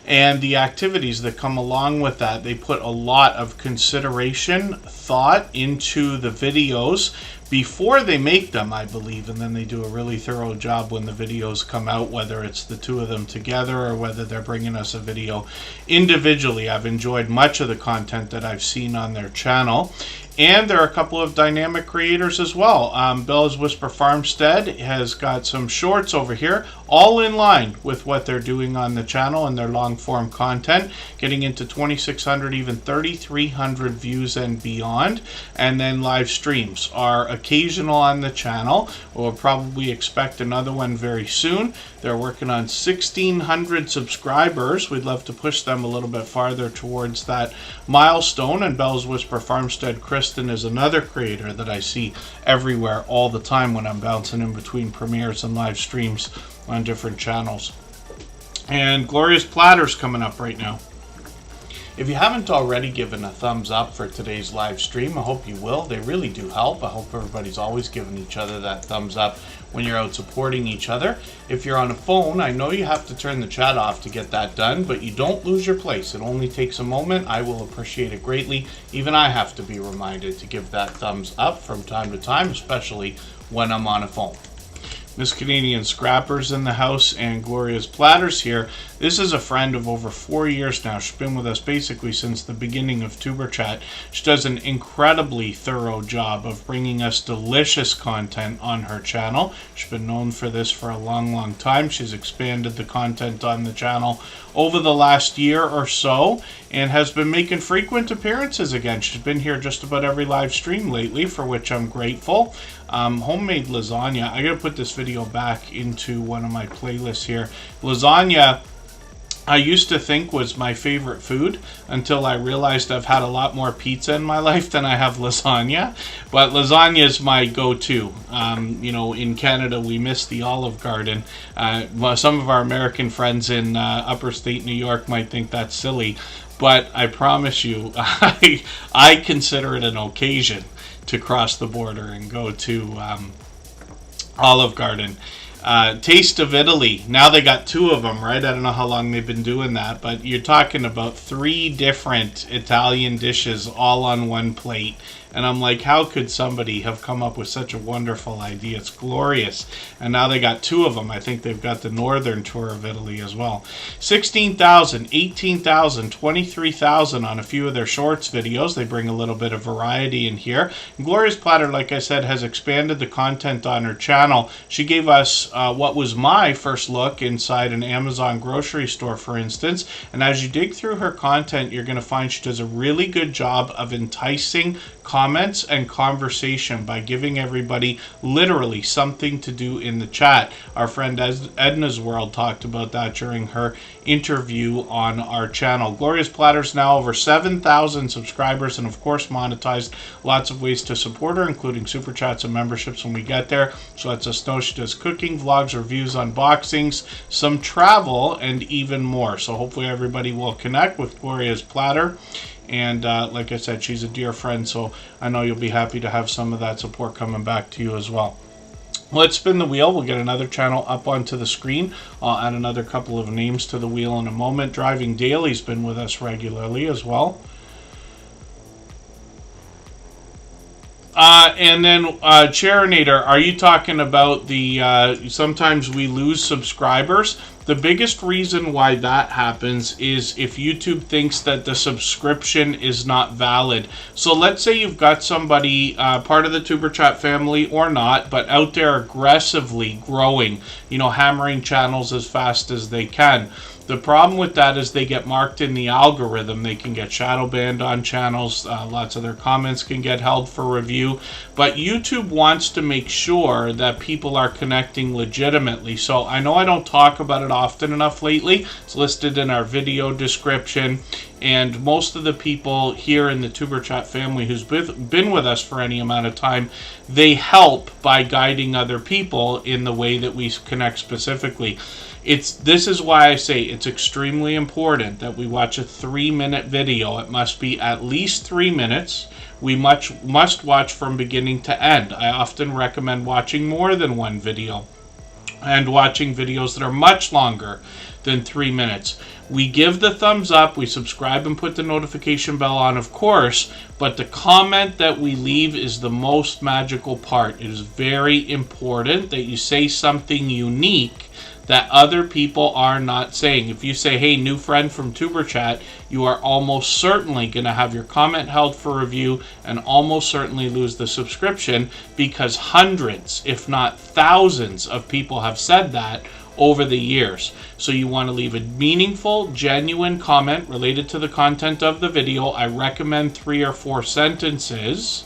and the activities that come along with that. They put a lot of consideration, thought into the videos before they make them, I believe, and then they do a really thorough job when the videos come out, whether it's the two of them together or whether they're bringing us a video individually. I've enjoyed much of the content that I've seen on their channel. And there are a couple of dynamic creators as well. Bella's Whisper Farmstead has got some shorts over here, all in line with what they're doing on the channel and their long form content, getting into 2,600, even 3,300 views and beyond. And then live streams are occasional on the channel. We'll probably expect another one very soon. They're working on 1,600 subscribers. We'd love to push them a little bit farther towards that milestone. And Bella's Whisper Farmstead, Kristen is another creator that I see everywhere all the time when I'm bouncing in between premieres and live streams on different channels. And Glorious Platters coming up right now. If you haven't already given a thumbs up for today's live stream, I hope you will. They really do help. I hope everybody's always giving each other that thumbs up when you're out supporting each other. If you're on a phone, I know you have to turn the chat off to get that done, but you don't lose your place. It only takes a moment. I will appreciate it greatly. Even I have to be reminded to give that thumbs up from time to time, especially when I'm on a phone. Miss Canadian Scrappers in the house and Glorious Platters here. This is a friend of over 4 years now. She's been with us basically since the beginning of Tuber Chat. She does an incredibly thorough job of bringing us delicious content on her channel. She's been known for this for a long, long time. She's expanded the content on the channel over the last year or so and has been making frequent appearances again. She's been here just about every live stream lately, for which I'm grateful. Homemade lasagna. I gotta put this video back into one of my playlists here. Lasagna, I used to think was my favorite food until I realized I've had a lot more pizza in my life than I have lasagna. But lasagna is my go-to. You know, in Canada we miss the Olive Garden. Some of our American friends in upper state New York might think that's silly, but I promise you, I consider it an occasion to cross the border and go to Olive Garden. Taste of Italy. Now they got two of them, right? I don't know how long they've been doing that, but you're talking about 3 different Italian dishes all on one plate. And I'm like, how could somebody have come up with such a wonderful idea? It's glorious. And now they got 2 of them. I think they've got the northern tour of Italy as well. 16,000, 18,000, 23,000 on a few of their shorts videos. They bring a little bit of variety in here. And Gloria's Platter, like I said, has expanded the content on her channel. She gave us what was my first look inside an Amazon grocery store, for instance. And as you dig through her content, you're going to find she does a really good job of enticing comments and conversation by giving everybody literally something to do in the chat. Our friend Edna's World talked about that during her interview on our channel. Gloria's Platter's now over 7,000 subscribers and of course monetized. Lots of ways to support her, including super chats and memberships when we get there. So lets us know she does cooking, vlogs, reviews, unboxings, some travel, and even more. So hopefully everybody will connect with Gloria's Platter. And like I said, she's a dear friend, so I know you'll be happy to have some of that support coming back to you as well. Let's spin the wheel. We'll get another channel up onto the screen. I'll add another couple of names to the wheel in a moment. Driving Daily's been with us regularly as well. And then Charinator, are you talking about the sometimes we lose subscribers? The biggest reason why that happens is if YouTube thinks that the subscription is not valid. So let's say you've got somebody, part of the Tuber Chat family or not, but out there aggressively growing, you know, hammering channels as fast as they can. The problem with that is they get marked in the algorithm. They can get shadow banned on channels. Lots of their comments can get held for review. But YouTube wants to make sure that people are connecting legitimately. So I know I don't talk about it often enough lately. It's listed in our video description. And most of the people here in the Tuber Chat family who's been with us for any amount of time, they help by guiding other people in the way that we connect specifically. This is why I say it's extremely important that we watch a 3-minute video. It must be at least 3 minutes. We must watch from beginning to end. I often recommend watching more than one video and watching videos that are much longer than 3 minutes. We give the thumbs up, we subscribe and put the notification bell on, of course, but the comment that we leave is the most magical part. It is very important that you say something unique that other people are not saying. If you say, hey, new friend from Tuber Chat, you are almost certainly going to have your comment held for review and almost certainly lose the subscription because hundreds, if not thousands of people have said that over the years. So you want to leave a meaningful, genuine comment related to the content of the video. I recommend 3 or 4 sentences.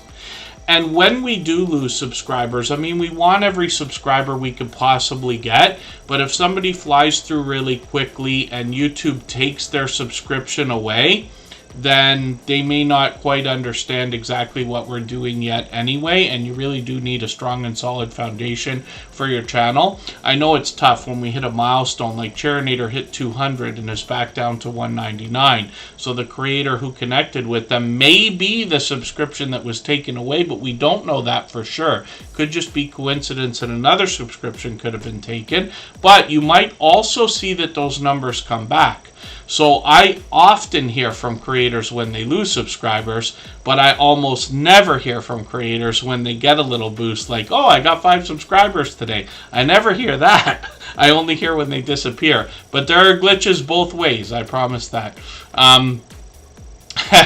And when we do lose subscribers, I mean, we want every subscriber we could possibly get, but if somebody flies through really quickly and YouTube takes their subscription away, then they may not quite understand exactly what we're doing yet anyway, and you really do need a strong and solid foundation for your channel. I know it's tough when we hit a milestone, like Charinator hit 200 and is back down to 199. So the creator who connected with them may be the subscription that was taken away, but we don't know that for sure. Could just be coincidence and another subscription could have been taken, but you might also see that those numbers come back. So I often hear from creators when they lose subscribers, but I almost never hear from creators when they get a little boost like, oh, I got 5 subscribers today. I never hear that. I only hear when they disappear. But there are glitches both ways, I promise that. And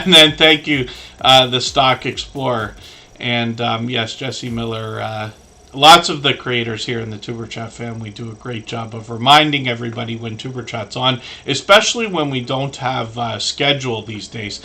then thank you, the Stock Explorer. And yes, Jesse Miller. Lots of the creators here in the Tuber Chat family do a great job of reminding everybody when Tuber Chat's on, especially when we don't have schedule these days.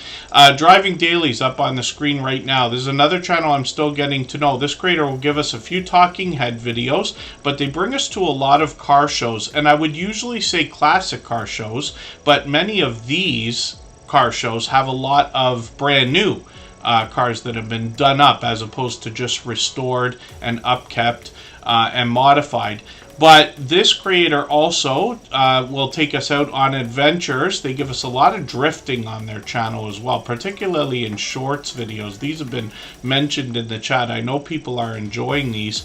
Driving Daily's up on the screen right now. There's another channel I'm still getting to know. This creator will give us a few talking head videos, but they bring us to a lot of car shows. And I would usually say classic car shows, but many of these car shows have a lot of brand new cars that have been done up as opposed to just restored and upkept and modified. But this creator also will take us out on adventures. They give us a lot of drifting on their channel as well, particularly in shorts videos. These have been mentioned in the chat. I know people are enjoying these.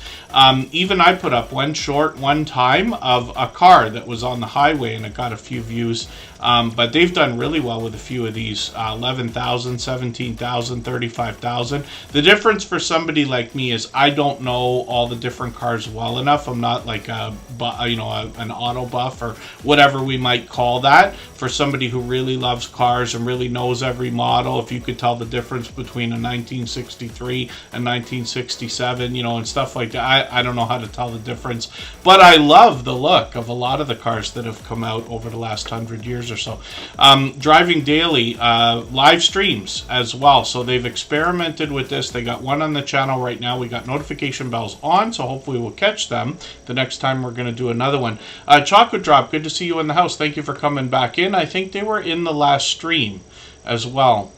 Even I put up one short one time of a car that was on the highway, and it got a few views. But they've done really well with a few of these, 11,000, 17,000, 35,000. The difference for somebody like me is I don't know all the different cars well enough. I'm not like an auto buff or whatever we might call that. For somebody who really loves cars and really knows every model, if you could tell the difference between a 1963 and 1967, and stuff like that, I don't know how to tell the difference. But I love the look of a lot of the cars that have come out over the last 100 years or so. Driving Daily live streams as well. So they've experimented with this. They got one on the channel right now. We got notification bells on, so hopefully we'll catch them the next time we're going to do another one. Chocolate Drop, good to see you in the house. Thank you for coming back in. I think they were in the last stream as well.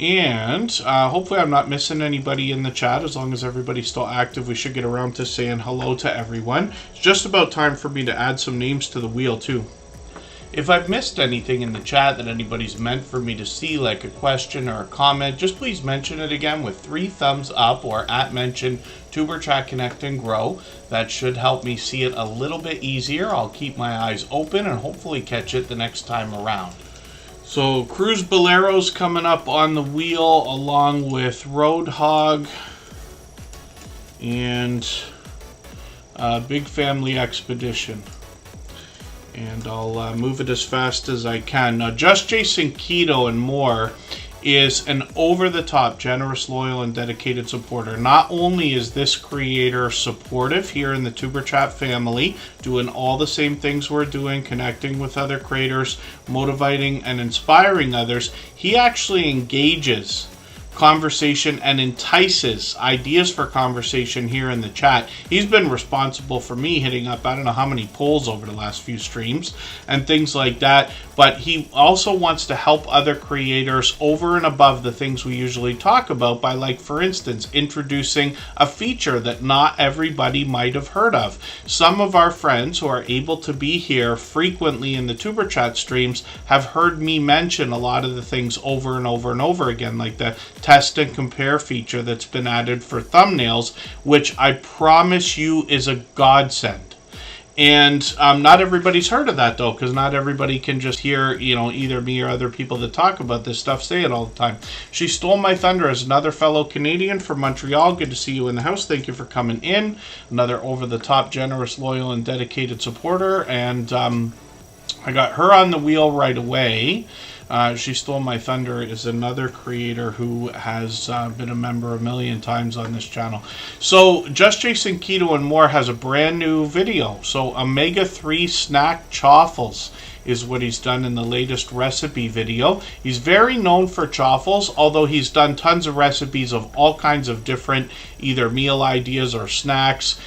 And hopefully I'm not missing anybody in the chat. As long as everybody's still active, we should get around to saying hello to everyone. It's just about time for me to add some names to the wheel too. If I've missed anything in the chat that anybody's meant for me to see, like a question or a comment, just please mention it again with 3 thumbs up or @mention Superchat Connect and Grow. That should help me see it a little bit easier. I'll keep my eyes open and hopefully catch it the next time around. So Cruise Bolero's coming up on the wheel along with Roadhog and Big Family Expedition. And I'll move it as fast as I can. Now, Just Jason Keto and More is an over-the-top, generous, loyal, and dedicated supporter. Not only is this creator supportive here in the TuberChat family, doing all the same things we're doing, connecting with other creators, motivating and inspiring others, he actually engages conversation and entices ideas for conversation here in the chat. He's been responsible for me hitting up I don't know how many polls over the last few streams and things like that, but he also wants to help other creators over and above the things we usually talk about by, like, for instance, introducing a feature that not everybody might have heard of. Some of our friends who are able to be here frequently in the TuberChat streams have heard me mention a lot of the things over and over and over again, like the test and compare feature that's been added for thumbnails, which I promise you is a godsend. And not everybody's heard of that though, because not everybody can just hear, either me or other people that talk about this stuff say it all the time. She Stole My Thunder is another fellow Canadian from Montreal. Good to see you in the house. Thank you for coming in. Another over-the-top, generous, loyal, and dedicated supporter. And I got her on the wheel right away. She Stole My Thunder is another creator who has been a member a million times on this channel. So Just Jason Keto and More has a brand new video. So omega-3 snack chaffles is what he's done in the latest recipe video. He's very known for chaffles, although he's done tons of recipes of all kinds of different either meal ideas or snacks.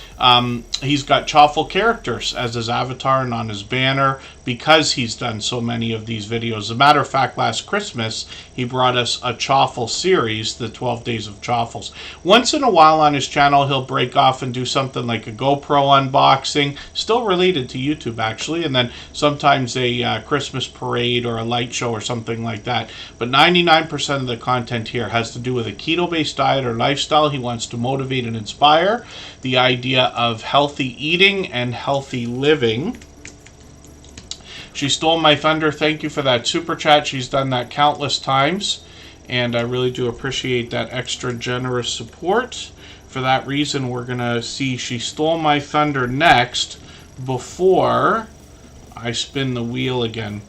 He's got chaffle characters as his avatar and on his banner because he's done so many of these videos. As a matter of fact, last Christmas, he brought us a chaffle series, the 12 Days of Chaffles. Once in a while on his channel, he'll break off and do something like a GoPro unboxing, still related to YouTube actually, and then sometimes a Christmas parade or a light show or something like that. But 99% of the content here has to do with a keto-based diet or lifestyle. He wants to motivate and inspire the idea of healthy eating and healthy living. She Stole My Thunder, thank you for that super chat. She's done that countless times, and I really do appreciate that extra generous support. For that reason, we're going to see She Stole My Thunder next before I spin the wheel again.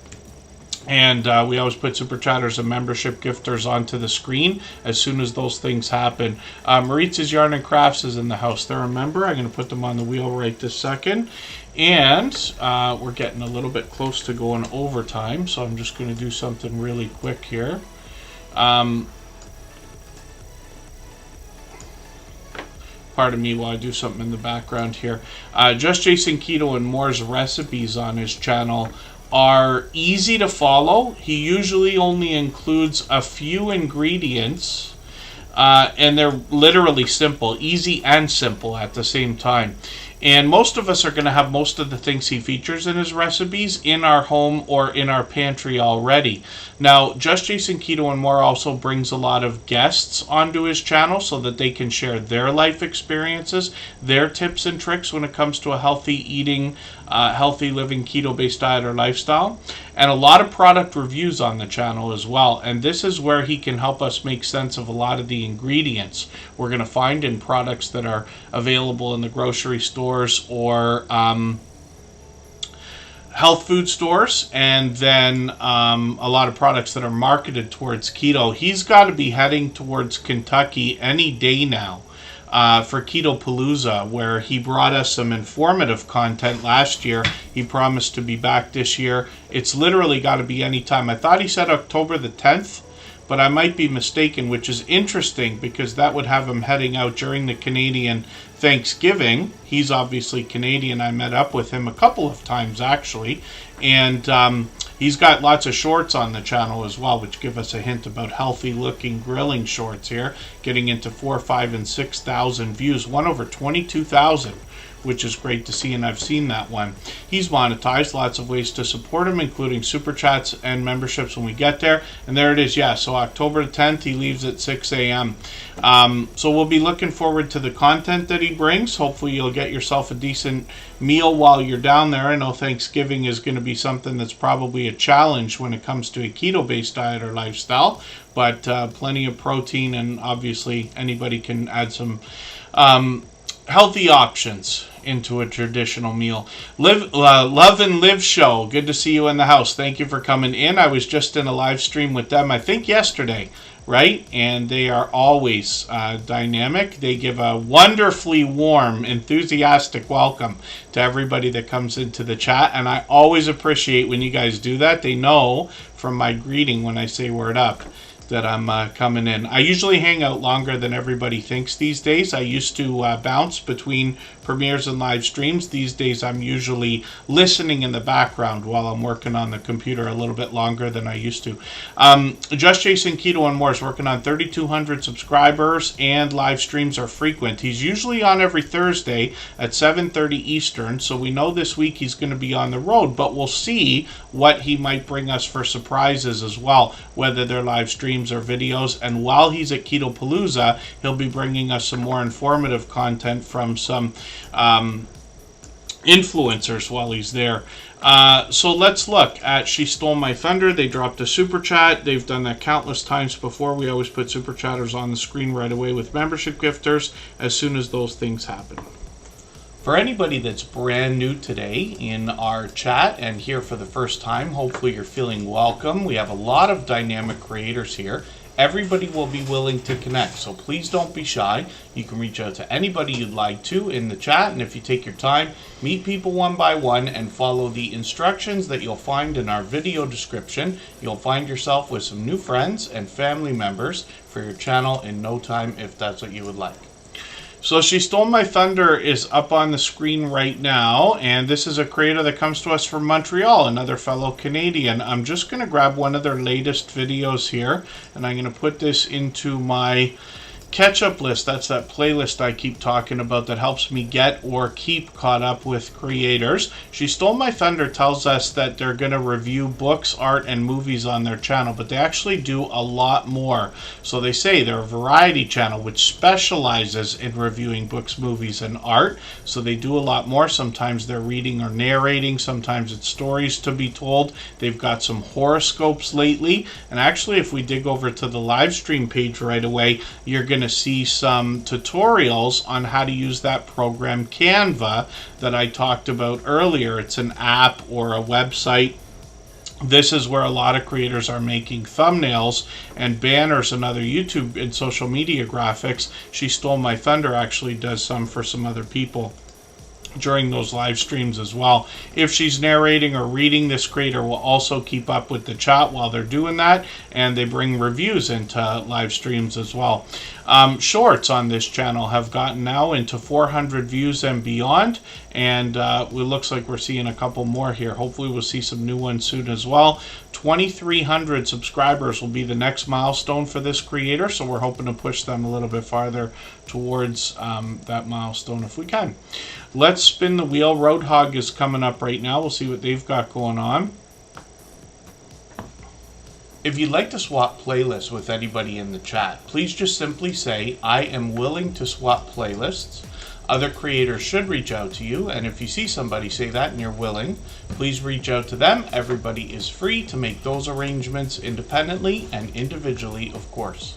And we always put Super Chatters and membership gifters onto the screen as soon as those things happen. Maritz's Yarn and Crafts is in the house. They're a member. I'm going to put them on the wheel right this second. And we're getting a little bit close to going overtime, so I'm just going to do something really quick here. Pardon me while I do something in the background here. Just Jason Keto and More's recipes on his channel are easy to follow. He usually only includes a few ingredients and they're literally simple, easy and simple at the same time. And most of us are going to have most of the things he features in his recipes in our home or in our pantry already. Now, Just Jason Keto and More also brings a lot of guests onto his channel so that they can share their life experiences, their tips and tricks when it comes to a healthy eating, healthy living, keto-based diet or lifestyle, and a lot of product reviews on the channel as well. And this is where he can help us make sense of a lot of the ingredients we're going to find in products that are available in the grocery stores or health food stores, and then a lot of products that are marketed towards keto. He's got to be heading towards Kentucky any day now for Keto Palooza, where he brought us some informative content last year. He promised to be back this year. It's literally got to be any time. I thought he said October the 10th, but I might be mistaken, which is interesting because that would have him heading out during the Canadian Thanksgiving. He's obviously Canadian. I met up with him a couple of times actually, and he's got lots of shorts on the channel as well, which give us a hint about healthy looking grilling shorts here, getting into 4, 5, and 6,000 views, one over 22,000, which is great to see, and I've seen that one. He's monetized, lots of ways to support him, including super chats and memberships when we get there. And there it is, yeah, so October 10th, he leaves at 6 a.m. So we'll be looking forward to the content that he brings. Hopefully you'll get yourself a decent meal while you're down there. I know Thanksgiving is going to be something that's probably a challenge when it comes to a keto-based diet or lifestyle, but plenty of protein, and obviously anybody can add some healthy options into a traditional meal. Love and Live Show, good to see you in the house. Thank you for coming in. I was just in a live stream with them, I think yesterday, right? And they are always dynamic. They give a wonderfully warm, enthusiastic welcome to everybody that comes into the chat, and I always appreciate when you guys do that. They know from my greeting when I say word up that I'm coming in. I usually hang out longer than everybody thinks these days. I used to bounce between premieres and live streams. These days I'm usually listening in the background while I'm working on the computer a little bit longer than I used to. Just Jason Keto and More is working on 3,200 subscribers, and live streams are frequent. He's usually on every Thursday at 7:30 Eastern, so we know this week he's going to be on the road, but we'll see what he might bring us for surprises as well, whether they're live streams or videos. And while he's at Keto Palooza, he'll be bringing us some more informative content from some influencers while he's there. So let's look at She Stole My Thunder. They dropped a super chat. They've done that countless times before. We always put super chatters on the screen right away with membership gifters as soon as those things happen. For anybody that's brand new today in our chat and here for the first time, hopefully you're feeling welcome. We have a lot of dynamic creators here. Everybody will be willing to connect, so please don't be shy. You can reach out to anybody you'd like to in the chat, and if you take your time, meet people one by one and follow the instructions that you'll find in our video description, you'll find yourself with some new friends and family members for your channel in no time if that's what you would like. So She Stole My Thunder is up on the screen right now, and this is a creator that comes to us from Montreal, another fellow Canadian. I'm just going to grab one of their latest videos here, and I'm going to put this into my catch-up list. That's that playlist I keep talking about that helps me get or keep caught up with creators. She Stole My Thunder tells us that they're going to review books, art, and movies on their channel, but they actually do a lot more. So they say they're a variety channel which specializes in reviewing books, movies, and art. So they do a lot more. Sometimes they're reading or narrating. Sometimes it's stories to be told. They've got some horoscopes lately. And actually, if we dig over to the live stream page right away, you're going to see some tutorials on how to use that program Canva that I talked about earlier. It's an app or a website. This is where a lot of creators are making thumbnails and banners and other YouTube and social media graphics. She Stole My Thunder actually does some for some other people during those live streams as well. If she's narrating or reading, this creator will also keep up with the chat while they're doing that, and they bring reviews into live streams as well. Shorts on this channel have gotten now into 400 views and beyond, and it looks like we're seeing a couple more here. Hopefully we'll see some new ones soon as well. 2,300 subscribers will be the next milestone for this creator, so we're hoping to push them a little bit farther towards that milestone if we can. Let's spin the wheel. Roadhog is coming up right now. We'll see what they've got going on. If you'd like to swap playlists with anybody in the chat, please just simply say, I am willing to swap playlists. Other creators should reach out to you, and if you see somebody say that and you're willing, please reach out to them. Everybody is free to make those arrangements independently and individually, of course.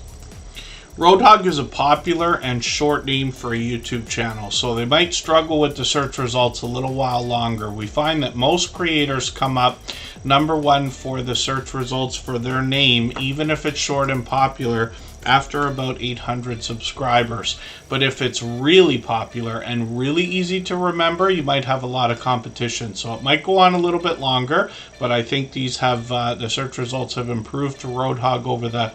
Roadhog is a popular and short name for a YouTube channel, so they might struggle with the search results a little while longer. We find that most creators come up #1 for the search results for their name, even if it's short and popular, after about 800 subscribers. But if it's really popular and really easy to remember, you might have a lot of competition. So it might go on a little bit longer, but I think these have the search results have improved to Roadhog over the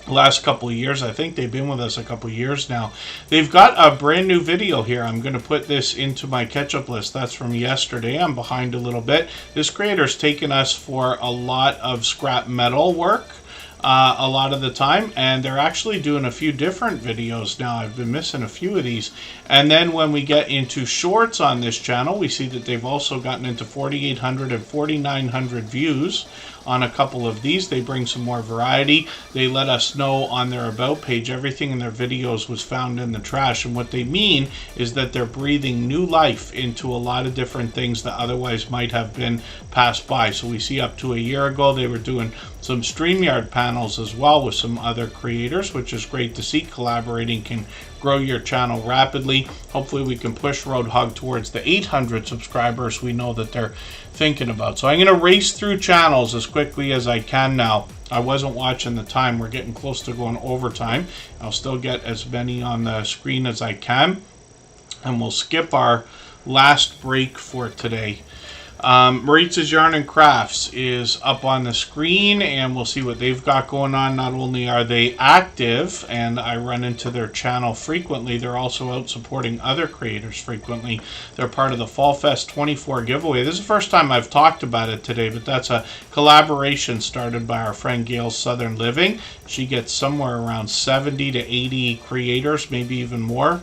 last couple of years. I think they've been with us a couple of years now. They've got a brand new video here. I'm going to put this into my catch-up list. That's from yesterday. I'm behind a little bit. This creator's taken us for a lot of scrap metal work a lot of the time, and they're actually doing a few different videos now. I've been missing a few of these. And then when we get into shorts on this channel, we see that they've also gotten into 4,800 and 4,900 views on a couple of these. They bring some more variety. They let us know on their about page everything in their videos was found in the trash, and what they mean is that they're breathing new life into a lot of different things that otherwise might have been passed by. So we see up to a year ago they were doing some StreamYard panels as well with some other creators, which is great to see. Collaborating can grow your channel rapidly. Hopefully we can push Roadhog towards the 800 subscribers we know that they're thinking about. So I'm going to race through channels as quickly as I can now. I wasn't watching the time. We're getting close to going overtime. I'll still get as many on the screen as I can, and we'll skip our last break for today. Maritz's Yarn and Crafts is up on the screen, and we'll see what they've got going on. Not only are they active, and I run into their channel frequently, they're also out supporting other creators frequently. They're part of the Fall Fest 24 giveaway. This is the first time I've talked about it today, but that's a collaboration started by our friend Gail's Southern Living. She gets somewhere around 70 to 80 creators, maybe even more,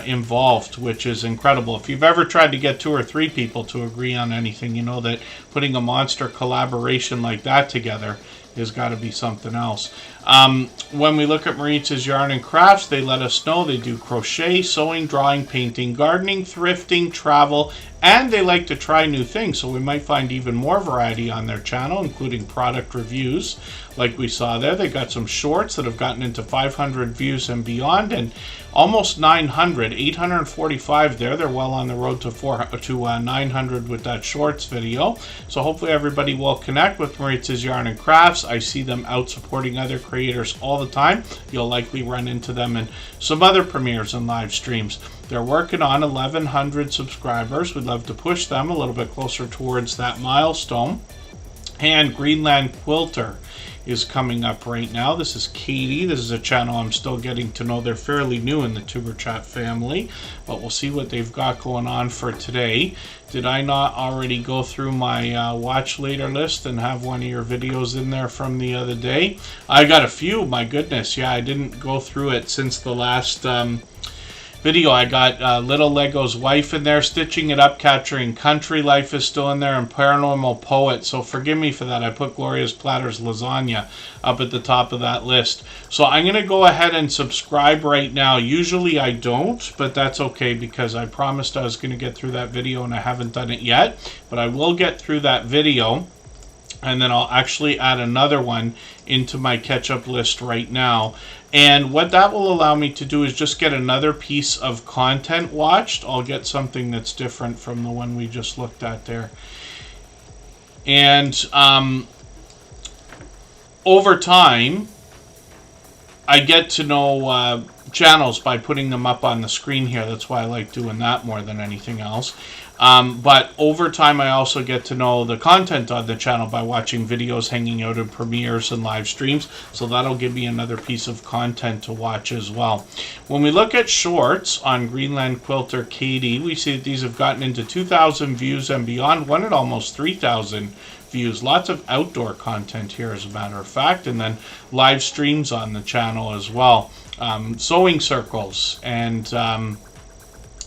involved, which is incredible. If you've ever tried to get 2 or 3 people to agree on anything, you know that putting a monster collaboration like that together has got to be something else. When we look at Maritz's Yarn and Crafts, they let us know they do crochet, sewing, drawing, painting, gardening, thrifting, travel, and they like to try new things, so we might find even more variety on their channel, including product reviews like we saw there. They got some shorts that have gotten into 500 views and beyond, and almost 900, 845 there. They're well on the road to 900 with that shorts video. So hopefully everybody will connect with Maritz's Yarn and Crafts. I see them out supporting other creators all the time. You'll likely run into them in some other premieres and live streams. They're working on 1,100 subscribers. We'd love to push them a little bit closer towards that milestone. And Greenland Quilter is coming up right now. This is Katie. This is a channel I'm still getting to know. They're fairly new in the Superchat family, but we'll see what they've got going on for today. Did I not already go through my watch later list and have one of your videos in there from the other day? I got a few, my goodness. Yeah, I didn't go through it since the last video. I got Little Lego's Wife in there, Stitching It Up, Capturing Country Life is still in there, and Paranormal Poet. So forgive me for that. I put Gloria's Platters Lasagna up at the top of that list. So I'm going to go ahead and subscribe right now. Usually I don't, but that's okay because I promised I was going to get through that video and I haven't done it yet. But I will get through that video, and then I'll actually add another one into my catch-up list right now. And what that will allow me to do is just get another piece of content watched. I'll get something that's different from the one we just looked at there. And over time, I get to know channels by putting them up on the screen here. That's why I like doing that more than anything else. But over time, I also get to know the content on the channel by watching videos, hanging out in premieres and live streams. So that'll give me another piece of content to watch as well. When we look at shorts on Greenland Quilter Katie, we see that these have gotten into 2,000 views and beyond, one at almost 3,000 views. Lots of outdoor content here, as a matter of fact, and then live streams on the channel as well. Sewing circles and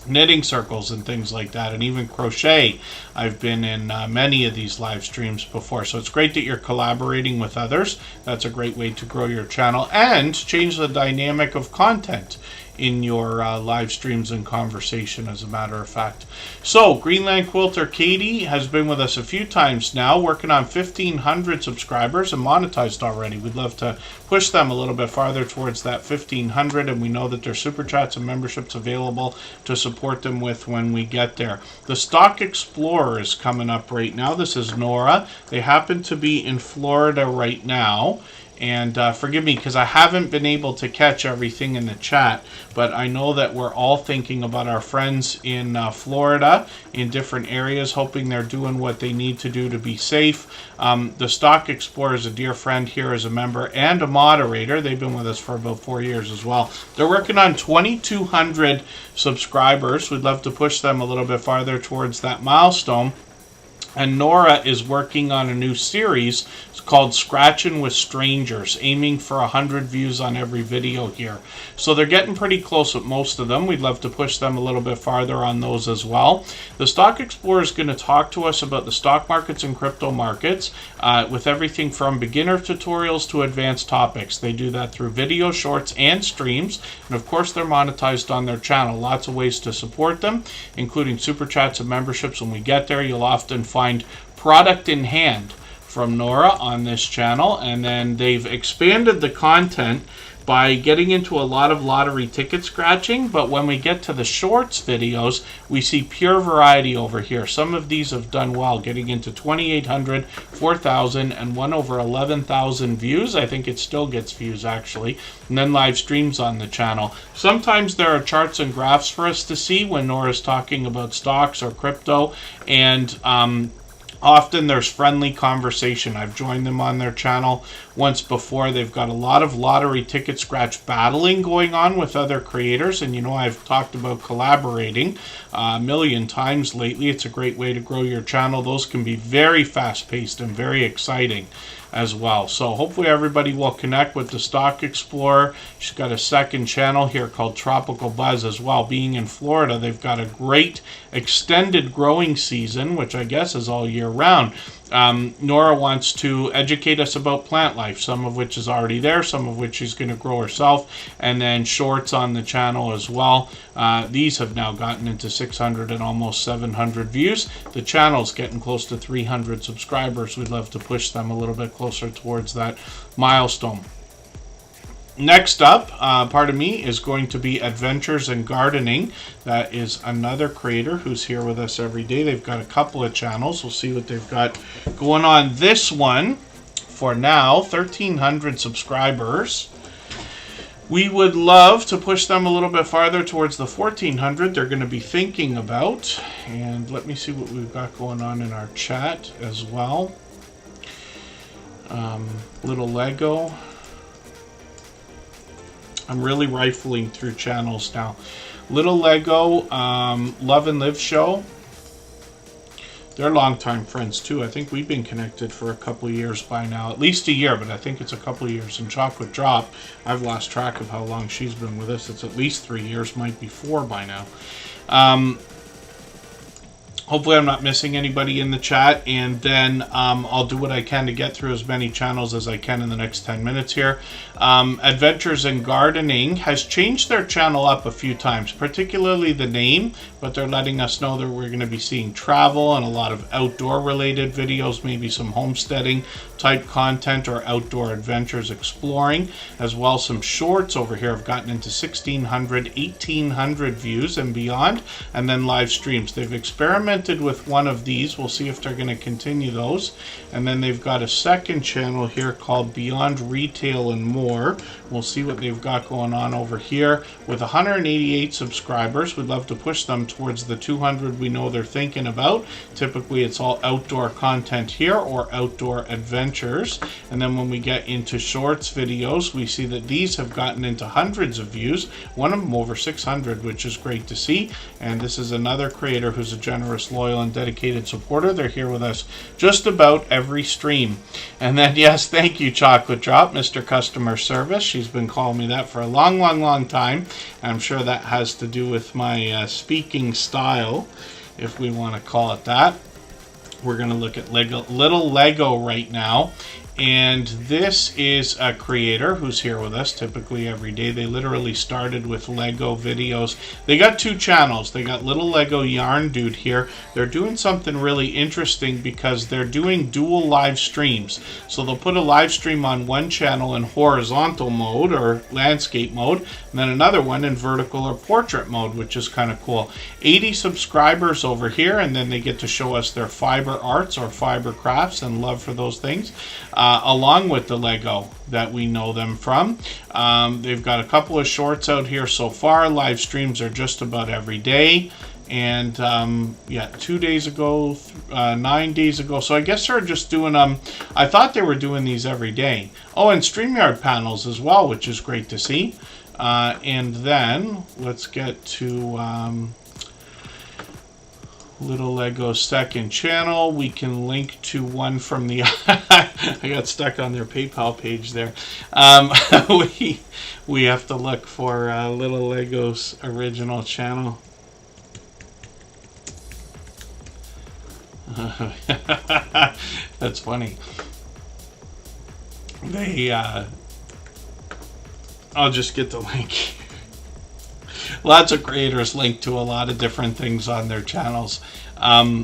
knitting circles and things like that, and even crochet. I've been in many of these live streams before, so it's great that you're collaborating with others. That's a great way to grow your channel and change the dynamic of content in your live streams and conversation, as a matter of fact. So Greenland Quilter Katie has been with us a few times now, working on 1,500 subscribers and monetized already. We'd love to push them a little bit farther towards that 1,500, and we know that there's super chats and memberships available to support them with when we get there. The Stock Explorer is coming up right now. This is Nora. They happen to be in Florida right now. And forgive me, because I haven't been able to catch everything in the chat, but I know that we're all thinking about our friends in Florida, in different areas, hoping they're doing what they need to do to be safe. The Stock Explorer is a dear friend here as a member and a moderator. They've been with us for about 4 years as well. They're working on 2,200 subscribers. We'd love to push them a little bit farther towards that milestone. And Nora is working on a new series. It's called Scratching with Strangers, aiming for 100 views on every video here. So they're getting pretty close with most of them. We'd love to push them a little bit farther on those as well. The Stock Explorer is going to talk to us about the stock markets and crypto markets with everything from beginner tutorials to advanced topics. They do that through video, shorts, and streams. And of course, they're monetized on their channel. Lots of ways to support them, including super chats and memberships. When we get there, you'll often find product in hand from Nora on this channel, and then they've expanded the content by getting into a lot of lottery ticket scratching. But when we get to the shorts videos, we see pure variety over here. Some of these have done well, getting into 2,800, 4,000, and one over 11,000 views. I think it still gets views, actually. And then live streams on the channel. Sometimes there are charts and graphs for us to see when Nora's talking about stocks or crypto, and often there's friendly conversation. I've joined them on their channel once before. They've got a lot of lottery ticket scratch battling going on with other creators, and you know, I've talked about collaborating a million times lately. It's a great way to grow your channel. Those can be very fast-paced and very exciting as well. So hopefully everybody will connect with the Stock Explorer. She's got a second channel here called Tropical Buzz as well. Being in Florida, they've got a great extended growing season, which I guess is all year round. Nora wants to educate us about plant life, some of which is already there, some of which she's going to grow herself, and then shorts on the channel as well. These have now gotten into 600 and almost 700 views. The channel's getting close to 300 subscribers. We'd love to push them a little bit closer towards that milestone. Next up, pardon me, is going to be Adventures in Gardening. That is another creator who's here with us every day. They've got a couple of channels. We'll see what they've got going on. This one, for now, 1,300 subscribers. We would love to push them a little bit farther towards the 1,400 they're going to be thinking about. And let me see what we've got going on in our chat as well. Little Lego. I'm really rifling through channels now. Little Lego, Love and Live Show. They're longtime friends too. I think we've been connected for a couple of years by now. At least a year, but I think it's a couple of years. And Chocolate Drop, I've lost track of how long she's been with us. It's at least 3 years, might be 4 by now. Hopefully I'm not missing anybody in the chat, and then I'll do what I can to get through as many channels as I can in the next 10 minutes here. Adventures in Gardening has changed their channel up a few times, particularly the name, but they're letting us know that we're going to be seeing travel and a lot of outdoor related videos, maybe some homesteading type content or outdoor adventures exploring, as well as some shorts over here have gotten into 1,600, 1,800 views and beyond, and then live streams. They've experimented with one of these. We'll see if they're going to continue those. And then they've got a second channel here called Beyond Retail and More. We'll see what they've got going on over here. With 188 subscribers, we'd love to push them towards the 200 we know they're thinking about. Typically it's all outdoor content here or outdoor adventures. And then when we get into shorts videos, we see that these have gotten into hundreds of views, one of them over 600, which is great to see. And this is another creator who's a generous most loyal and dedicated supporter. They're here with us just about every stream. And then, yes, thank you, Chocolate Drop, Mr. Customer Service. She's been calling me that for a long time. I'm sure that has to do with my speaking style, if we want to call it that. We're going to look at Little Lego right now. And this is a creator who's here with us typically every day. They literally started with Lego videos. They got two channels. They got Little Lego Yarn Dude here. They're doing something really interesting because they're doing dual live streams. So they'll put a live stream on one channel in horizontal mode or landscape mode, and then another one in vertical or portrait mode, which is kind of cool. 80 subscribers over here, and then they get to show us their fiber arts or fiber crafts and love for those things. Along with the Lego that we know them from. They've got a couple of shorts out here so far. Live streams are just about every day. And yeah, 2 days ago, 9 days ago. So I guess they're just doing I thought they were doing these every day. Oh, and StreamYard panels as well, which is great to see. And then let's get to Little Lego's second channel. We can link to one from the I got stuck on their PayPal page there. We have to look for Little Lego's original channel. That's funny. They I'll just get the link. Lots of creators link to a lot of different things on their channels. They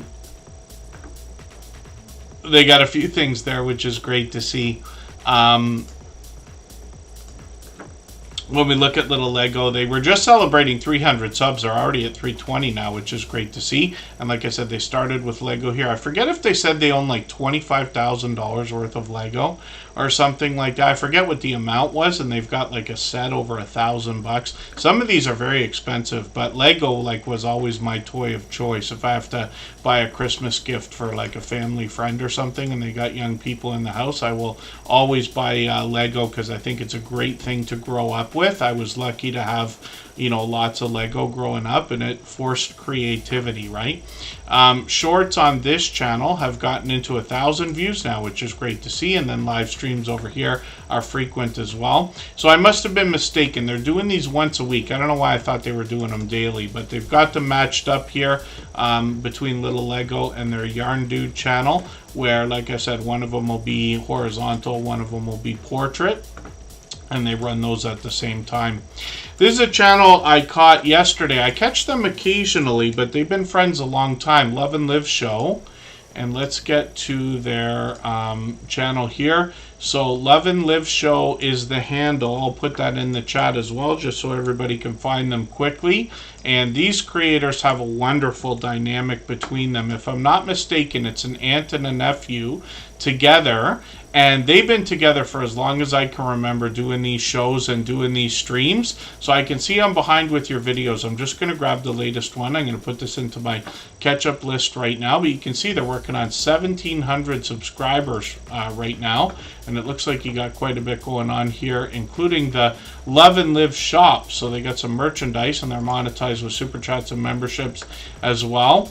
got a few things there, which is great to see. When we look at Little Lego, they were just celebrating 300 subs. They're already at 320 now, which is great to see. And like I said, they started with Lego here. I forget if they said they own like $25,000 worth of Lego or something like that. I forget what the amount was, and they've got like a set over $1,000. Some of these are very expensive, but Lego like was always my toy of choice. If I have to buy a Christmas gift for like a family friend or something, and they got young people in the house, I will always buy Lego because I think it's a great thing to grow up with. I was lucky to have, you know, lots of Lego growing up, and it forced creativity, right? Shorts on this channel have gotten into 1,000 views now, which is great to see, and then live streams over here are frequent as well. So I must have been mistaken. They're doing these once a week. I don't know why I thought they were doing them daily, but they've got them matched up here between Little Lego and their Yarn Dude channel, where, like I said, one of them will be horizontal, one of them will be portrait, and they run those at the same time. This is a channel I caught yesterday. I catch them occasionally, but they've been friends a long time. Love and Live Show. And let's get to their channel here. So Love and Live Show is the handle. I'll put that in the chat as well, just so everybody can find them quickly. And these creators have a wonderful dynamic between them. If I'm not mistaken, it's an aunt and a nephew together. And they've been together for as long as I can remember, doing these shows and doing these streams. So I can see I'm behind with your videos. I'm just going to grab the latest one. I'm going to put this into my catch-up list right now. But you can see they're working on 1,700 subscribers right now. And it looks like you got quite a bit going on here, including the Love and Live shop. So they got some merchandise, and they're monetized with super chats and memberships as well.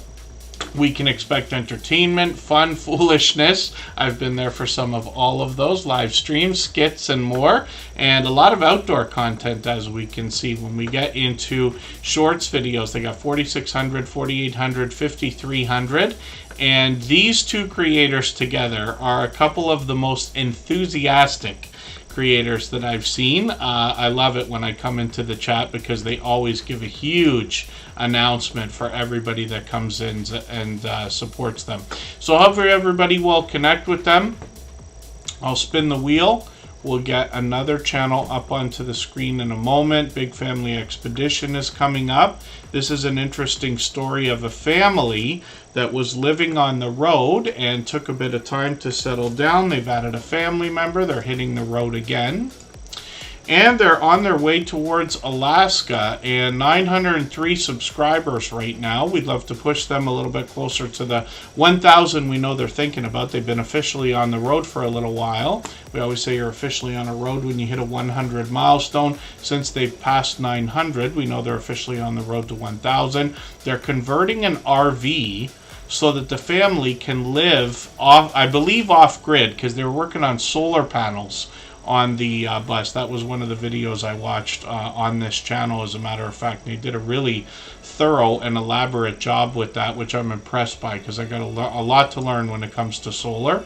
We can expect entertainment, fun, foolishness. I've been there for some of all of those, live streams, skits, and more. And a lot of outdoor content, as we can see. When we get into shorts videos, they got 4,600, 4,800, 5,300. And these two creators together are a couple of the most enthusiastic creators that I've seen. I love it when I come into the chat because they always give a huge announcement for everybody that comes in and supports them. So hopefully everybody will connect with them. I'll spin the wheel. We'll get another channel up onto the screen in a moment. Big Family Expedition is coming up. This is an interesting story of a family that was living on the road and took a bit of time to settle down. They've added a family member. They're hitting the road again. And they're on their way towards Alaska, and 903 subscribers right now. We'd love to push them a little bit closer to the 1,000 we know they're thinking about. They've been officially on the road for a little while. We always say you're officially on a road when you hit a 100 milestone. Since they've passed 900, we know they're officially on the road to 1,000. They're converting an RV so that the family can live off, I believe, off grid, because they were working on solar panels on the bus. That was one of the videos I watched on this channel, as a matter of fact. They did a really thorough and elaborate job with that, which I'm impressed by, because I got a lot to learn when it comes to solar.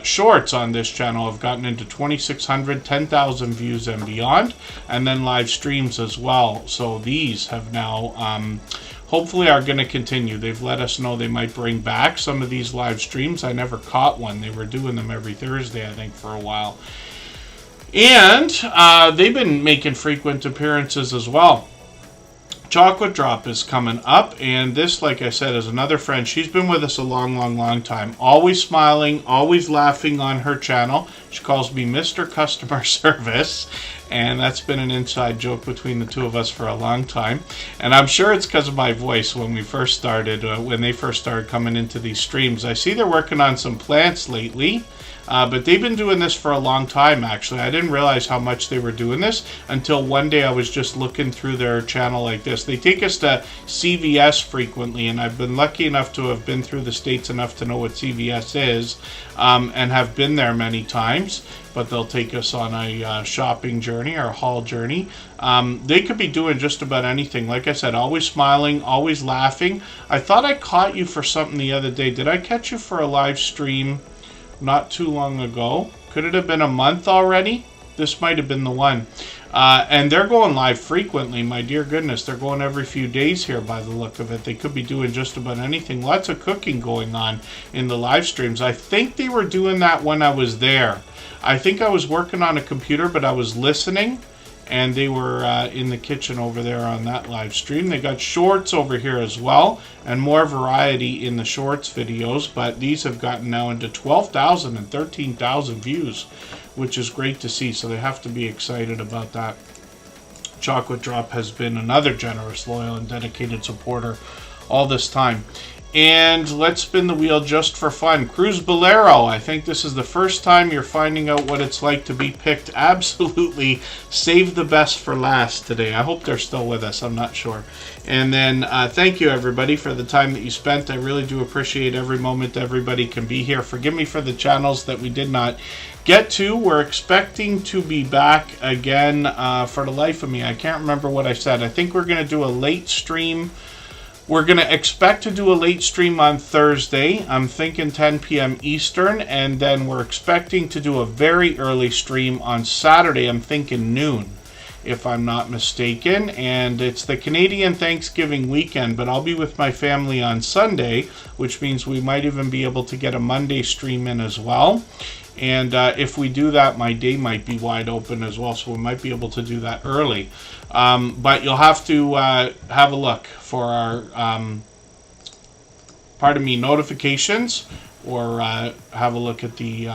Shorts on this channel have gotten into 2,600, 10,000 views and beyond, and then live streams as well. So these have now hopefully are going to continue. They've let us know they might bring back some of these live streams. I never caught one. They were doing them every Thursday, I think, for a while. And they've been making frequent appearances as well. Chocolate Drop is coming up, and this, like I said, is another friend. She's been with us a long time. Always smiling, always laughing on her channel. She calls me Mr. Customer Service, and that's been an inside joke between the two of us for a long time. And I'm sure it's because of my voice when we first started, when they first started coming into these streams. I see they're working on some plants lately. But they've been doing this for a long time, actually. I didn't realize how much they were doing this until one day I was just looking through their channel like this. They take us to CVS frequently, and I've been lucky enough to have been through the States enough to know what CVS is, and have been there many times. But they'll take us on a shopping journey or a haul journey. They could be doing just about anything. Like I said, always smiling, always laughing. I thought I caught you for something the other day. Did I catch you for a live stream not too long ago? Could it have been a month already? This might have been the one. And they're going live frequently, my dear goodness. They're going every few days here by the look of it. They could be doing just about anything. Lots of cooking going on in the live streams. I think they were doing that when I was there. I think I was working on a computer, but I was listening, and they were in the kitchen over there on that live stream. They got shorts over here as well, and more variety in the shorts videos, but these have gotten now into 12,000 and 13,000 views, which is great to see, so they have to be excited about that. Chocolate Drop has been another generous, loyal, and dedicated supporter all this time. And let's spin the wheel just for fun. Cruz Bolero, I think this is the first time you're finding out what it's like to be picked. Absolutely save the best for last today. I hope they're still with us. I'm not sure. And then thank you, everybody, for the time that you spent. I really do appreciate every moment everybody can be here. Forgive me for the channels that we did not get to. We're expecting to be back again for the life of me. I can't remember what I said. I think we're going to do a late stream. We're going to expect to do a late stream on Thursday. I'm thinking 10 p.m. Eastern. And then we're expecting to do a very early stream on Saturday. I'm thinking noon, if I'm not mistaken. And it's the Canadian Thanksgiving weekend, but I'll be with my family on Sunday, which means we might even be able to get a Monday stream in as well. And if we do that, my day might be wide open as well, so we might be able to do that early. But you'll have to have a look for our, notifications, or have a look at the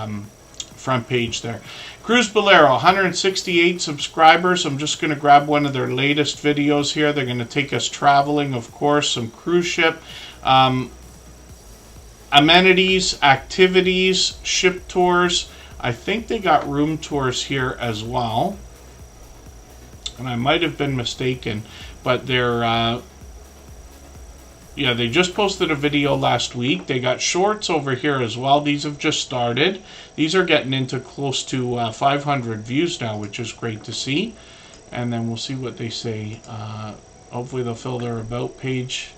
front page there. Cruz Bolero, 168 subscribers. I'm just going to grab one of their latest videos here. They're going to take us traveling, of course, some cruise ship. Amenities, activities, ship tours. I think they got room tours here as well. And I might have been mistaken, but they're, they just posted a video last week. They got shorts over here as well. These have just started. These are getting into close to 500 views now, which is great to see. And then we'll see what they say. Hopefully they'll fill their about page.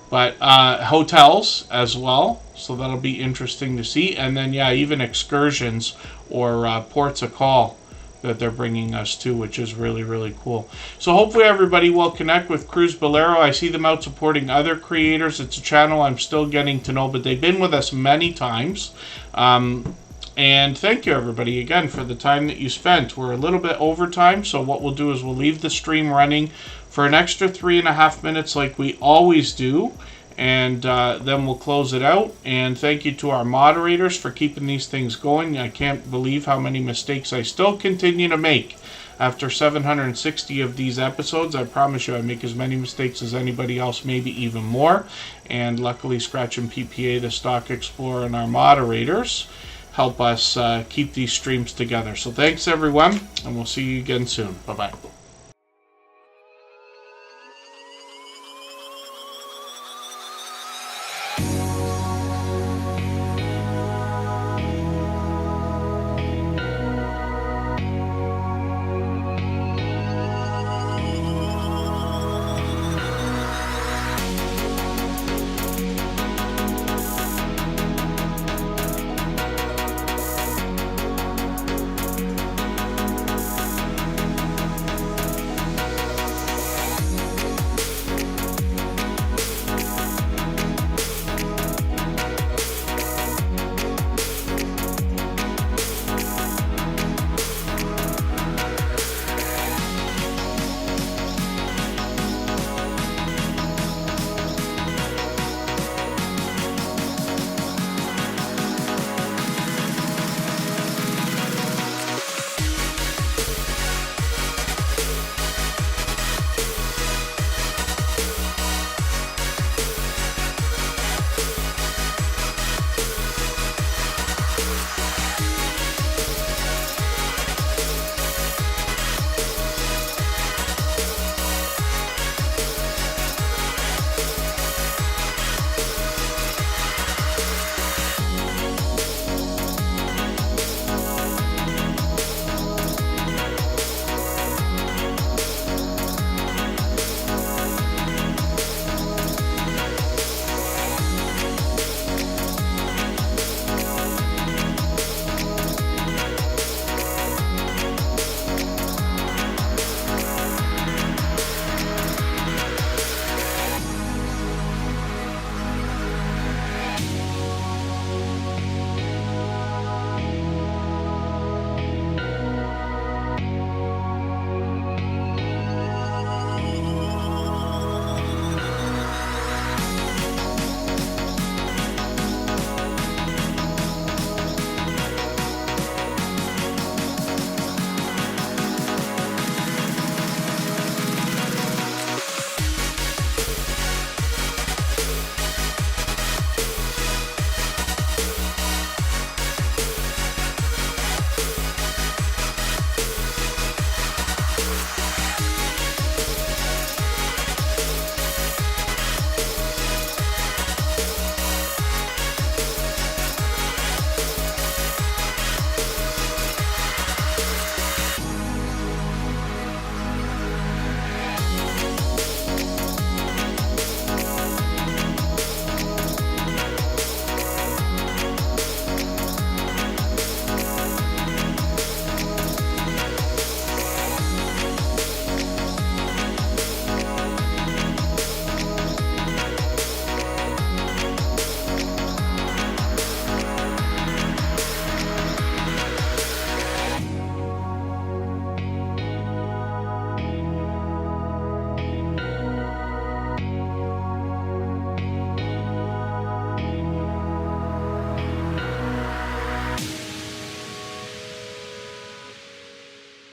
But hotels as well, so that'll be interesting to see. And then, even excursions or ports of call that they're bringing us to, which is really, really cool. So hopefully everybody will connect with Cruz Bolero. I see them out supporting other creators. It's a channel I'm still getting to know, but they've been with us many times. And thank you, everybody, again, for the time that you spent. We're a little bit over time, so what we'll do is we'll leave the stream running for an extra 3.5 minutes like we always do, and then we'll close it out. And thank you to our moderators for keeping these things going. I can't believe how many mistakes I still continue to make. After 760 of these episodes, I promise you I make as many mistakes as anybody else, maybe even more. And luckily, Scratch and PPA, the Stock Explorer, and our moderators help us keep these streams together. So thanks, everyone, and we'll see you again soon. Bye-bye.